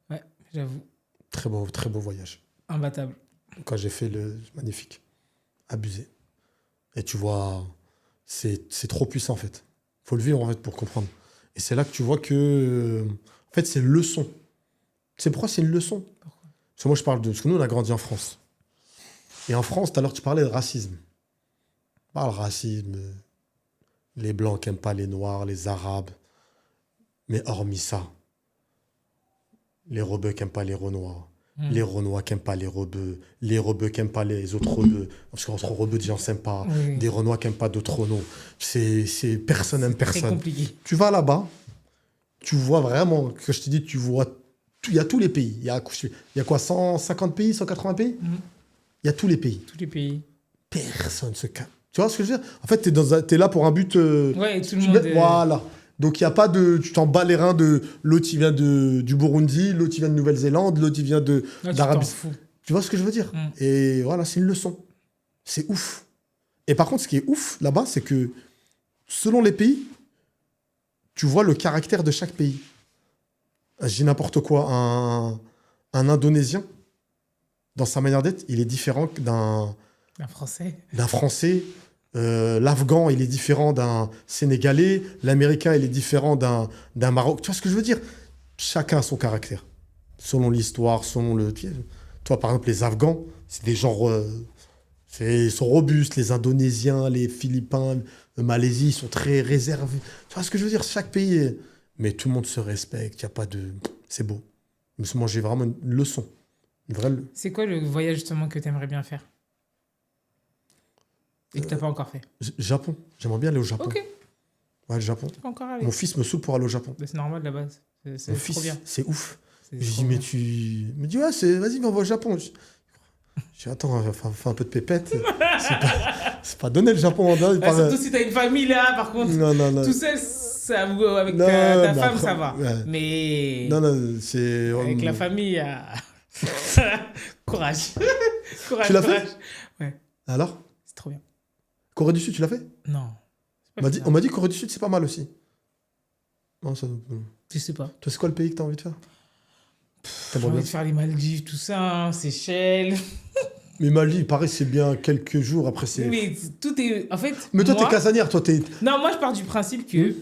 Ouais, j'avoue. Très beau voyage. Imbattable. Quand j'ai fait le magnifique. Abusé. Et tu vois, c'est trop puissant en fait. Faut le vivre en fait pour comprendre. Et c'est là que tu vois que, en fait, c'est une leçon. Tu sais pourquoi c'est une leçon? Pourquoi? Parce que moi, je parle de... Parce que nous, on a grandi en France. Et en France, tout à l'heure, tu parlais de racisme. On parle racisme. Les Blancs qui n'aiment pas les Noirs, les Arabes. Mais hormis ça, les rebeux qui n'aiment pas les Renois. Les Renois qui n'aiment pas les rebeux qui n'aiment pas les autres rebeux, parce qu'entre rebeux, des gens ne s'aiment pas, Oui. des Renois qui n'aiment pas d'autres Renault. Personne n'aime Très personne. compliqué. Tu vas là-bas, tu vois vraiment, que je te dis, tu vois, il y a tous les pays. Il y a quoi, 150 pays, 180 pays? Il y a tous les pays. Tous les pays. Personne se calme. Tu vois ce que je veux dire? En fait, t'es là pour un but. Ouais, et tout le monde. Voilà. Donc, il n'y a pas de. Tu t'en bats les reins de. L'autre, il vient du Burundi, l'autre, il vient de Nouvelle-Zélande, l'autre, il vient Ouais, tu t'en d'Arabie. fous. Tu vois ce que je veux dire? Et voilà, c'est une leçon. C'est ouf. Et par contre, ce qui est ouf là-bas, c'est que selon les pays, tu vois le caractère de chaque pays. Je dis n'importe quoi. Un Indonésien, dans sa manière d'être, il est différent d'un Un Français. Français. L'Afghan, il est différent d'un Sénégalais. L'Américain, il est différent d'un Maroc. Tu vois ce que je veux dire? Chacun a son caractère. Selon l'histoire, selon le... Toi, par exemple, les Afghans, c'est des gens... ils sont robustes. Les Indonésiens, les Philippins, Malaisie, ils sont très réservés. Tu vois ce que je veux dire? Chaque pays est... Mais tout le monde se respecte. Il y a pas de... C'est beau. Moi, j'ai vraiment une leçon. Une vraie... C'est quoi le voyage justement que tu aimerais bien faire et que tu n'as pas encore fait? Japon. J'aimerais bien aller au Japon. Ok. Ouais, le Japon. Pas encore allé. Mon fils me saoule pour aller au Japon. C'est normal de la base. Mon C'est trop fils, bien. c'est ouf. C'est Je trop dis, mais bien. tu... Il me dit, ouais, vas-y, on va au Japon. Je dis, attends, fais un peu de pépette. C'est pas donné le Japon. Hein, Surtout si t'as une famille là, par contre. Non. Tout seul, ça, avec Non, ta mais femme, après, ça va. ouais. Mais Non, c'est... avec la famille, courage. Courage, Tu l'as fait? courage. Ouais, Alors? c'est trop bien. Corée du Sud, tu l'as fait? Non. C'est On pas m'a dit, final. on m'a dit que Corée du Sud, c'est pas mal aussi. Non, ça... Je sais pas. Toi, c'est quoi le pays que t'as envie de faire? J'ai T'aimerais envie bien. de faire les Maldives, tout ça, hein, Seychelles. Mais Mali, il paraît, c'est bien quelques jours, après c'est... Mais tout est. En fait. Mais toi, moi... t'es casanière, toi, t'es... Non, moi, je pars du principe que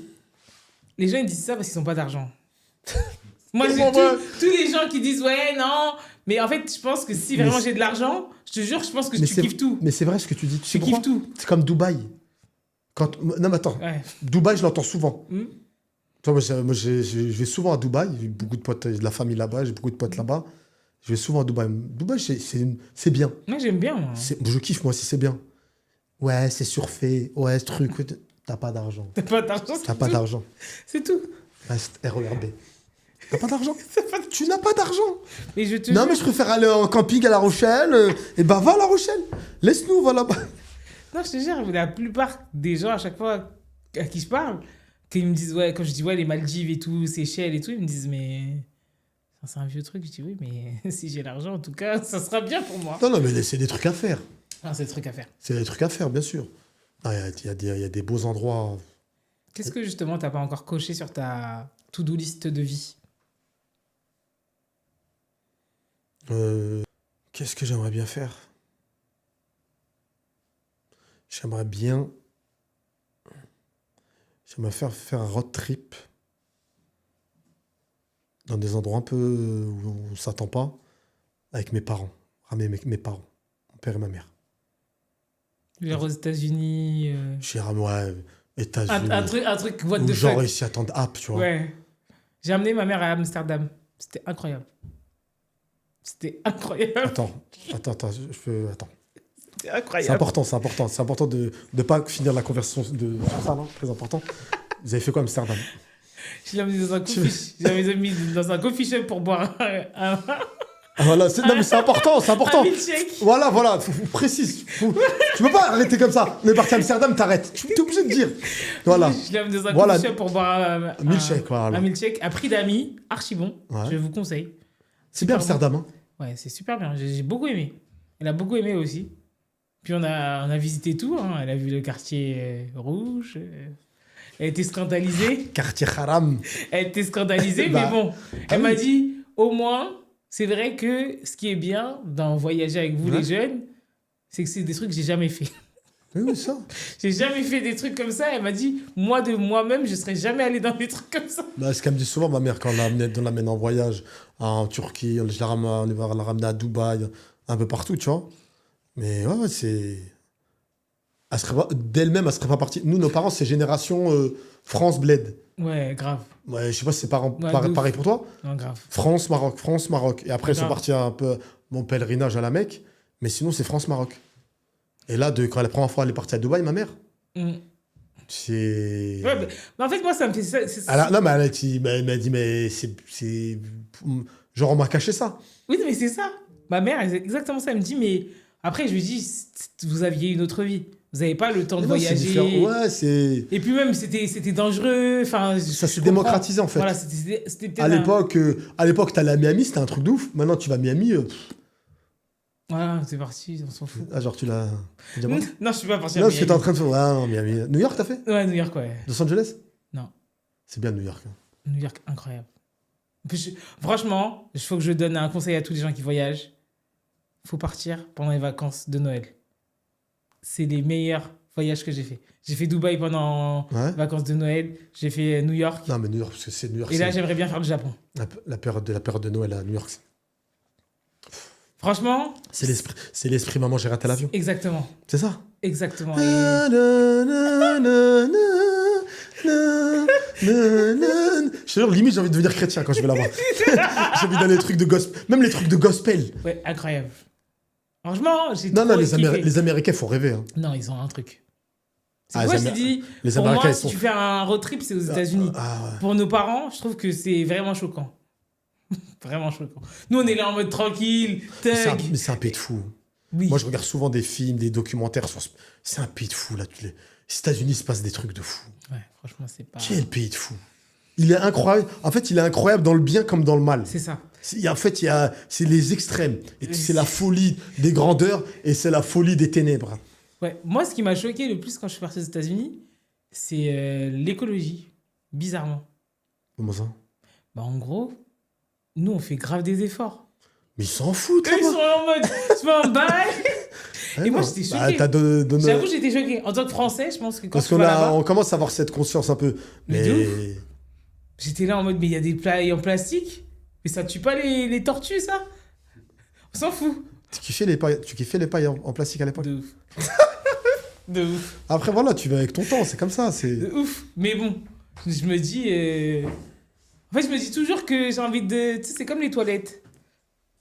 les gens ils disent ça parce qu'ils n'ont pas d'argent. Moi, Ils j'ai ont pas- tous les gens qui disent ouais, non. Mais en fait, je pense que si Mais vraiment c'est- j'ai de l'argent, je te jure, je pense que Mais tu c'est- kiffes tout. Mais c'est vrai ce que tu dis. Tu sais Tu kiffes pourquoi? tout. C'est comme Dubaï. Non, mais attends. Ouais. Dubaï, je l'entends souvent. Hmm. Tu vois, je vais souvent à Dubaï. J'ai beaucoup de potes, j'ai de la famille là-bas, j'ai beaucoup de potes là-bas. Je vais souvent à Dubaï. Dubaï, c'est bien. Moi, j'aime bien. Moi. Je kiffe, moi, si c'est bien. Ouais, c'est surfait. Ouais, ce truc. T'as pas d'argent. T'as pas d'argent, c'est T'as pas tout. d'argent. C'est tout. Reste RERB. T'as pas d'argent? C'est pas- Tu n'as pas d'argent. Mais je te Non, jure. mais je préfère aller en camping à La Rochelle. Et bah, va à La Rochelle. Laisse-nous, va là-bas. Non, je te jure, la plupart des gens, à chaque fois à qui je parle, qu'ils me disent, ouais, quand je dis, ouais, les Maldives et tout, Seychelles et tout, ils me disent, mais ça, c'est un vieux truc. Je dis, oui, mais si j'ai l'argent, en tout cas, ça sera bien pour moi. Non, mais c'est des trucs à faire. Ah, c'est le truc à faire. C'est des trucs à faire, bien sûr. Ah, il y a des beaux endroits. Qu'est-ce que justement, t'as pas encore coché sur ta to-do list de vie? Qu'est-ce que j'aimerais bien faire? J'aimerais faire un road trip dans des endroits un peu où on s'attend pas, avec mes parents. Ramener mes parents, mon père et ma mère. Genre aux États-Unis. J'ai ramené, ouais, États-Unis. Un truc, what Ou the genre fuck. ils s'y attendent, tu vois. Ouais. J'ai amené ma mère à Amsterdam. C'était incroyable. C'était incroyable. Attends, Attends. C'était C'est incroyable. important. C'est important de ne pas finir la conversation sur ça, non? Très important. Vous avez fait quoi à Amsterdam? Je l'ai amené dans un coffee, dans un coffee shop pour boire un Ah, voilà, non, mais c'est important. milkshake. Voilà, précise. Tu peux pas arrêter comme ça. On est parti à Amsterdam, t'arrêtes. Tu es obligé de dire. Voilà. Je l'ai amené dans un Voilà. coffee shop pour boire Un milkshake, voilà. un milkshake à prix d'amis, archi bon. Ouais. Je vous conseille. C'est bien Super bon. Amsterdam, hein. Ouais, c'est super bien. J'ai beaucoup aimé. Elle a beaucoup aimé aussi. Puis on a visité tout. Hein. Elle a vu le quartier rouge. Elle était scandalisée. Quartier Haram. Elle était scandalisée, Bah, mais bon. ah Elle m'a oui. dit, au moins, c'est vrai que ce qui est bien dans voyager avec vous, Ouais. les jeunes, c'est que c'est des trucs que j'ai jamais fait. Oui, ça. J'ai jamais fait des trucs comme ça. Elle m'a dit, moi, de moi-même, je serais jamais allée dans des trucs comme ça. Bah, ce qu'elle me dit souvent, ma mère, quand on l'amène en voyage en Turquie, on va la ramener à Dubaï, un peu partout, tu vois. Mais ouais, c'est... D'elle-même, elle serait pas partie. Nous, nos parents, c'est génération France Bled. Ouais, grave. Ouais, je sais pas si c'est Ouais, de ouf. pareil pour toi. Non, grave. France, Maroc. Et après, ils sont Grave. partis un peu mon pèlerinage à la Mecque. Mais sinon, c'est France-Maroc. Et là, quand la première fois, elle est partie à Dubaï, ma mère, Mm. c'est... Ouais, mais en fait, moi, ça me fait ça. Non, mais elle m'a dit, mais genre, on m'a caché ça. Oui, mais c'est ça. Ma mère, elle, exactement ça. Elle me dit, mais après, je lui dis, vous aviez une autre vie. Vous n'avez pas le temps de Mais non, c'est différent. voyager. Ouais, c'est... Et puis même, c'était dangereux. Enfin, Ça je s'est comprends. démocratisé, en fait. Voilà, c'était peut-être À l'époque, t'allais à Miami, c'était un truc de ouf. Maintenant, tu vas à Miami... Voilà, c'est parti, on s'en fout. Ah, genre, tu l'as... Diamant Non, je suis pas parti à Non, parce que t'es en Miami. train de faire... Ah, non, Miami. New York, t'as fait Ouais, New York, ouais. Los Angeles Non, C'est bien, New York. Hein. New York, incroyable. Franchement, il faut que je donne un conseil à tous les gens qui voyagent. Il faut partir pendant les vacances de Noël. C'est les meilleurs voyages que j'ai fait. J'ai fait Dubaï pendant Ouais. les vacances de Noël. J'ai fait New York. Non, mais New York, parce que c'est New York. Et là, c'est j'aimerais bien faire le Japon. la période de Noël à New York. Franchement, C'est l'esprit maman, j'ai raté l'avion. exactement. C'est ça. Exactement. Na, na, na, na, na, na, na. Je te jure, limite, j'ai envie de devenir chrétien quand je vais là-bas. J'ai envie d'aller les trucs de gospel. Même les trucs de gospel. Ouais, incroyable. Franchement, j'ai Non, trop non, kiffé. les Américains font rêver. Hein. Non, ils ont un truc. C'est Ah, pourquoi les je t'ai dit, les pour Américains, moi, ils si sont... tu fais un road trip, c'est aux États-Unis. Ah, ouais. Pour nos parents, je trouve que c'est vraiment choquant. Vraiment choquant. Nous, on est là en mode tranquille, thug. Mais c'est un pays de fou. Oui. Moi, je regarde souvent des films, des documentaires. C'est un pays de fou, là. Les États-Unis, il se passe des trucs de fou. Ouais, franchement, c'est pas... Quel pays de fou. Il est incroyable. En fait, il est incroyable dans le bien comme dans le mal. C'est ça. En fait, c'est les extrêmes. Et c'est la folie des grandeurs et c'est la folie des ténèbres. Ouais. Moi, ce qui m'a choqué le plus quand je suis parti aux États-Unis, c'est l'écologie. Bizarrement. Comment ça? Bah, en gros, nous, on fait grave des efforts. Mais ils s'en foutent, Eux, ils là-bas. sont en mode, je m'en bats. Ah, Et moi, non. j'étais Bah, choquée. t'as donné- J'avoue, j'étais choquée. En tant que Français, je pense que quand Parce tu vas là-bas, on commence à avoir cette conscience un peu. Mais de Mais... j'étais là en mode, mais il y a des pailles en plastique. Mais ça tue pas les tortues, ça? On s'en fout. Tu kiffais les pailles en plastique à l'époque? De ouf. De ouf. Après, voilà, tu vas avec ton temps, c'est comme ça. De ouf. Mais bon, je me dis... En fait, je me dis toujours que j'ai envie de... Tu sais, c'est comme les toilettes.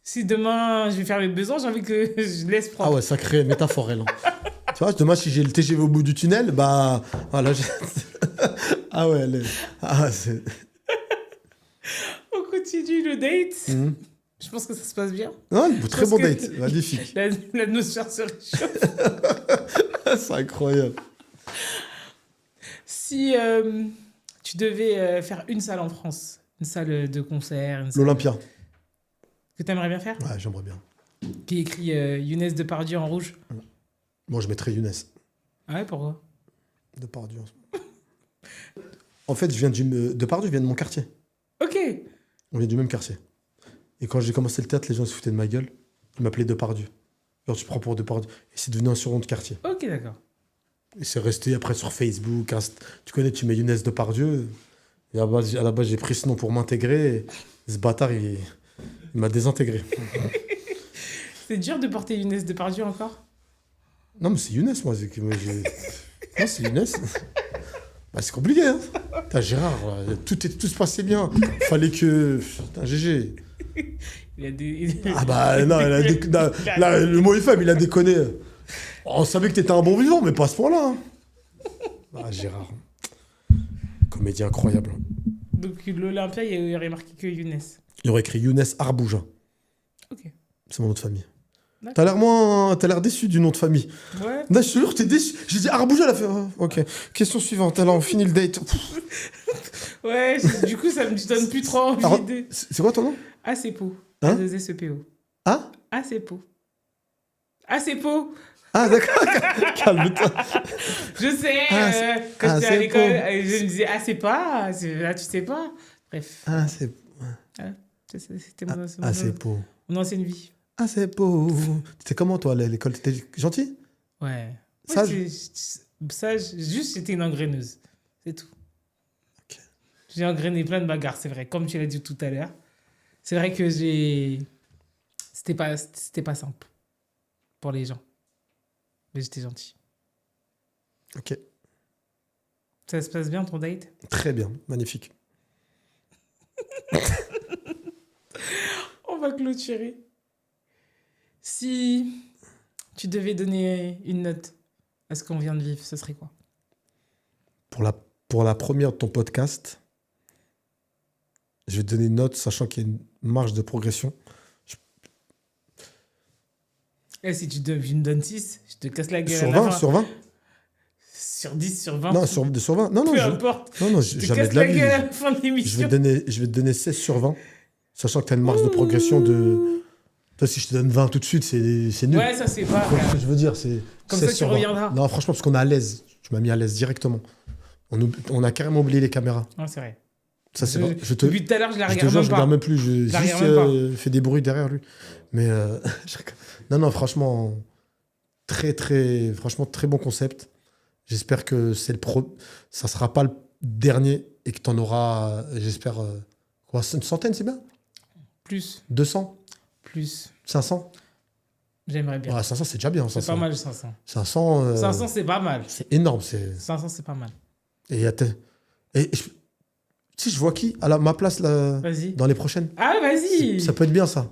Si demain, je vais faire mes besoins, j'ai envie que je laisse propre. Ah ouais, sacrée métaphore, elle. Hein. Tu vois, demain, si j'ai le TGV au bout du tunnel, bah... Voilà, ah ouais, ah, c'est... On continue le date. Mhm. Je pense que ça se passe bien. Ouais, très Parce bon que- date, magnifique. L'atmosphère se réchauffe. C'est incroyable. Si tu devais faire une salle en France, une salle de concert, une salle L'Olympia. que tu aimerais bien faire, Ouais, j'aimerais bien. qui est écrit Younes Depardieu en rouge. Moi, je mettrais Younes. Ah ouais, pourquoi? Depardieu. En fait, Depardieu vient de mon quartier. Ok. On vient du même quartier. Et quand j'ai commencé le théâtre, les gens se foutaient de ma gueule. Ils m'appelaient Depardieu. Alors, tu prends pour Depardieu. Et c'est devenu un surnom de quartier. Ok, d'accord. Et c'est resté après sur Facebook. Tu connais, tu mets Younes Depardieu. Et à la base, j'ai pris ce nom pour m'intégrer. Et ce bâtard, il m'a désintégré. C'est dur de porter Younes Depardieu encore? Non, mais c'est Younes, moi. Non, c'est Younes. Bah, c'est compliqué, hein. Putain, Gérard, tout se passait bien. Fallait que... Putain, GG. Il a des... Ah bah, non, là, le mot est faible, il a déconné. On savait que t'étais un bon vivant, mais pas à ce point-là. Hein. Ah, Gérard. Comédien incroyable. Donc l'Olympia, il y aurait marqué que Younes. Il aurait écrit Younes Arbouja. Ok. C'est mon nom de famille. D'accord. T'as l'air déçu du nom de famille. Ouais. Non, je te jure, t'es déçu. J'ai dit Arbouja, elle a fait... Ah, ok. Question suivante. Alors, on finit le date. Ouais, du coup, ça me donne plus trop envie Alors, de... c'est quoi ton nom? ACPO. Hein? A2SEPO. Ah ACPO. ACPO. Ah, d'accord. Calme-toi. Je sais, Ah, quand j'étais à c'est l'école, beau. je me disais, ah, c'est pas, là, tu sais pas. Bref, Ah, c'est... c'était mon, Ah, c'est beau. mon ancienne vie. Ah, c'est beau. T'étais comment, toi, à l'école? T'étais gentil? Ouais. Sage? Sage, juste, j'étais une engraineuse. C'est tout. Ok. J'ai engrainé plein de bagarres, c'est vrai. Comme tu l'as dit tout à l'heure. C'est vrai que c'était pas simple pour les gens. Mais j'étais gentil. Ok. Ça se passe bien, ton date? Très bien. Magnifique. On va clôturer. Si tu devais donner une note à ce qu'on vient de vivre, ce serait quoi? Pour la première de ton podcast, je vais te donner une note, sachant qu'il y a une marge de progression. Et si tu me donnes 6, je te casse la gueule Sur à la 20, fin. sur 20? Sur 10, sur 20. Non, sur 20. Non, Peu importe. non, Tu te jamais casses de la la vie. gueule à la fin de l'émission. Je vais te donner 16 sur 20, sachant que tu as une marge de progression de... Toi, si je te donne 20 tout de suite, c'est nul. Ouais, ça, c'est pas. Tu vois ce que je veux dire, c'est Comme 16 ça, tu sur 20. reviendras. Non, franchement, parce qu'on est à l'aise. Tu m'as mis à l'aise directement. On a carrément oublié les caméras. Non, c'est vrai. Ça, c'est vrai. Depuis tout à l'heure, je la Je te regarde jure, même je pas. regarde même plus. Je la juste regarde même fais des bruits derrière lui. Mais non, franchement, franchement, très bon concept. J'espère que ça sera pas le dernier et que tu en auras, j'espère, quoi, une centaine, c'est bien? Plus. 200? Plus. 500? J'aimerais bien. Ouais, 500, c'est déjà bien. C'est 500. pas mal, 500. 500, 500, c'est pas mal. c'est énorme. 500, c'est pas mal. Et, si je vois qui à ma place là, Vas-y. dans les prochaines, Ah, vas-y. ça peut être bien ça.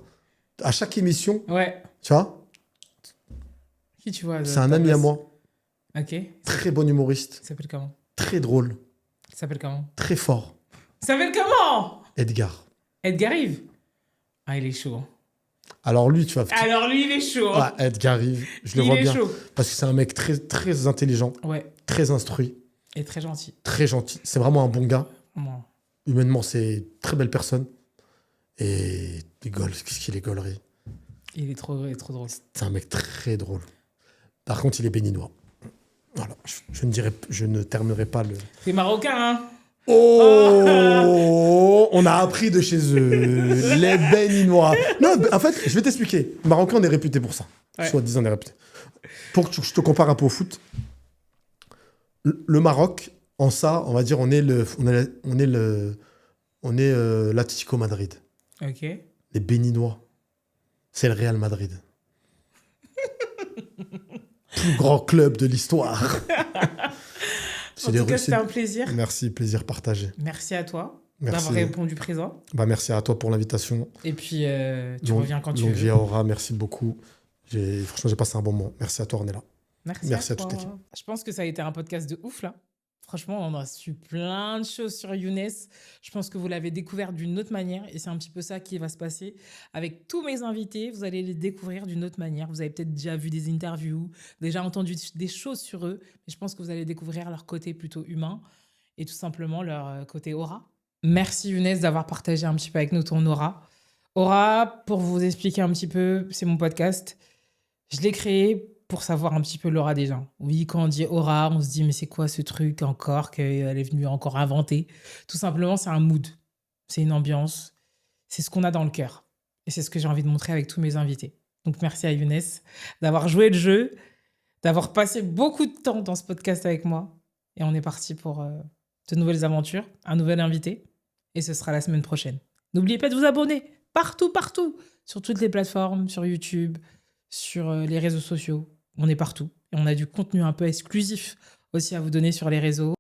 À chaque émission, Ouais. tu vois, Qui tu vois c'est un ami à moi, Ok. très bon humoriste, Il s'appelle comment? très drôle, Il s'appelle comment? très fort. Il s'appelle comment? Edgar. Edgar Yves. Ah, il est chaud. Alors lui, tu vas... Alors lui, il est chaud. Ouais, Edgar Yves, je le il vois est bien. chaud. Parce que c'est un mec très, très intelligent, Ouais. très instruit, Et très gentil. très gentil. C'est vraiment un bon gars. Vraiment. Humainement, c'est une très belle personne. Et il gaule, qu'est-ce qu'il est gaulerie. Il est trop drôle. C'est un mec très drôle. Par contre, il est béninois. Voilà, je ne terminerai pas le... T'es marocain, hein? Oh, on a appris de chez eux, les béninois. Non, en fait, je vais t'expliquer. Marocain, on est réputé pour ça. Ouais. Soit-disant, on est réputé. Pour que je te compare un peu au foot, le Maroc, en ça, on va dire, on est l'Atlético Madrid. Ok. Les Béninois, c'est le Real Madrid. Plus grand club de l'histoire. En tout cas, c'était un plaisir. Merci, plaisir partagé. Merci à toi Merci. d'avoir répondu présent. Merci à toi pour l'invitation. Et puis, tu reviens quand tu Longue veux. vie à Aura, merci beaucoup. Franchement, j'ai passé un bon moment. Merci à toi, Ornella. Merci à toi. toute l'équipe. Je pense que ça a été un podcast de ouf, là. Franchement, on a su plein de choses sur Younes. Je pense que vous l'avez découvert d'une autre manière et c'est un petit peu ça qui va se passer avec tous mes invités. Vous allez les découvrir d'une autre manière. Vous avez peut-être déjà vu des interviews, déjà entendu des choses sur eux, mais je pense que vous allez découvrir leur côté plutôt humain et tout simplement leur côté aura. Merci Younes d'avoir partagé un petit peu avec nous ton aura. Aura, pour vous expliquer un petit peu, c'est mon podcast. Je l'ai créé pour savoir un petit peu l'aura des gens. Oui, quand on dit aura, on se dit mais c'est quoi ce truc encore qu'elle est venue encore inventer? Tout simplement, c'est un mood, c'est une ambiance, c'est ce qu'on a dans le cœur. Et c'est ce que j'ai envie de montrer avec tous mes invités. Donc merci à Younes d'avoir joué le jeu, d'avoir passé beaucoup de temps dans ce podcast avec moi. Et on est parti pour de nouvelles aventures, un nouvel invité. Et ce sera la semaine prochaine. N'oubliez pas de vous abonner partout, sur toutes les plateformes, sur YouTube, sur les réseaux sociaux. On est partout. Et on a du contenu un peu exclusif aussi à vous donner sur les réseaux.